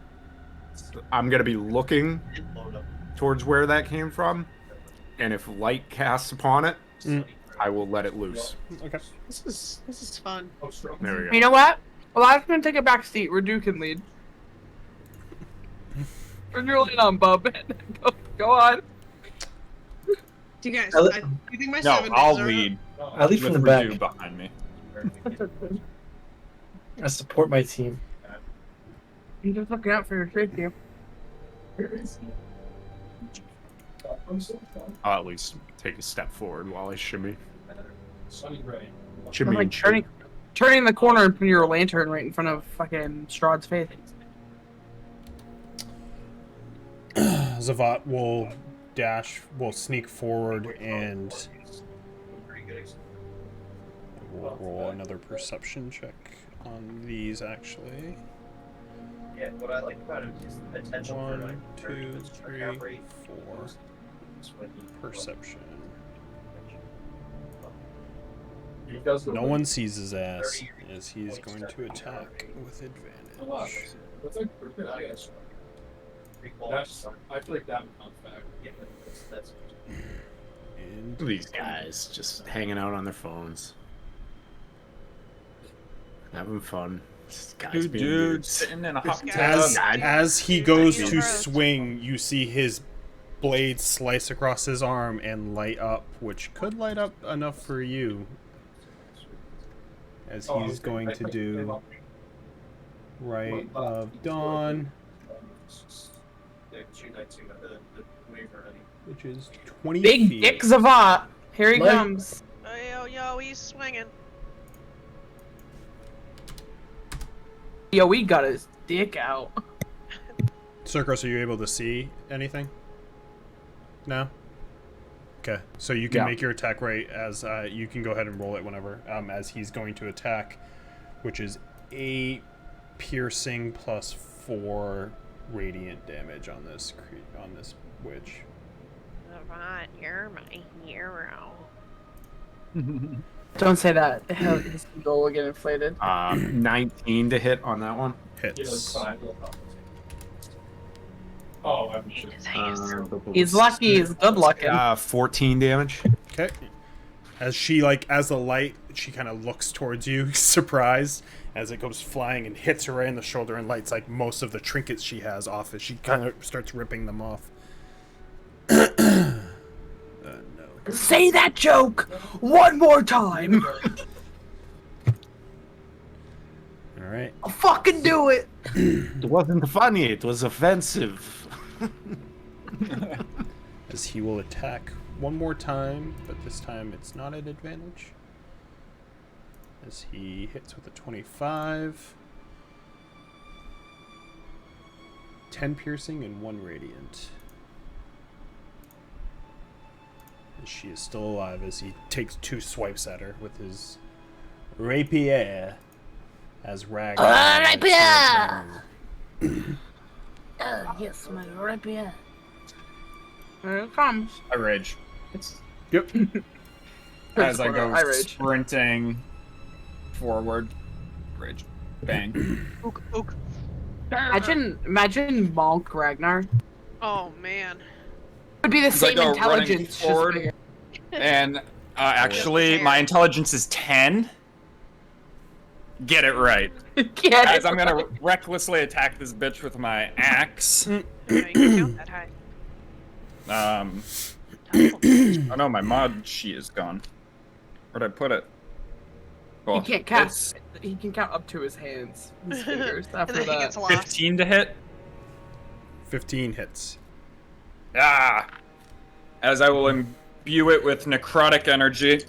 I'm gonna be looking towards where that came from. And if light casts upon it, I will let it loose. Okay. This is fun. There we go. You know what? Well, I'm gonna take a back seat. Radu can lead. Turn your light on, bub. Go on. Do you guys? I li- Do you think my No, 7 I'll days are lead. I lead from With the back. Radu behind me. I support my team. I'm just looking out for your safety. I'll at least take a step forward while I shimmy. I'm Shimmy like and shimmy. turning the corner and putting your lantern right in front of fucking Strahd's face. Zavat will sneak forward and we'll roll another perception check on these actually. Yeah, what I like about it is the potential for 1, 2, 3, 4. Perception. No one sees his ass as he's going to attack with advantage. I feel like that comes back. Yeah, that's And These guys just hanging out on their phones, having fun. Just guys Two being dudes dudes. sitting in a hot tub. as he goes to swing, you see his blade slice across his arm and light up, which could light up enough for you. As he's going to do Right of Dawn, which is 20 Big feet. Dick Zavat. Here he Like- comes. Yo, he's swinging. Yo, he got his dick out. Circus, are you able to see anything? No? Okay, so you can make your attack right as you can go ahead and roll it whenever, as he's going to attack, which is 8 piercing plus 4 radiant damage on this witch. Alright, you're my hero. Don't say that. His goal will get inflated. 19 to hit on that one. Hits. Oh, I'm He's lucky. He's good looking. 14 damage. Okay. As she, as the light, she kind of looks towards you, surprised, as it goes flying and hits her right in the shoulder and lights, most of the trinkets she has off as she kind of starts ripping them off. No. Say that joke one more time. Alright. I'll fucking do it. It wasn't funny, it was offensive. As he will attack one more time, but this time it's not at advantage. As he hits with a 25. 10 piercing and 1 radiant. And she is still alive as he takes 2 swipes at her with his rapier. As Rag. Rapier! Yes, my rapier. Here it comes. I rage. Yep. As I go I rage. sprinting forward. Rage. Bang. Ook, ook. Imagine Monk Ragnar. Oh man. Would be the As I same go running intelligence. Just forward, bigger. and actually, my intelligence is 10. Get it right. As I'm gonna recklessly attack this bitch with my axe. You can count that high. Oh no, my mod sheet is gone. Where'd I put it? Well, He can't count. He can count up to his hands, his fingers. After then he that, gets lost. 15 to hit. 15 hits. Ah! As I will imbue it with necrotic energy.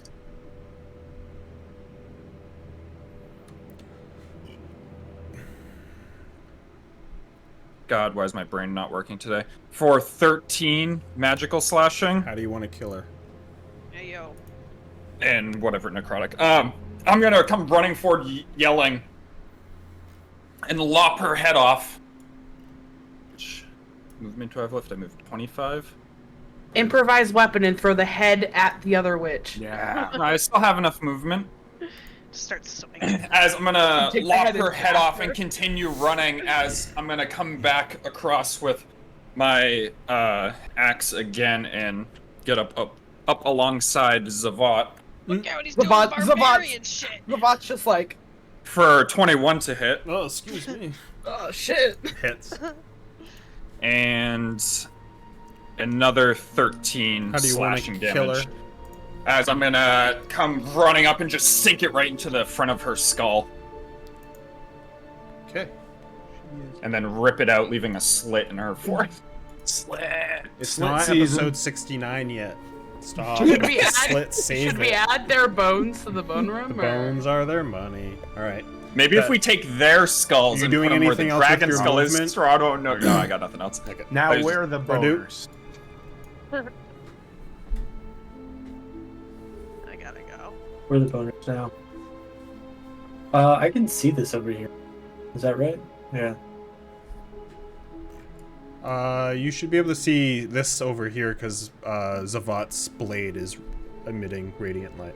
God, why is my brain not working today? For 13 magical slashing. How do you want to kill her? Hey yo. And whatever necrotic. I'm gonna come running forward yelling. And lop her head off. Which movement do I have left? I moved 25. improvise weapon and throw the head at the other witch. Yeah. I still have enough movement. Start swinging. As I'm gonna Take the lop head her and head stab off her. and continue running as I'm gonna come back across with my axe again and get up alongside Zavat Look out, he's doing barbarian shit. Zavat's just like, for 21 to hit. Oh, excuse me. oh shit. Hits. And another 13 How do you want to slashing kill damage. her? As I'm gonna come running up and just sink it right into the front of her skull. Okay. And then rip it out, leaving a slit in her forehead. Slit. It's Slit not season. episode 69 yet. Stop. Should we Slit, add? save Should we it. add their bones to the bone room? The bones are their money. All right. Maybe if we take their skulls You and doing put them where the anything else with dragon your skull is, movement? Strahd, no, I got nothing else. Okay. Now There's- where are the Purdue? boners? I gotta go. Where are the boners now? I can see this over here. Is that right? Yeah. You should be able to see this over here because Zavat's blade is emitting radiant light.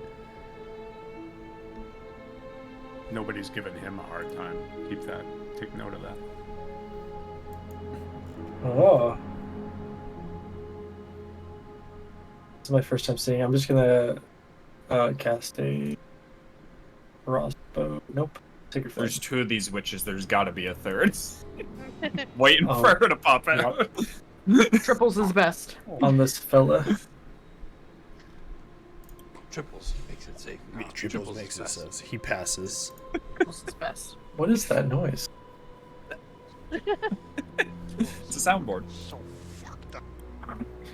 Nobody's giving him a hard time. Take note of that. Oh. This is my first time seeing it. I'm just gonna cast a crossbow. Nope. Sacred There's Flame. 2 of these witches, there's gotta be a third. Waiting Oh. for her to pop out. Triples is best. on this fella. Triples makes it safe. No, Triples makes it says he passes. Triples is best. What is that noise? It's a soundboard.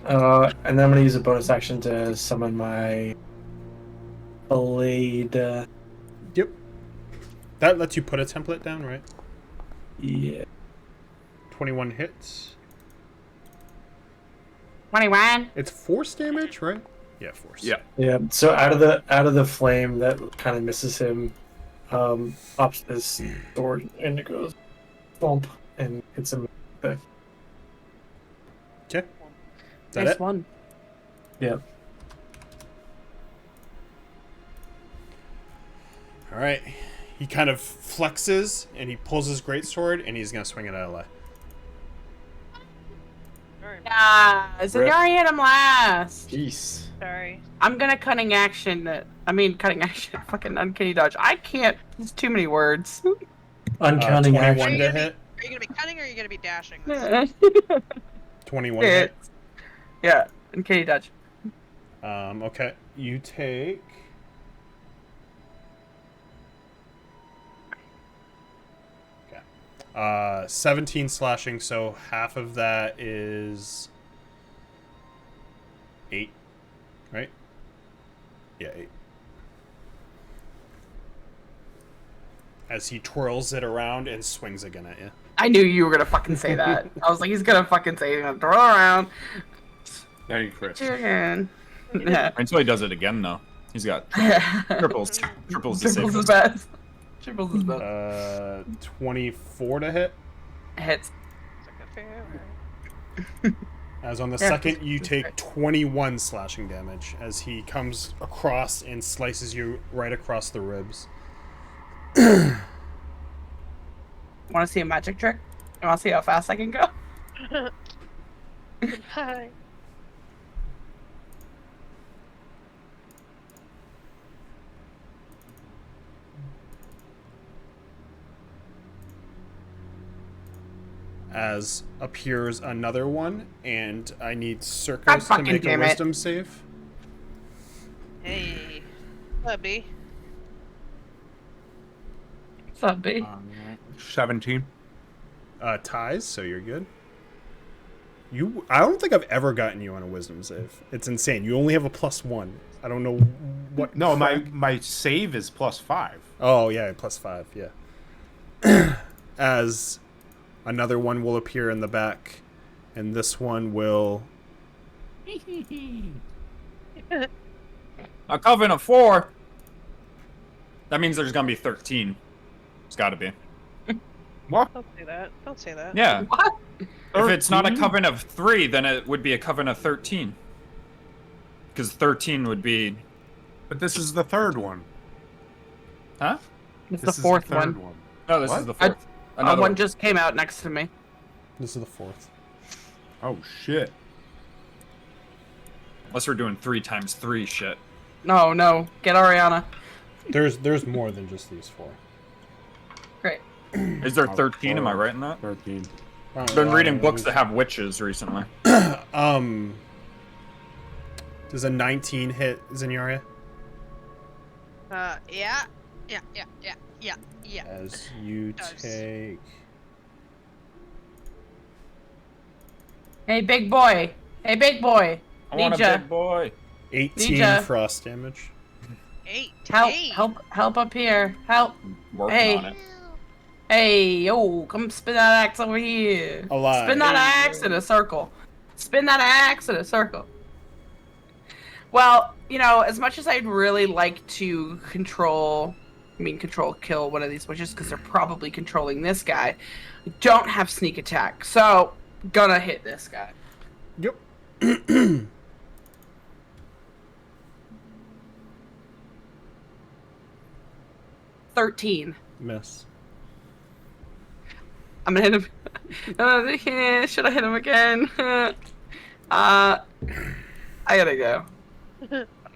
And then I'm gonna use a bonus action to summon my blade. Yep. That lets you put a template down, right? Yeah. 21 hits. 21. It's force damage, right? Yeah, force. Yeah. Yeah. So out of the flame that kind of misses him, pops this sword and it goes bump and hits him. Okay. Is that Nice it? one. Yeah. All right. He kind of flexes and he pulls his greatsword and he's gonna swing it at LA. Yeah, Zagari hit him last. Peace. Sorry. I'm gonna cutting action. Cutting action. Fucking uncanny dodge. I can't. There's too many words. Uncounting 21 action. to hit. Are you gonna be cutting or are you gonna be dashing? 21 hit. Yeah, uncanny dodge. Okay. You take. Okay. 17 slashing, so half of that is 8, right? Yeah, 8. As he twirls it around and swings again at you. I knew you were gonna fucking say that. I was like, he's gonna fucking say, he's gonna throw it around. Now you crit. Again. Until he does it again, though. He's got triples. Triples to save Triples is us. best. Triples is best. 24 to hit. Hits. As on the Yeah, second, you that's take great. 21 slashing damage as he comes across and slices you right across the ribs. Want to see a magic trick? You want to see how fast I can go? Hi. As appears another one, and I need God Circus to fucking make a damn it. wisdom save. Hey. Bubby. What's up, B? 17. Ties, so you're good. I don't think I've ever gotten you on a wisdom save. It's insane. You only have a +1. I don't know what. No, crack- my save is +5. Oh yeah, +5. Yeah. As another one will appear in the back, and this one will. A coven of 4. That means there's gonna be 13. It's gotta be. What? Don't say that. Don't say that. Yeah. What? If it's not a coven of 3, then it would be a coven of 13. Because 13 would be. But this is the third one. Huh? It's This the is fourth the third one. No, this What? is the 4th. Another One just came out next to me. This is the 4th. Oh shit. Unless we're doing 3 times 3 shit. No, get Ariana. There's more than just these 4. Great. Is there 13? Am I right in that? 13. I've been reading books that have witches recently. Does a 19 hit Zenyaria? Yeah. As you Does. take. Hey, big boy. Hey, big boy. I want a Need ya. big boy. 18 Ninja. frost damage. 18. Help up here. Help. Working Hey. on it. Hey, yo, come spin that axe over here. Alive. Spin that axe in a circle. Spin that axe in a circle. Well, as much as I'd really like to control kill one of these witches because they're probably controlling this guy, I don't have sneak attack. So, gonna hit this guy. Yep. 13. Miss. I'm gonna hit him. Should I hit him again? I gotta go.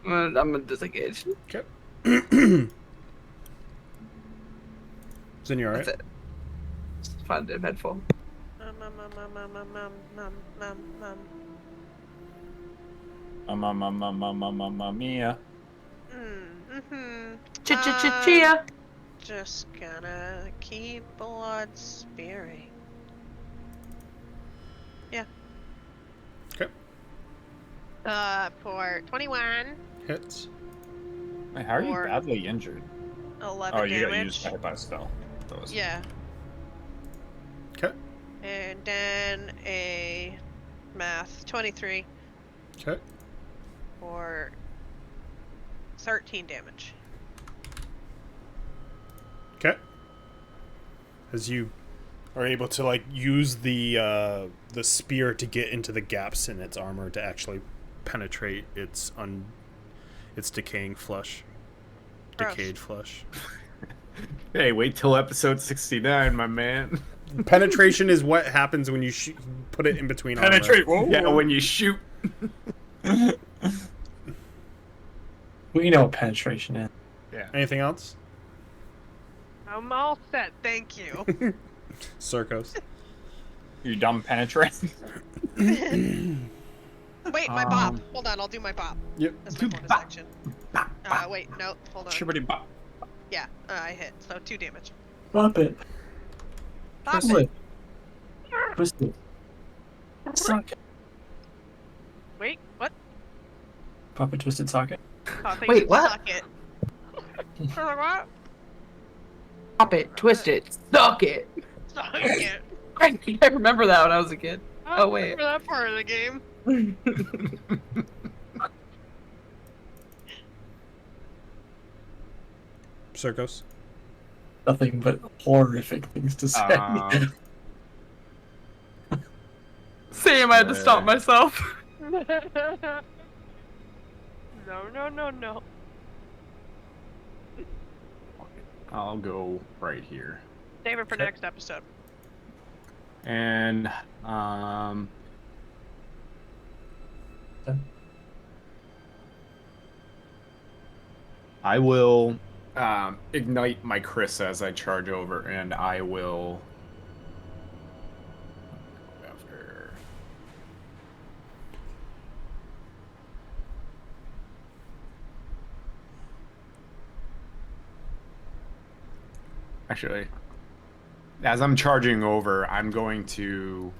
I'm gonna disengage. Okay. Zen, you alright? That's it. It's fun to headful. Mamma mia. Chia. Just gonna keep blood spearing. Yeah. Okay. For 21. Hits. Wait, how are you Or badly injured? 11 Oh, you got damage. used by hit by spell. That was Yeah. Okay. And then a math 23 Okay. for 13 damage. Okay. As you are able to like use the spear to get into the gaps in its armor to actually penetrate its decaying flesh. Gross. Decayed flesh. Hey, wait till episode 69, my man. Penetration is what happens when you put it in between Penetrate. armor. Yeah, when you shoot. We know what penetration is. Yeah. Anything else? I'm all set, thank you. Circos. You dumb penetrate. Wait, my bop. Hold on, I'll do my bop. Yep. That's my bonus action. Wait, no, hold on. Shibbity bop. Yeah, I hit, so 2 damage. Bop it. Bop Twist it. it. Twist it. Suck it. Wait, what? Pop it, twisted socket. Oh, I thought you Wait, said what? suck it. I was like, what? Pop it, twist it, suck it. Suck it. I remember that when I was a kid. I Oh don't wait. remember that part of the game. Circos. Nothing but horrific things to say. Same, I had to stop myself. No. I'll go right here. Save it for next episode. And I will ignite my Chris as I charge over, and I will after. Actually, as I'm charging over, I'm going to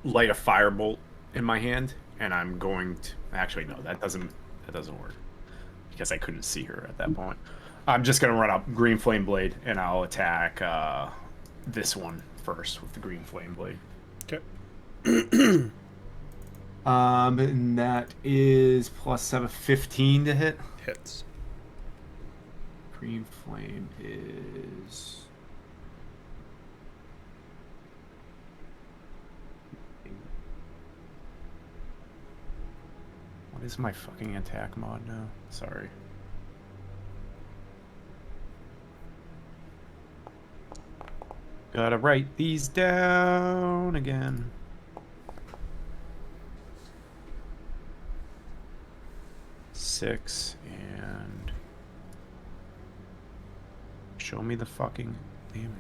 light a firebolt in my hand, and I'm going to actually no, that doesn't work because I couldn't see her at that point. I'm just gonna run up green flame blade, and I'll attack this one first with the green flame blade. Okay. And that is +7, 15 to hit. Hits. Green flame is what is my fucking attack mod now? Sorry. Gotta write these down again. Six and show me the fucking damage.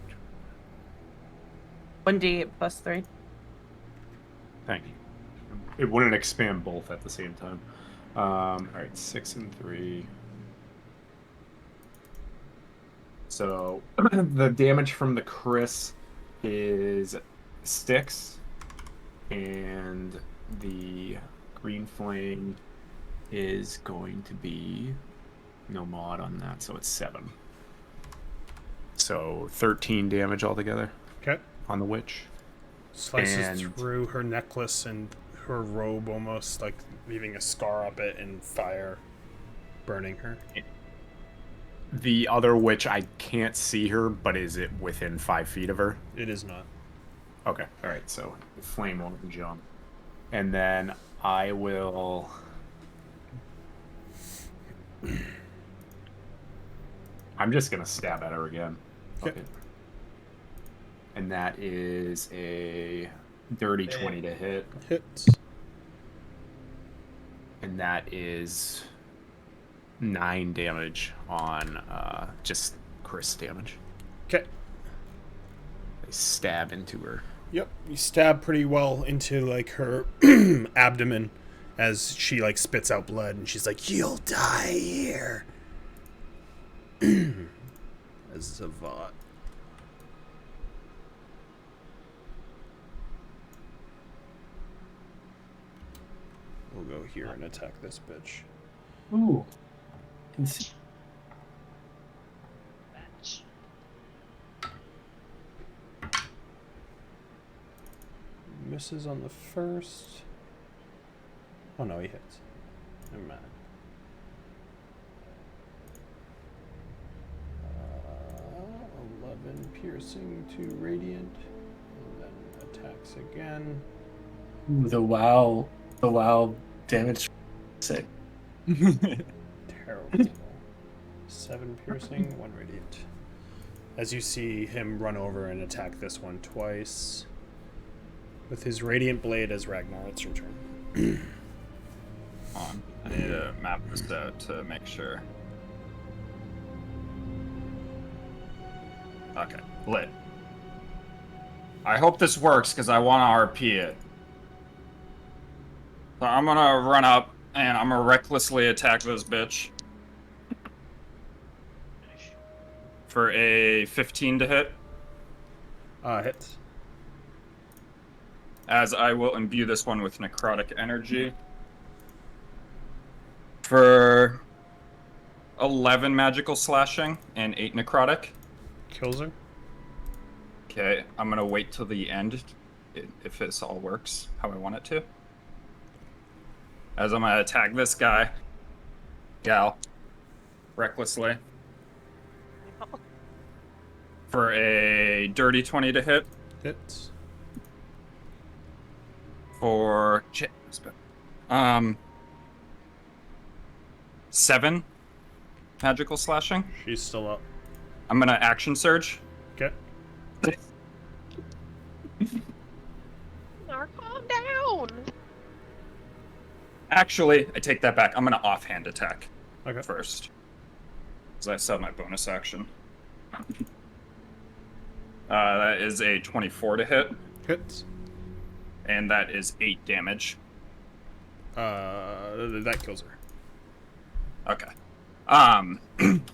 1d8 plus 3. Thank you. It wouldn't expand both at the same time. All right, 6 and 3. So the damage from the Chris is sticks, and the green flame is going to be no mod on that, so it's 7. So 13 damage altogether. Okay. On the witch. Slices And- through her necklace and her robe, almost like leaving a scar up it, and fire burning her. The other witch, I can't see her, but is it within 5 feet of her? It is not. Okay, alright, so the flame won't jump. And then I will... I'm just gonna stab at her again. Okay. And that is a dirty 20 to hit. Hits. And that is 9 damage on just Chris damage. Okay. stab into her. Yep, you stab pretty well into like her abdomen as she like spits out blood, and she's like, "You'll die here." As Zavat. We'll go here and attack this bitch. Ooh. Can see. Misses on the first. Oh no, he hits. Never mind. 11 piercing to radiant, and then attacks again. Ooh, the wow damage. Sick. Terrible. 7 piercing, 1 radiant. As you see him run over and attack this one twice. With his radiant blade as Ragnar, it's your turn. On. I need to map this out to make sure. Okay, lit. I hope this works because I want to RP it. So I'm gonna run up and I'm gonna recklessly attack this bitch. For a 15 to hit. Hits. As I will imbue this one with necrotic energy. For 11 magical slashing and 8 necrotic. Kills her. Okay, I'm gonna wait till the end if this all works how I want it to. As I'm gonna attack this guy. Gal. Recklessly. For a dirty 20 to hit. Hits. For 7 magical slashing. She's still up. I'm gonna action surge. Okay. Calm down. Actually, I take that back. I'm gonna offhand attack first. Because I still have my bonus action. That is a 24 to hit. Hits. And that is 8 damage. That kills her. Okay.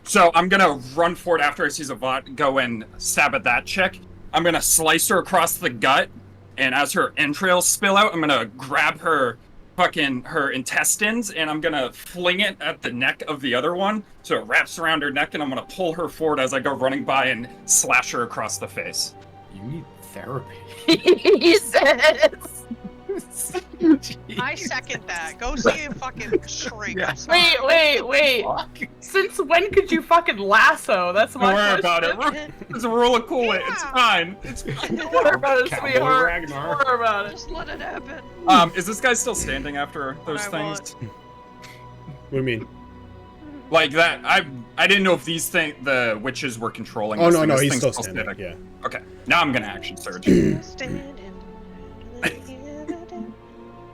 So I'm gonna run forward after I see Zavat go and stab at that chick. I'm gonna slice her across the gut, and as her entrails spill out, I'm gonna grab her intestines, and I'm gonna fling it at the neck of the other one, so it wraps around her neck, and I'm gonna pull her forward as I go running by and slash her across the face. You need therapy. Jesus. I second that. Go see a fucking shrink. Yeah. Wait. Since when could you fucking lasso? That's my Don't worry question. about it. It's a roll of Kool-Aid. It's fine. It's fine. Don't worry about it, Cowboy sweetheart. Ragnar. Don't worry about it. Just let it happen. Is this guy still standing after those I things? What do you mean? Like that, I didn't know if the witches were controlling. Oh this no, thing. no, This he's thing's still standing. Yeah. Okay, now I'm gonna action surge.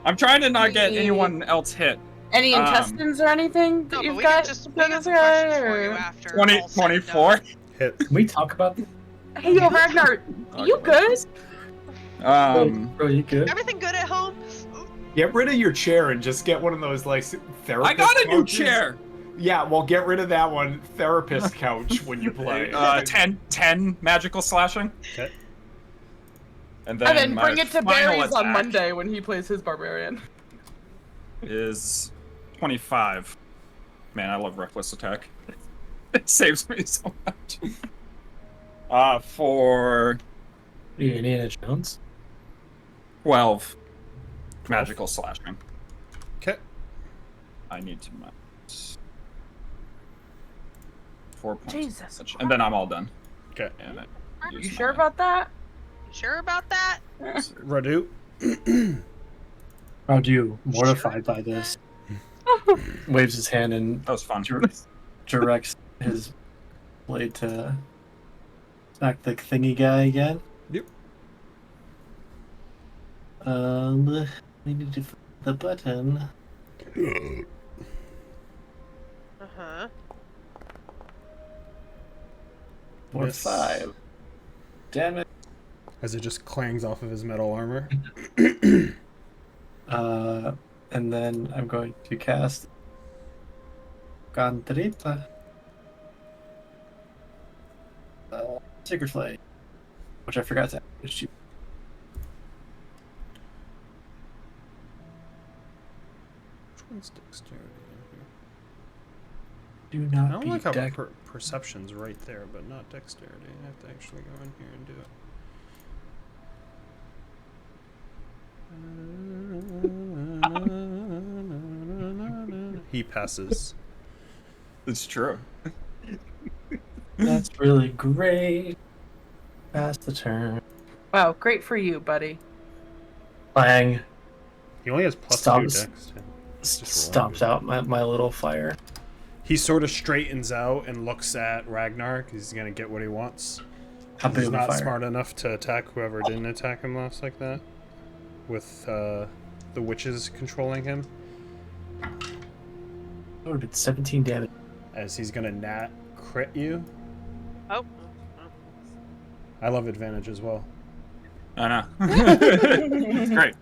I'm trying to not get anyone else hit. Any intestines or anything that No, but you've we got? got some questions for you after. 20, all said and 24. done. Hit. Can we talk about this? Hey, yo, Ragnar, you good? Bro, you good? Everything good at home? Get rid of your chair and just get one of those like therapist I got a new couches. chair. Yeah, well, get rid of that one. Therapist couch when you play. 10 magical slashing. Okay. And then my bring it to final Barry's on attack Monday when he plays his barbarian. Is 25. Man, I love reckless attack. It saves me so much. For Are you Indiana Jones? 12 magical slashing. Okay. I need to minus 4 points. Jesus. And then I'm all done. Okay. And You sure about that? You sure about that? Radu. Radu, mortified by this, waves his hand and that was fun. Directs his blade to smack the thingy guy again. Yep. We need to find the button. Uh-huh. Or Miss. 5. Damn it. As it just clangs off of his metal armor. And then I'm going to cast Cantrita. Sacred Flame, which I forgot to add. Which one's dexterity in Do here? not I don't be like how dex- perception's right there, but not dexterity. I have to actually go in here and do it. He passes. It's true. That's really great. Pass the turn. Wow, great for you, buddy. Bang. He only has plus Stomps- 2 dex. Stomps out my little fire. He sort of straightens out and looks at Ragnar because he's gonna get what he wants. How big He's of a not fire? smart enough to attack whoever didn't attack him last like that. With the witches controlling him. Oh, did 17 damage. As he's gonna nat crit you. Oh. I love advantage as well. I know. It's great.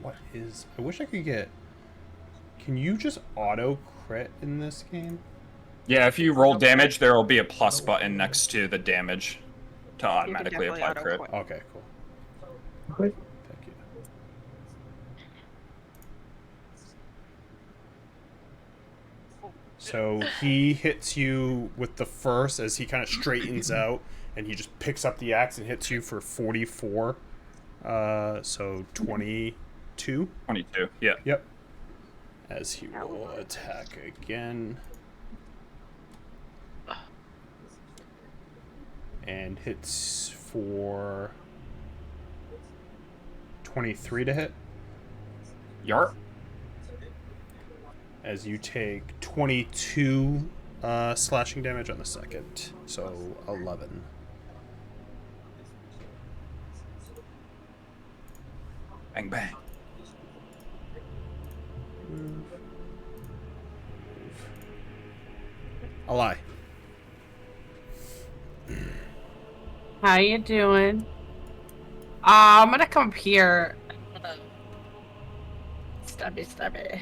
What is... I wish I could get... Can you just auto crit in this game? Yeah, if you roll damage, there will be a plus button next to the damage to automatically definitely apply crit. auto-crit. Okay, cool. Quick. Thank you. So he hits you with the first as he kind of straightens out, and he just picks up the axe and hits you for 44. So 22. 22, yeah. Yep. As he will attack again. And hits for 23 to hit. Yarp. As you take 22 slashing damage on the second. So 11. Bang, bang. A lie. How you doing? I'm gonna come up here. Stabby.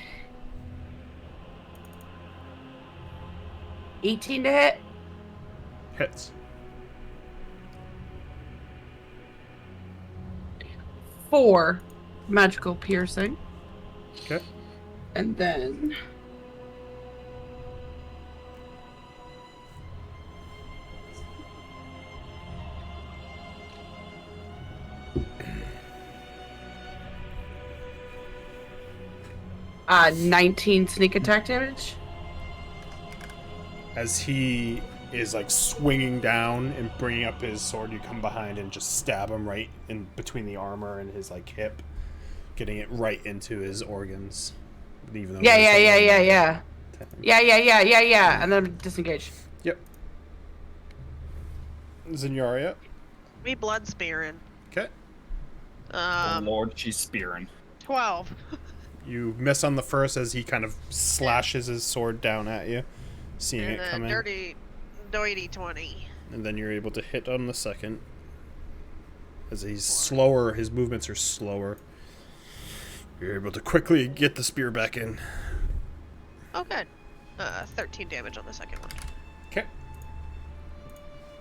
18 to hit. Hits. 4 magical piercing. Okay. And then 19 sneak attack damage. As he is like swinging down and bringing up his sword, you come behind and just stab him right in between the armor and his like hip, getting it right into his organs. Even though Yeah. And then disengage. Yep. Zinyaria. Me blood spearing. Okay. Oh Lord, she's spearing. 12. You miss on the first as he kind of slashes his sword down at you, seeing And it then come in. dirty 20. And then you're able to hit on the second. As he's slower, his movements are slower. You're able to quickly get the spear back in. Oh, good. 13 damage on the second one. Okay.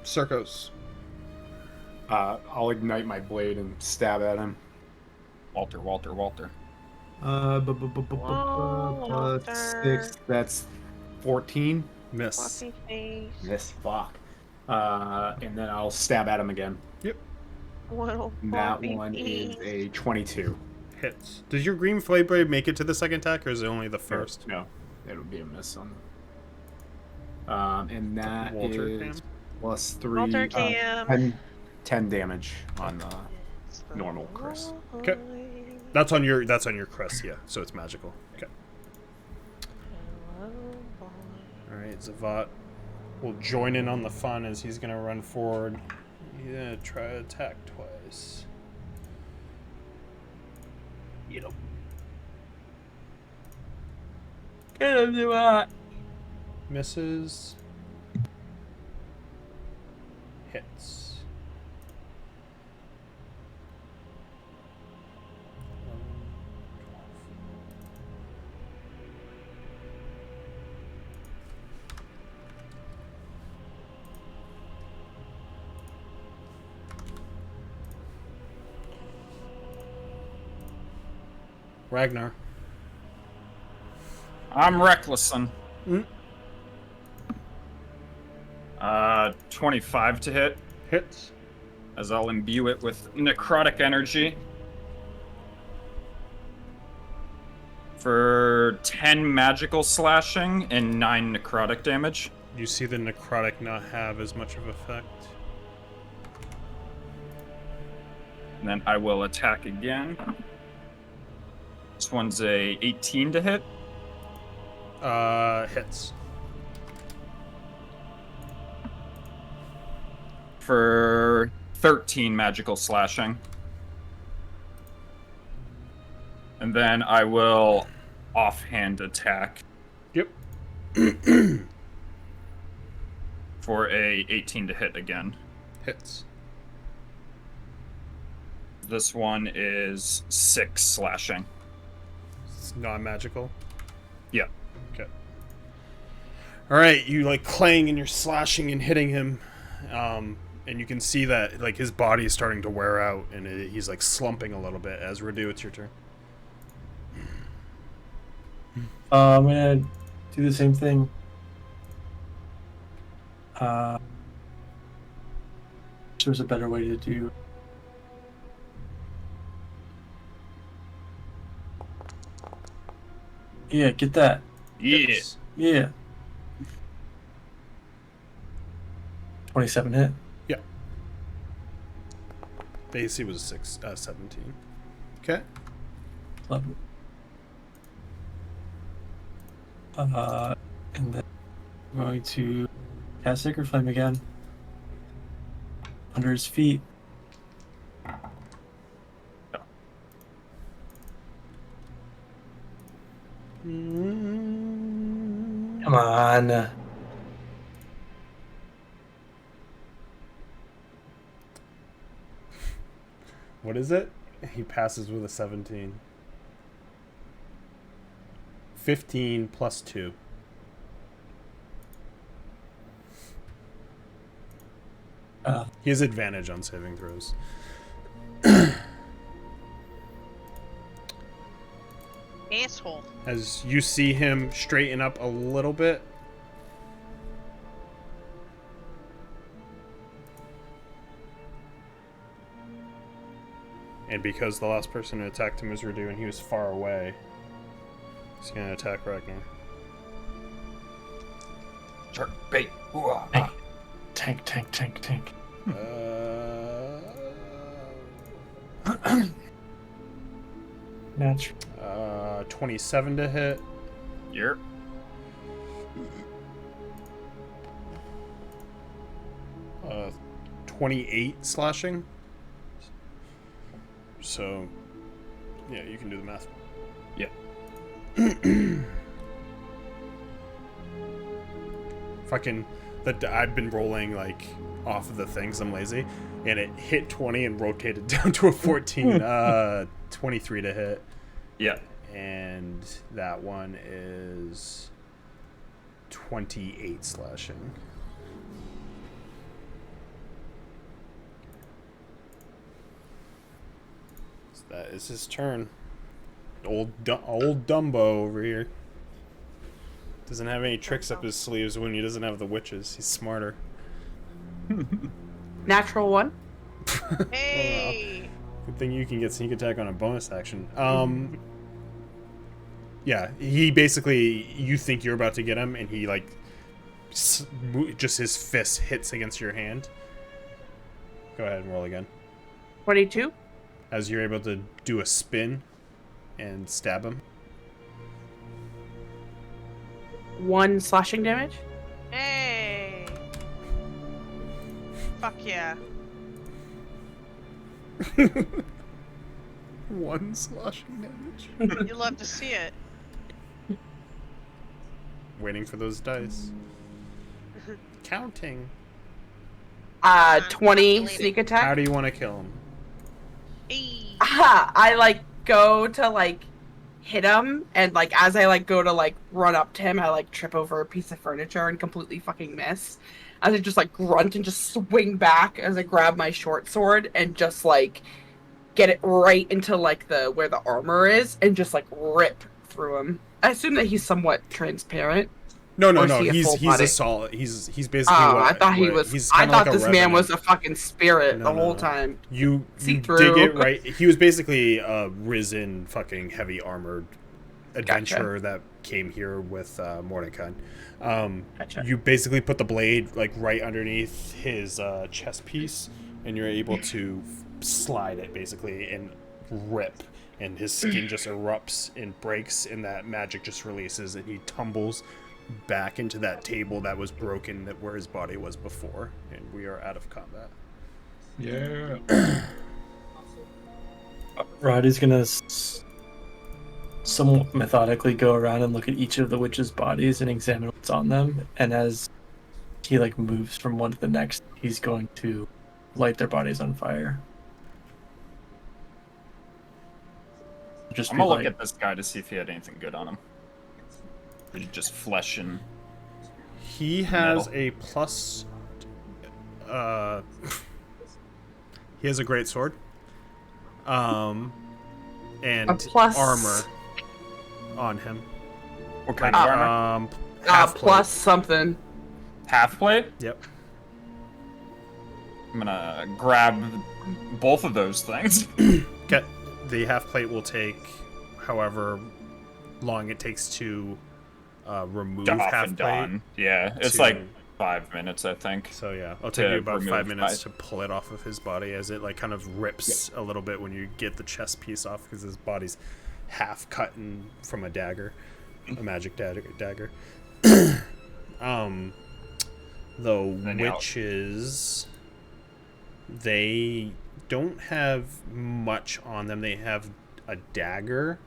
Circos. I'll ignite my blade and stab at him. Walter. Walter. 6. That's 14. Miss. Fucking face. Miss. Fuck. And then I'll stab at him again. Yep. Little That floppy one is face. a 22. Hits. Does your green flame blade make it to the second attack, or is it only the first? No, it would be a miss on. And that Walter is cam? plus 3. Walter cam. 10 damage on normal Chris. Okay. That's on your crest, yeah. So it's magical. Okay. Alright, Zavat will join in on the fun as he's gonna run forward. He's gonna try to attack twice. Get him. Get him, Zavat. Misses. Hits. Ragnar. I'm recklessing. 25 to hit. Hits. As I'll imbue it with necrotic energy. For 10 magical slashing and 9 necrotic damage. You see the necrotic not have as much of effect. And then I will attack again. This one's a 18 to hit. Hits. For 13 magical slashing. And then I will offhand attack. Yep. For a 18 to hit again. Hits. This one is 6 slashing. It's non-magical. Yeah. Okay. All right, you like clang and you're slashing and hitting him, and you can see that like his body is starting to wear out, and he's like slumping a little bit. As Radu, it's your turn. I'm gonna do the same thing. There's a better way to do. Yeah, get that. Yeah. Yeah. 27 hit. Yeah. The AC was 17. Okay. 11. And then I'm going to cast Sacred Flame again. Under his feet. Come on. What is it? He passes with a 17. 15 plus 2. He has advantage on saving throws. Asshole. As you see him straighten up a little bit. And because the last person who attacked him was Radu and he was far away, he's going to attack Ragnar. Shark bait. Tank. Match. 27 to hit. Yep. 28 slashing. So, yeah, you can do the math. Yeah. Fucking, I've been rolling like off of the things. I'm lazy, and it hit 20 and rotated down to a 14. 23 to hit. Yeah. And that one is 28 slashing. So that is his turn. Old Dumbo over here. Doesn't have any tricks up his sleeves when he doesn't have the witches. He's smarter. Natural 1. Hey. Good thing you can get sneak attack on a bonus action. Yeah, he basically, you think you're about to get him, and he like just his fist hits against your hand. Go ahead and roll again. 22. As you're able to do a spin and stab him. 1 slashing damage. Hey. Fuck yeah. 1 slashing damage. You love to see it. Waiting for those dice. Counting. 20 sneak attack. How do you want to kill him? I like go to like hit him, and like as I like go to like run up to him, I like trip over a piece of furniture and completely fucking miss. As I just like grunt and just swing back as I grab my short sword and just like get it right into like the where the armor is and just like rip through him. I assume that he's somewhat transparent. No, no, Or is no. he a He's full body? a solid. He's basically. Oh, what, I thought he what- was. He's I kinda thought like a this man was revenant. a fucking spirit No, the whole no. time. You See dig through. it right. He was basically a risen, fucking heavy armored adventurer that came here with Mordecai. You basically put the blade like right underneath his chest piece, and you're able to slide it basically and rip, and his skin just erupts and breaks, and that magic just releases, and he tumbles back into that table that was broken, that where his body was before, and we are out of combat. Yeah. Roddy's gonna somewhat methodically go around and look at each of the witches' bodies and examine what's on them. And as he like moves from one to the next, he's going to light their bodies on fire. Just I'm be gonna look like, at this guy to see if he had anything good on him. Or just flesh and. He has metal. a plus. He has a great sword. And A plus- armor on him. What kind of armor? Half Plus something. Half plate? Yep. I'm gonna grab both of those things. Okay. The half plate will take however long it takes to remove Off half and plate. on. Yeah, it's to- like 5 minutes, I think. So yeah, it'll take to you about remove 5 minutes my- to pull it off of his body, as it like kind of rips a little bit when you get the chest piece off, because his body's half cut from a dagger, a magic dagger. The witches, they don't have much on them. They have a dagger.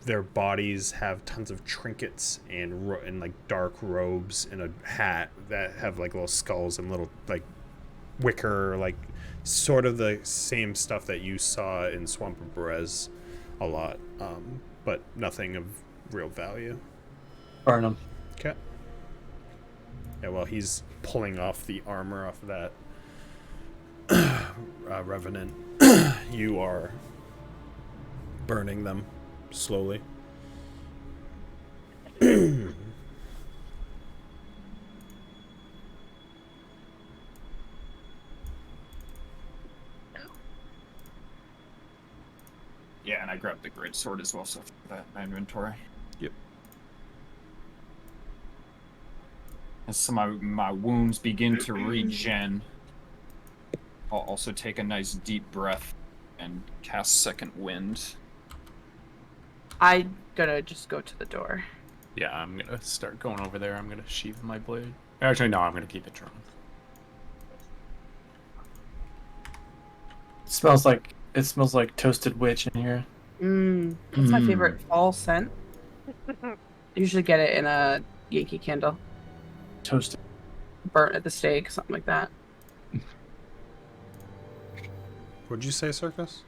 Their bodies have tons of trinkets and like dark robes and a hat that have like little skulls and little like wicker, like sort of the same stuff that you saw in Swamp of Berez a lot, but nothing of real value. Barnum. Okay. Yeah, well, he's pulling off the armor off of that revenant. You are burning them slowly. Yeah, and I grabbed the great sword as well, so for that in my inventory. Yep. As my wounds begin to regen, I'll also take a nice deep breath and cast Second Wind. I'm gonna just go to the door. Yeah, I'm gonna start going over there. I'm gonna sheath my blade. Actually, no, I'm gonna keep it drawn. it smells like toasted witch in here. That's my favorite fall scent. Usually get it in a Yankee Candle. Toasted. Burnt at the stake, something like that. What'd you say, Circus?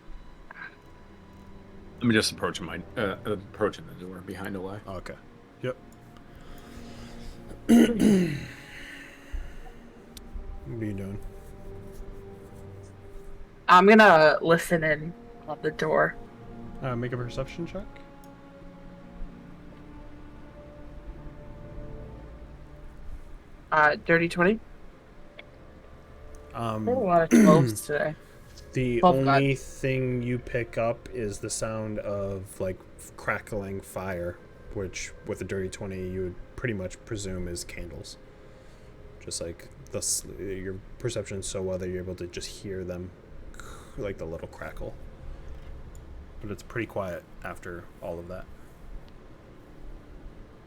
Let me just approaching the door behind away. Okay. Yep. What are you doing? I'm gonna listen in on the door. Make a perception check. Dirty 20. A lot of 12s today. The 12 only thing you pick up is the sound of like crackling fire, which with a dirty 20 you would pretty much presume is candles. Just like your perception's so well that you're able to just hear them, like the little crackle. But it's pretty quiet after all of that.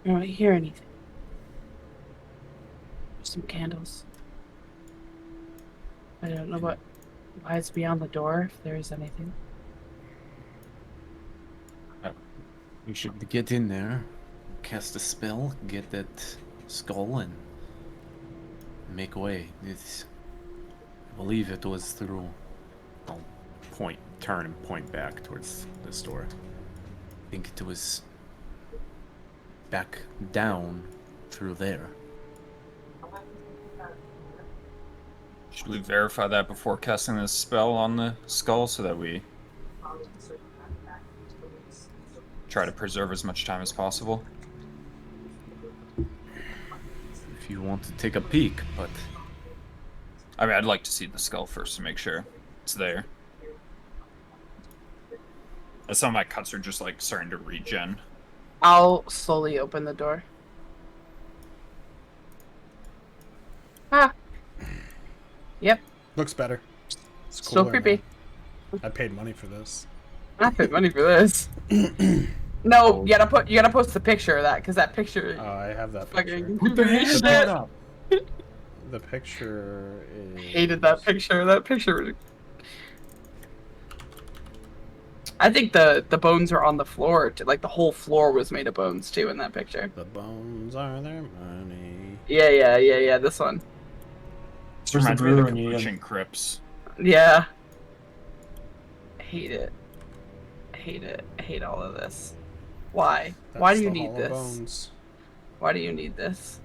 I don't hear anything. Some candles. I don't know what lies beyond the door, if there is anything. You should get in there, cast a spell, get that skull, and make way. I believe it was through. I'll turn and point back towards this door. I think it was back down through there. Should we verify that before casting this spell on the skull so that we try to preserve as much time as possible? If you want to take a peek, but... I mean, I'd like to see the skull first to make sure it's there. Some of my cuts are just, like, starting to regen. I'll slowly open the door. Ah. Yep. Looks better. It's Still cooler creepy. now. I paid money for this. I paid money for this. No, you gotta post the picture of that, because that picture. Oh, I have that fucking picture. Put the hand up. The picture is... Hated that picture. That picture. I think the bones are on the floor. Like the whole floor was made of bones too in that picture. The bones are their money. Yeah. This one. This reminds me of the Capuchin Crypts. Yeah. I hate it. I hate all of this. Why? Why do you need this? Bones. Why do you need this?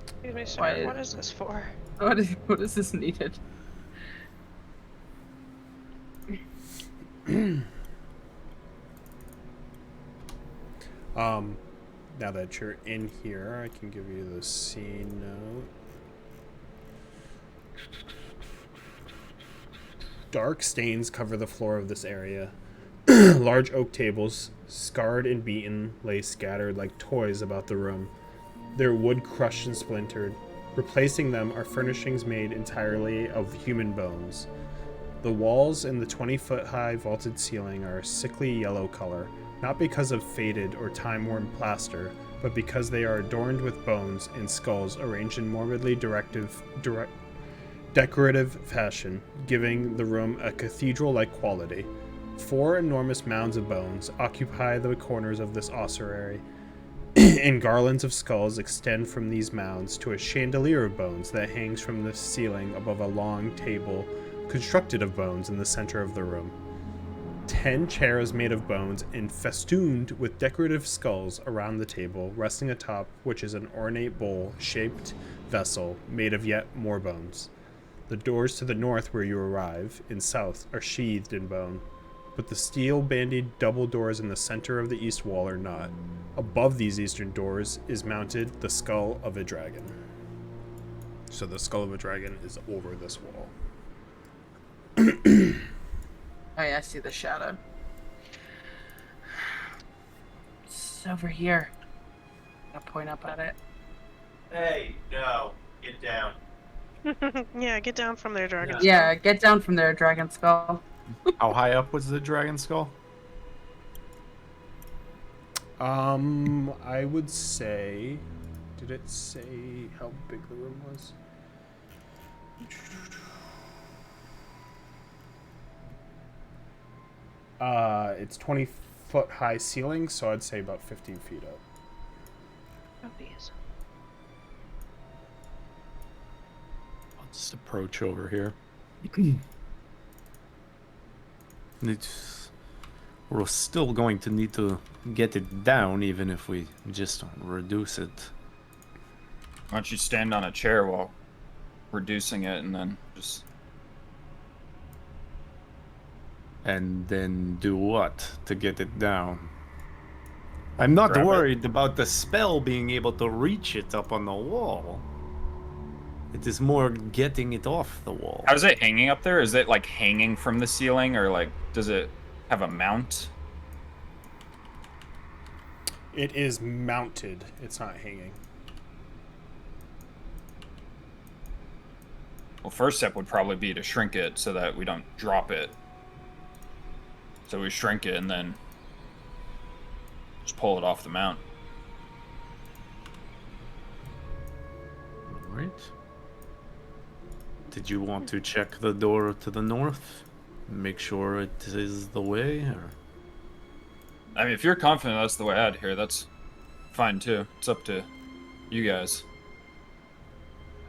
Excuse me, sir. Why- What is this for? What is this needed? Now that you're in here, I can give you the scene note. Dark stains cover the floor of this area. Large oak tables, scarred and beaten, lay scattered like toys about the room, their wood crushed and splintered. Replacing them are furnishings made entirely of human bones. The walls and the 20-foot-high vaulted ceiling are a sickly yellow color, not because of faded or time-worn plaster, but because they are adorned with bones and skulls arranged in morbidly decorative fashion, giving the room a cathedral-like quality. 4 enormous mounds of bones occupy the corners of this ossuary, and garlands of skulls extend from these mounds to a chandelier of bones that hangs from the ceiling above a long table constructed of bones in the center of the room. 10 chairs made of bones and festooned with decorative skulls around the table, resting atop which is an ornate bowl-shaped vessel made of yet more bones. The doors to the north where you arrive, and south, are sheathed in bone, but the steel-bandied double doors in the center of the east wall are not. Above these eastern doors is mounted the skull of a dragon. So the skull of a dragon is over this wall. Oh yeah, I see the shadow. It's over here. I'll point up at it. Hey, no. Get down. Yeah, get down from there, dragon. Yeah, get down from there, dragon skull. How high up was the dragon skull? I would say... Did it say how big the room was? It's 20-foot high ceiling, so I'd say about 15 feet up. Obvious. I'll just approach over here. We're still going to need to get it down, even if we just reduce it. Why don't you stand on a chair while reducing it, and then just... And then do what to get it down? I'm not Grab it. worried about the spell being able to reach it up on the wall. It is more getting it off the wall. How's it hanging up there? Is it, like, hanging from the ceiling, or, like, does it have a mount? It is mounted. It's not hanging. Well, first step would probably be to shrink it so that we don't drop it. So we shrink it and then just pull it off the mount. Alright. Did you want to check the door to the north? Make sure it is the way, or... I mean, if you're confident that's the way out here, that's fine too. It's up to you guys.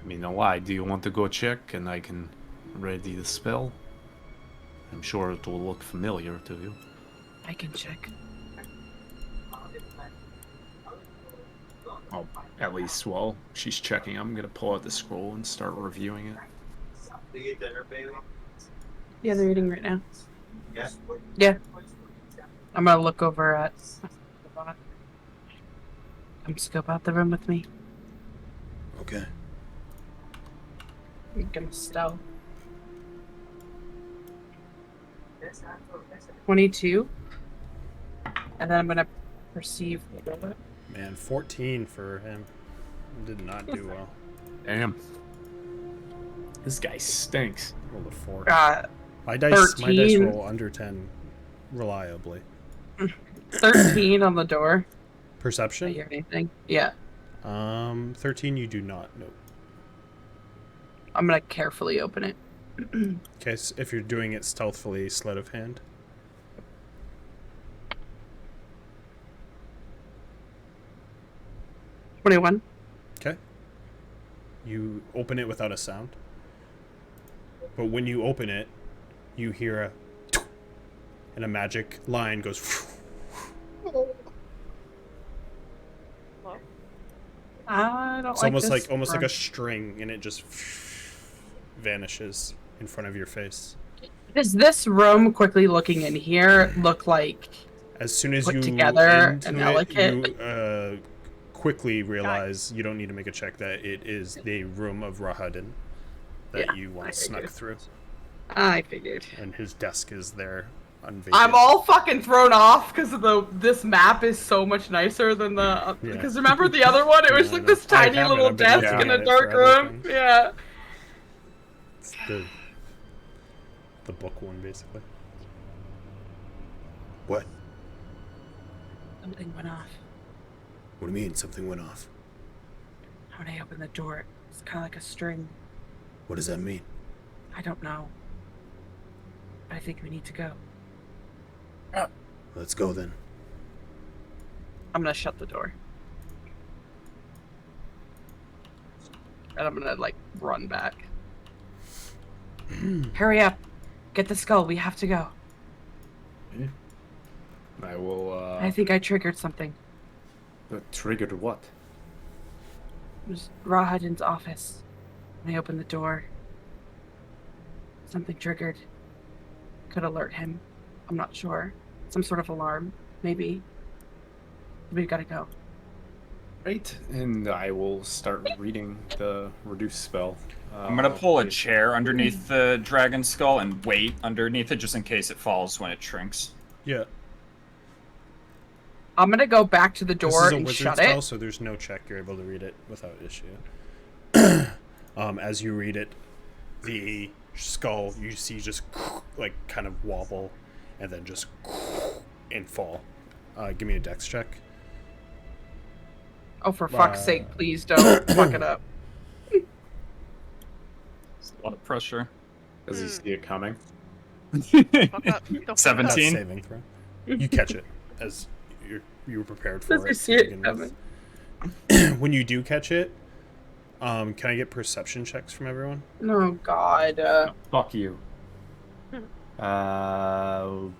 I mean, no lie. Do you want to go check and I can ready the spell? I'm sure it will look familiar to you. I can check. Oh, at least while she's checking, I'm gonna pull out the scroll and start reviewing it. Do you get dinner, baby? Yeah, they're eating right now. Yes. Yeah. I'm gonna look over at. Come scope out the room with me. Okay. I'm gonna stealth. 22. And then I'm gonna perceive. Man, 14 for him. Did not do well. Damn. This guy stinks. Rolled a 4. My 13. dice roll under 10 reliably. 13 on the door. Perception? I hear anything? Yeah. 13 you do not. Nope. I'm gonna carefully open it. Okay, so if you're doing it stealthily, sleight of hand. $21. Okay. You open it without a sound. But when you open it, you hear a and a magic line goes. I don't It's like almost this like room. a string, and it just vanishes in front of your face. Does this room, quickly looking in here, look like As soon as put you together into and it, elegant? you quickly realize you don't need to make a check that it is the room of Rahadin that Yeah, you I once snuck figured. through. I figured. And his desk is there, unvacant. I'm all fucking thrown off because this map is so much nicer than the. Yeah. Because remember the other one? It was Yeah, like I this know. I tiny have it. little I've been desk looking in at a it dark for other room. things. Yeah. It's the book one, basically. What? Something went off. What do you mean something went off? When I opened the door, it's kind of like a string. What does that mean? I don't know. I think we need to go. Let's go then. I'm gonna shut the door. And I'm gonna, like, run back. Hurry up. Get the skull. We have to go. I will, I think I triggered something. Triggered what? It was Rahadin's office. When I opened the door, something triggered. Could alert him. I'm not sure. Some sort of alarm, maybe. We gotta go. Right, and I will start reading the reduce spell. I'm gonna pull a chair underneath the dragon skull and wait underneath it just in case it falls when it shrinks. Yeah. I'm gonna go back to the door This is a and wizard shut spell, it. so there's no check. You're able to read it without issue. As you read it, the skull you see just like kind of wobble, and then just and fall. Give me a dex check. Oh, for fuck's sake, please don't fuck it up. It's a lot of pressure. Does he see it coming? Fuck up. Don't fuck 17. up. Saving throw. You catch it as you were prepared for Does it. he see to it begin with. When you do catch it, can I get perception checks from everyone? Oh, God. Fuck you. 13.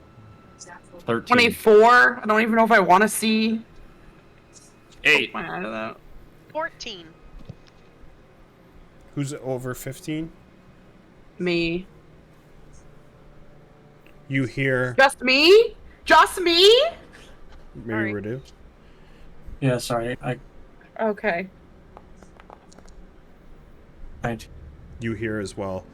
24. I don't even know if I want to see. 8. My eye to that. 14. Who's over 15? Me. You hear Just me? Just me? maybe Sorry. Redu. Yeah, sorry. Okay. Right. You hear as well.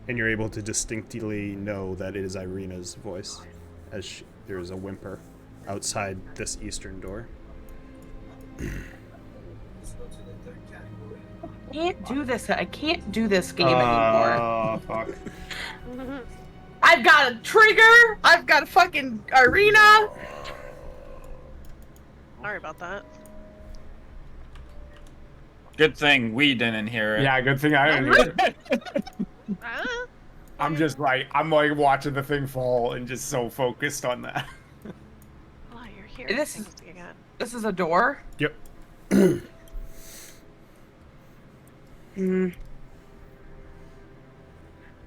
And you're able to distinctly know that it is Irina's voice, as there is a whimper outside this eastern door. Can't do this. I can't do this game anymore. Oh, fuck. I've got a trigger. I've got a fucking Irina. Sorry about that. Good thing we didn't hear it. Yeah, good thing I didn't hear it. Ah, I'm just like, I'm like watching the thing fall and just so focused on that. oh, you're hear This anything is again. this is a door. Yep.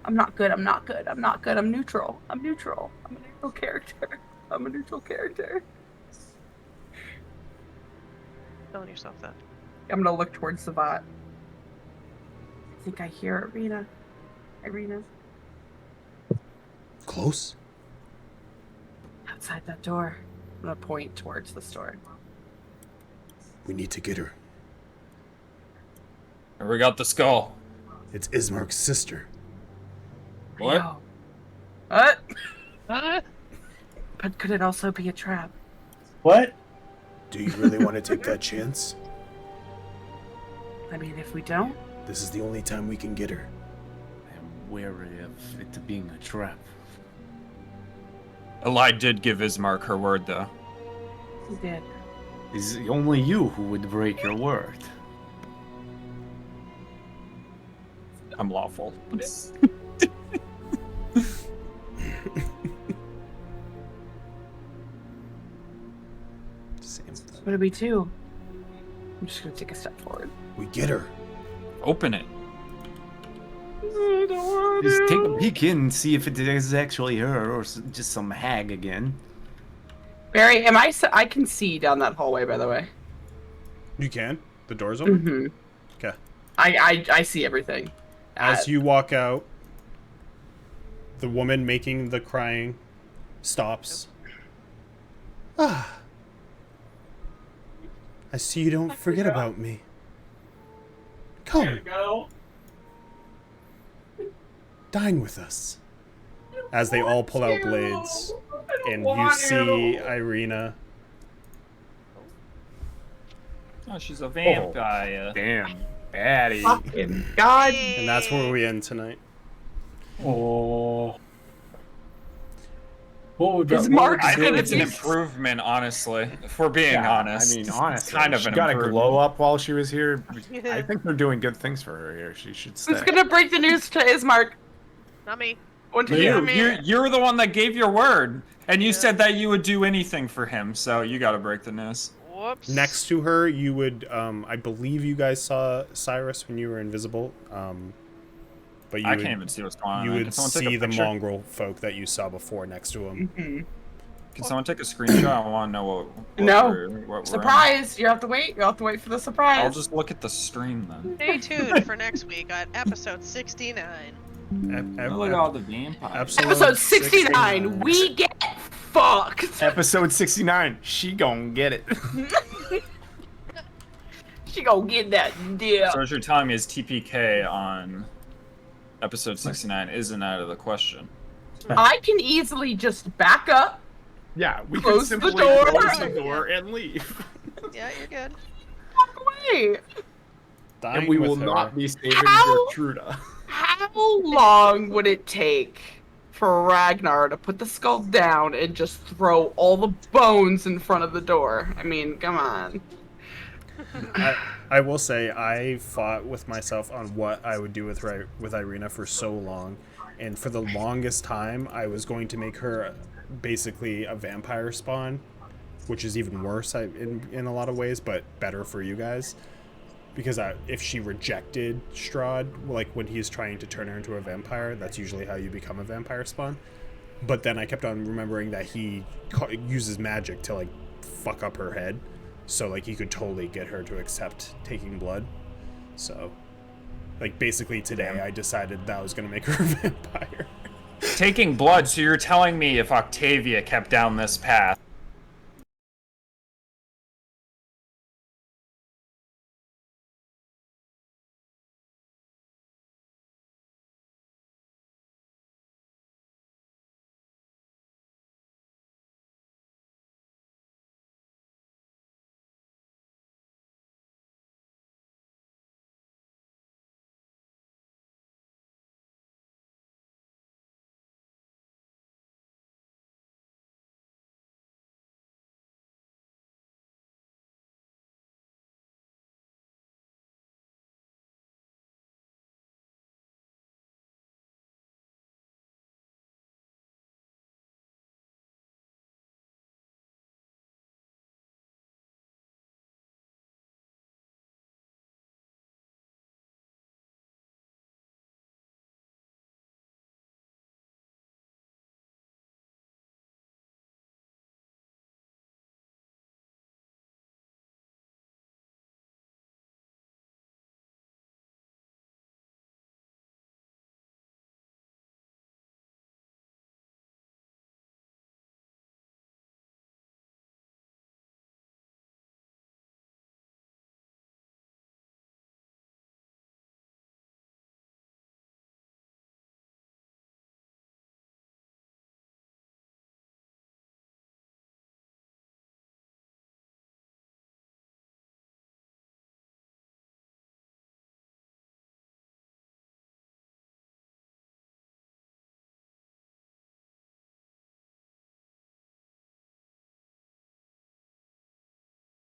I'm not good. I'm not good. I'm not good. I'm neutral. I'm neutral. I'm a neutral character. I'm a neutral character. Killing yourself then. I'm gonna look towards Savat. I think I hear Irina. Irina. Close? Outside that door. I'm gonna point towards the store. We need to get her. And we got the skull. It's Ismark's sister. What? What? But could it also be a trap? What? Do you really want to take that chance? I mean, if we don't, This is the only time we can get her. I'm wary of it being a trap. Eli did give Ismark her word, though. he did. It's only you who would break your word. I'm lawful. Same thing. What do we do? I'm just gonna take a step forward. We get her. Open it. I don't want Just take a peek in and see if it is actually her or just some hag again. Barry, I can see down that hallway, by the way. You can. The door's open. Mm-hmm. Okay. I see everything. As you walk out, the woman making the crying stops. Ah. I see you don't forget about me. Come. Dine with us. As they all pull out blades, and you see Irina. Oh, she's a vampire. Damn. Baddie. Fucking God. And that's where we end tonight. Oh. What would Is that Mark I think gonna it's an be- improvement, honestly. If we're being Yeah, honest. I mean, It's honestly, kind of she an got a improvement. glow up while she was here. I think they're doing good things for her here. She should stay. Who's gonna break the news to Ismark? Not me. What to You, do? you're the one that gave your word, and you said that you would do anything for him, so you gotta break the news. Whoops. Next to her, you would, I believe you guys saw Cyrus when you were invisible. But you I would, can't even see what's going on. You Can would someone take a see the picture? mongrel folk that you saw before next to him. Mm-hmm. Can someone take a screenshot? I want to know what No. what we're in. Surprise! You have to wait. You have to wait for the surprise. I'll just look at the stream then. Stay tuned for next week on episode 69. Look at all the vampires. Episode 69. We get fucked. Episode 69. She gonna get it. She gonna get that deal. So what you're telling me is TPK on episode 69 isn't out of the question. I can easily just back up. Yeah, we can Close the simply door. close the door and leave. Yeah, you're good. Walk away. And we will with her. not be saving How? Gertruda. How long would it take for Ragnar to put the skull down and just throw all the bones in front of the door? I mean, come on. I will say I fought with myself on what I would do with Irina for so long, and for the longest time I was going to make her basically a vampire spawn, which is even worse in a lot of ways, but better for you guys. Because if she rejected Strahd, like when he's trying to turn her into a vampire, that's usually how you become a vampire spawn. But then I kept on remembering that he uses magic to like fuck up her head, so like he could totally get her to accept taking blood. So, like basically today I decided that I was gonna make her a vampire. Taking blood, so you're telling me if Octavia kept down this path,